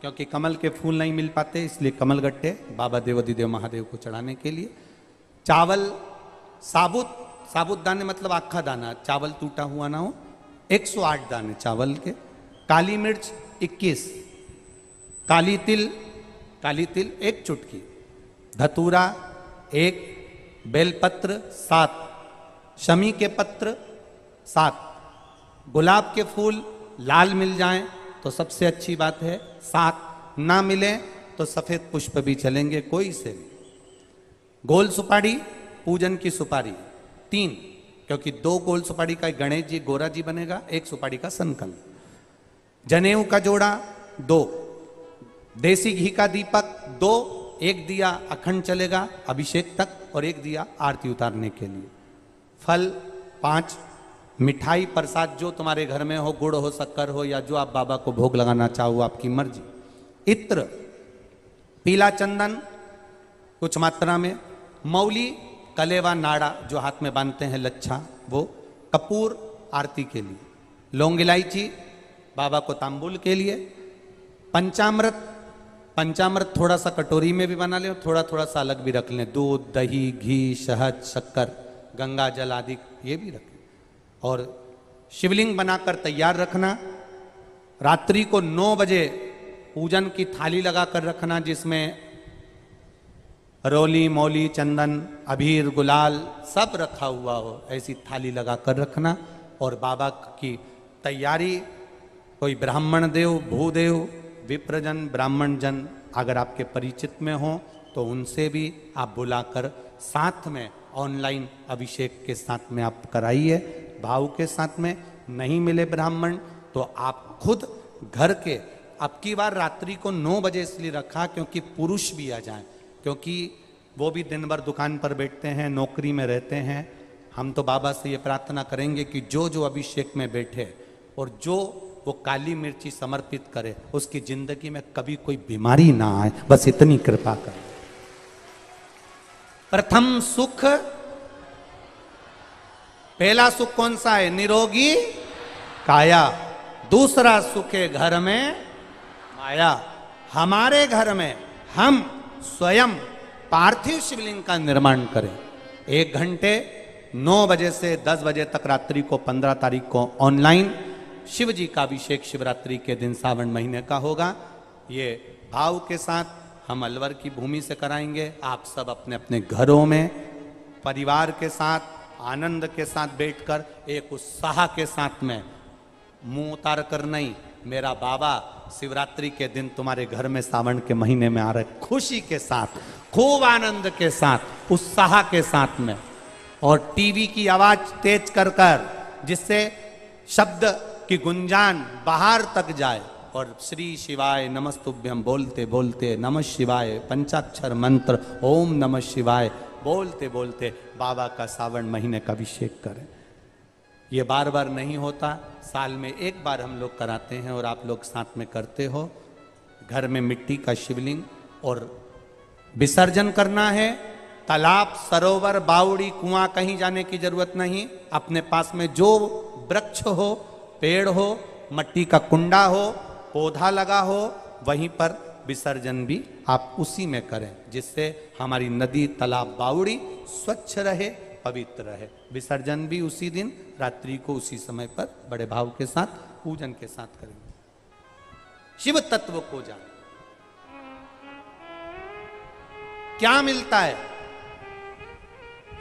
क्योंकि कमल के फूल नहीं मिल पाते इसलिए कमलगट्टे बाबा देवाधिदेव महादेव को चढ़ाने के लिए, चावल साबुत दाने मतलब आखा दाना, चावल टूटा हुआ ना हो, 108 दाने चावल के, काली मिर्च 21, काली तिल 1 चुटकी, धतूरा 1, बेलपत्र 7, शमी के पत्र 7, गुलाब के फूल लाल मिल जाएं तो सबसे अच्छी बात है 7, ना मिले तो सफेद पुष्प भी चलेंगे कोई से भी। गोल सुपारी, पूजन की सुपारी 3, क्योंकि 2 गोल सुपारी का गणेश जी गोरा जी बनेगा, 1 सुपारी का संकल्प। जनेऊ का जोड़ा 2, देसी घी का दीपक 2, 1 दिया अखंड चलेगा अभिषेक तक और 1 दिया आरती उतारने के लिए। फल 5, मिठाई प्रसाद जो तुम्हारे घर में हो, गुड़ हो, शक्कर हो, या जो आप बाबा को भोग लगाना चाहो आपकी मर्जी। इत्र, पीला चंदन कुछ मात्रा में, मौली, कलेवा, नाड़ा जो हाथ में बांधते हैं लच्छा वो, कपूर आरती के लिए, लौंग इलायची बाबा को तांबुल के लिए, पंचामृत थोड़ा सा कटोरी में भी बना लें, थोड़ा थोड़ा सा अलग भी रख लें, दूध, दही, घी, शहद, शक्कर, गंगा जल आदि ये भी रखें, और शिवलिंग बनाकर तैयार रखना। रात्रि को 9 बजे पूजन की थाली लगाकर रखना, जिसमें रोली, मौली, चंदन, अबीर, गुलाल सब रखा हुआ हो, ऐसी थाली लगाकर रखना। और बाबा की तैयारी, कोई ब्राह्मण देव, भूदेव, विप्रजन, ब्राह्मण जन अगर आपके परिचित में हो तो उनसे भी आप बुलाकर साथ में ऑनलाइन अभिषेक के साथ में आप कराइए भाव के साथ में। नहीं मिले ब्राह्मण तो आप खुद घर के, अब की बार रात्रि को 9 बजे इसलिए रखा क्योंकि पुरुष भी आ जाएं, क्योंकि वो भी दिन भर दुकान पर बैठते हैं, नौकरी में रहते हैं। हम तो बाबा से ये प्रार्थना करेंगे कि जो जो अभिषेक में बैठे और जो वो काली मिर्ची समर्पित करे उसकी जिंदगी में कभी कोई बीमारी ना आए, बस इतनी कृपा कर। प्रथम सुख, पहला सुख कौन सा है? निरोगी काया। दूसरा सुख है घर में माया। हमारे घर में हम स्वयं पार्थिव शिवलिंग का निर्माण करें। 1 घंटे 9 बजे से 10 बजे तक रात्रि को 15 तारीख को ऑनलाइन शिव जी का अभिषेक शिवरात्रि के दिन सावन महीने का होगा। ये भाव के साथ हम अलवर की भूमि से कराएंगे। आप सब अपने अपने घरों में परिवार के साथ आनंद के साथ बैठकर एक उत्साह के साथ में, मुंह उतार कर नहीं, मेरा बाबा शिवरात्रि के दिन तुम्हारे घर में सावन के महीने में आ रहे, खुशी के साथ, खूब आनंद के साथ, उत्साह के साथ में, और टीवी की आवाज तेज कर कर जिससे शब्द की गुंजान बाहर तक जाए, और श्री शिवाय नमस्तुभ्यम बोलते बोलते, नमः शिवाय पंचाक्षर मंत्र ओम नमः शिवाय बोलते बोलते बाबा का सावन महीने का अभिषेक करें। ये बार बार नहीं होता, साल में एक बार हम लोग कराते हैं और आप लोग साथ में करते हो। घर में मिट्टी का शिवलिंग और विसर्जन करना है। तालाब, सरोवर, बावड़ी, कुआं कहीं जाने की जरूरत नहीं। अपने पास में जो वृक्ष हो, पेड़ हो, मट्टी का कुंडा हो, पौधा लगा हो, वहीं पर विसर्जन भी आप उसी में करें, जिससे हमारी नदी, तालाब, बावड़ी स्वच्छ रहे, पवित्र रहे। विसर्जन भी उसी दिन रात्रि को उसी समय पर बड़े भाव के साथ, पूजन के साथ करेंगे। शिव तत्व को जान क्या मिलता है?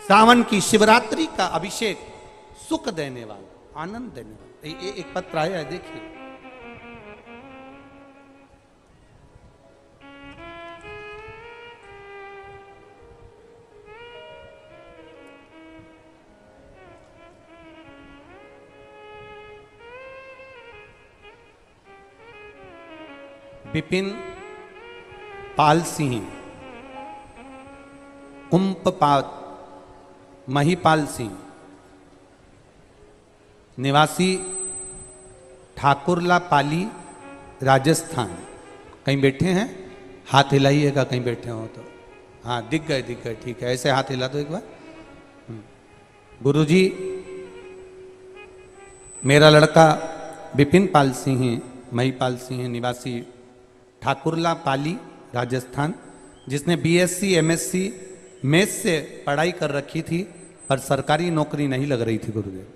सावन की शिवरात्रि का अभिषेक सुख देने वाला, आनंद देने वाला। एक पत्र आया है, देखिए। विपिन पाल सिंह, कुंपपात महिपाल सिंह, निवासी ठाकुरला पाली, राजस्थान। कहीं बैठे हैं? हाथ हिलाइएगा कहीं बैठे हो तो। हाँ, दिख गए, दिख गए, ठीक है। ऐसे हाथ हिला दो एक बार। गुरुजी, मेरा लड़का विपिन पाल सिंह, महिपाल सिंह, निवासी ठाकुरला पाली, राजस्थान, जिसने बीएससी एमएससी मैथ से पढ़ाई कर रखी थी, पर सरकारी नौकरी नहीं लग रही थी गुरुदेव।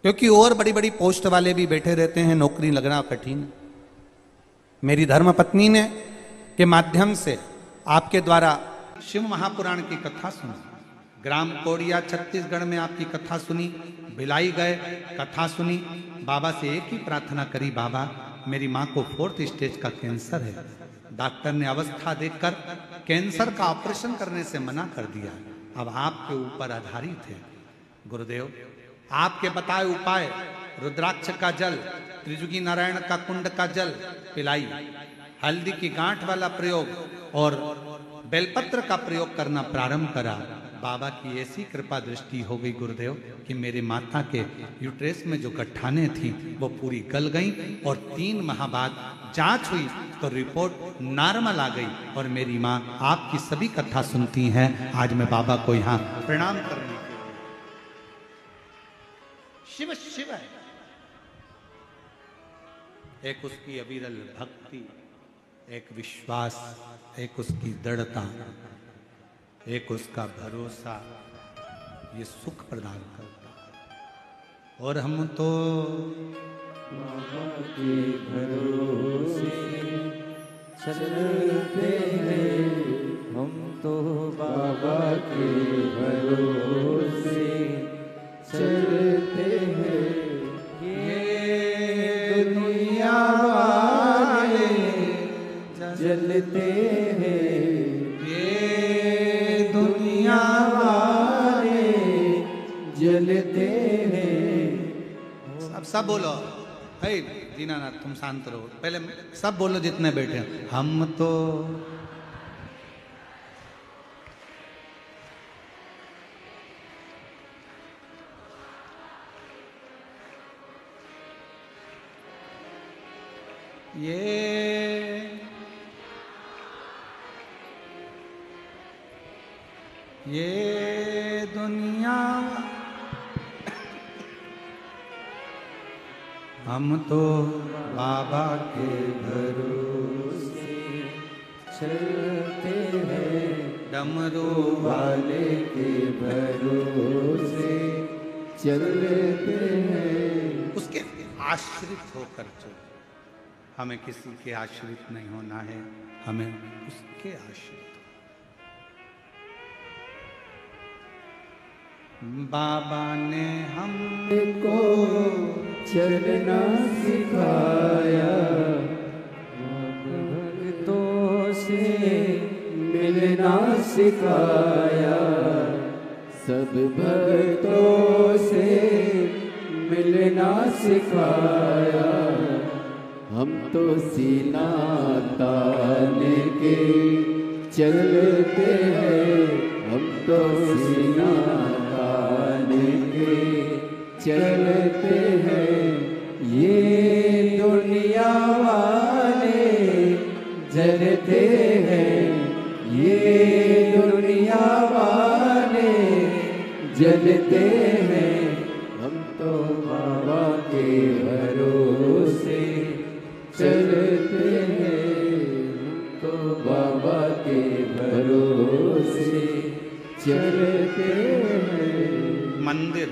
क्योंकि और बड़ी बड़ी पोस्ट वाले भी बैठे रहते हैं, नौकरी लगना कठिन। मेरी धर्मपत्नी ने के माध्यम से आपके द्वारा शिव महापुराण की कथा सुनी। ग्राम कोड़िया छत्तीसगढ़ में आपकी कथा सुनी, भिलाई गए, कथा सुनी। बाबा से एक ही प्रार्थना करी, बाबा मेरी माँ को 4th स्टेज का कैंसर है। डॉक्टर ने अवस्था देखकर कैंसर का ऑपरेशन करने से मना कर दिया। अब आपके ऊपर आधारित है गुरुदेव। आपके बताए उपाय, रुद्राक्ष का जल, त्रिजुगी नारायण का कुंड का जल पिलाई, हल्दी की गांठ वाला प्रयोग और बेलपत्र का प्रयोग करना प्रारंभ करा। बाबा की ऐसी कृपा दृष्टि हो गई गुरुदेव कि मेरे माता के यूट्रेस में जो गट्ठाने थी वो पूरी गल गई, और 3 माह बाद जांच हुई तो रिपोर्ट नॉर्मल आ गई। और मेरी माँ आपकी सभी कथा सुनती हैं। आज मैं बाबा को यहाँ प्रणाम करने के लिए। शिव शिव है, एक उसकी अविरल भक्ति, एक विश्वास, एक उसकी दृढ़ता, एक उसका भरोसा, ये सुख प्रदान करता। और हम तो बाबा के भरोसे चलते हैं, हम तो बाबा के भरोसे चलते हैं। ये दुनिया वाले जलते हैं, जलते हैं। सब बोलो, हे दीनानाथ तुम शांत रहो, पहले सब बोलो जितने बैठे हैं। हम तो ये दुनिया, हम तो बाबा के भरोसे चलते हैं, डमरू वाले के भरोसे चलते हैं। उसके आश्रित होकर चलो, हमें किसी के आश्रित नहीं होना है, हमें उसके आश्रित। बाबा ने हमको चलना सिखाया, भक्तों से मिलना सिखाया, सब भक्तों से मिलना सिखाया। हम तो सीना ताने के चलते हैं, हम तो सीना ताने के चलते हैं ये दुनिया वाले, जलते हैं ये दुनिया वाले, जलते हैं हम तो बाबा के भरोसे, चलते हैं हम तो बाबा के भरोसे, चलते हैं। मंदिर,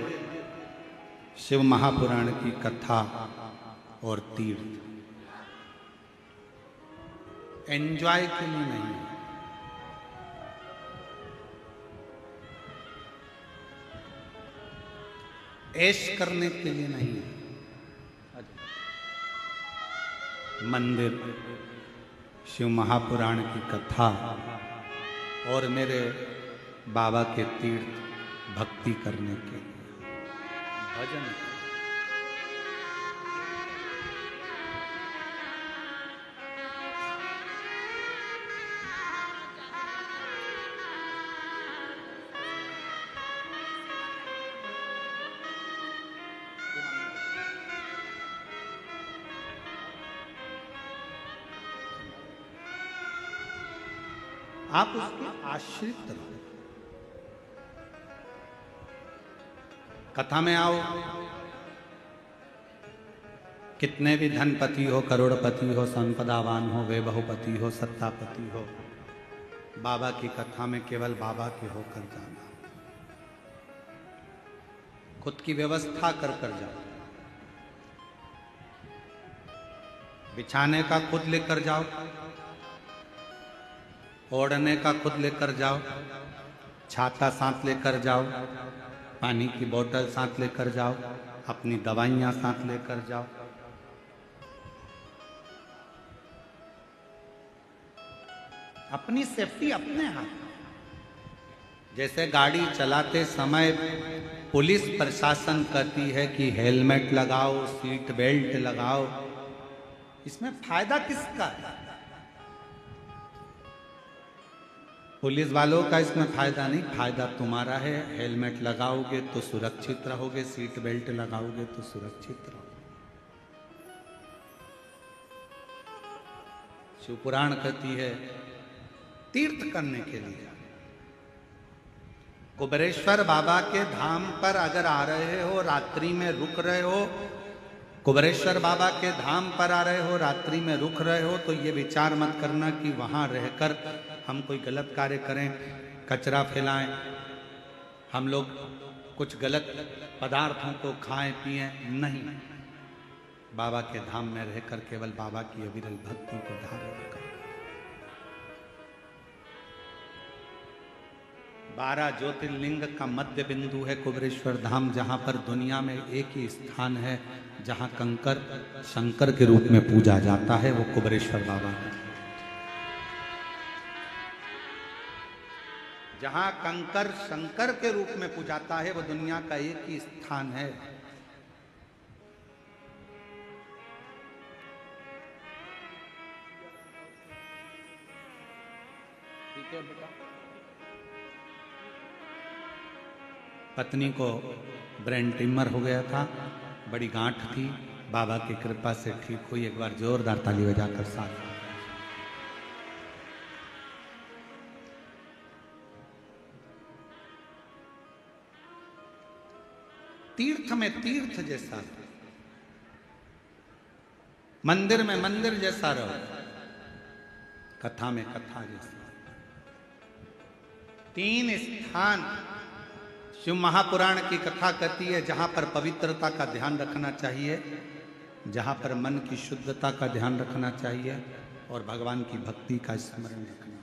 शिव महापुराण की कथा और तीर्थ एंजॉय के लिए नहीं, ऐश करने के लिए नहीं है। मंदिर, शिव महापुराण की कथा और मेरे बाबा के तीर्थ भक्ति करने के लिए, भजन। आप उसके आश्रित रहो। कथा में आओ, कितने भी धनपति हो, करोड़पति हो, संपदावान हो, वे बहुपति हो, सत्तापति हो, बाबा की कथा में केवल बाबा के होकर जाना। खुद की व्यवस्था कर कर जाओ, बिछाने का खुद लेकर जाओ, ओढ़ने का खुद लेकर जाओ, छाता साथ लेकर जाओ, पानी की बोतल साथ लेकर जाओ, अपनी दवाइयां साथ लेकर जाओ। अपनी सेफ्टी अपने हाथ। जैसे गाड़ी चलाते समय पुलिस प्रशासन कहती है कि हेलमेट लगाओ, सीट बेल्ट लगाओ, इसमें फायदा किसका है? पुलिस वालों का इसमें फायदा नहीं, फायदा तुम्हारा है। हेलमेट लगाओगे तो सुरक्षित रहोगे, सीट बेल्ट लगाओगे तो सुरक्षित रहोगे। शिव पुराण कहती है तीर्थ करने के लिए कुबेरेश्वर बाबा के धाम पर अगर आ रहे हो, रात्रि में रुक रहे हो, कुबेरेश्वर बाबा के धाम पर आ रहे हो, रात्रि में रुक रहे हो, तो ये विचार मत करना कि वहां रहकर हम कोई गलत कार्य करें, कचरा फैलाएं, हम लोग कुछ गलत पदार्थों को खाएं पिएं। नहीं, बाबा के धाम में रहकर केवल बाबा की अविरल भक्ति को धारण करें। 12 ज्योतिर्लिंग का मध्य बिंदु है कुबेरेश्वर धाम, जहां पर दुनिया में एक ही स्थान है जहां कंकर शंकर के रूप में पूजा जाता है, वो कुबेरेश्वर बाबा है। जहां कंकर शंकर के रूप में पूजाता है, वो दुनिया का एक ही स्थान है। ठीक है बेटा। पत्नी को ब्रेन ट्यूमर हो गया था, बड़ी गांठ थी, बाबा की कृपा से ठीक हुई। एक बार जोरदार ताली बजाकर साथ। तीर्थ में तीर्थ जैसा, मंदिर में मंदिर जैसा रहो, कथा में कथा जैसा। 3 स्थान शिव महापुराण की कथा कहती है जहां पर पवित्रता का ध्यान रखना चाहिए, जहां पर मन की शुद्धता का ध्यान रखना चाहिए और भगवान की भक्ति का स्मरण रखना।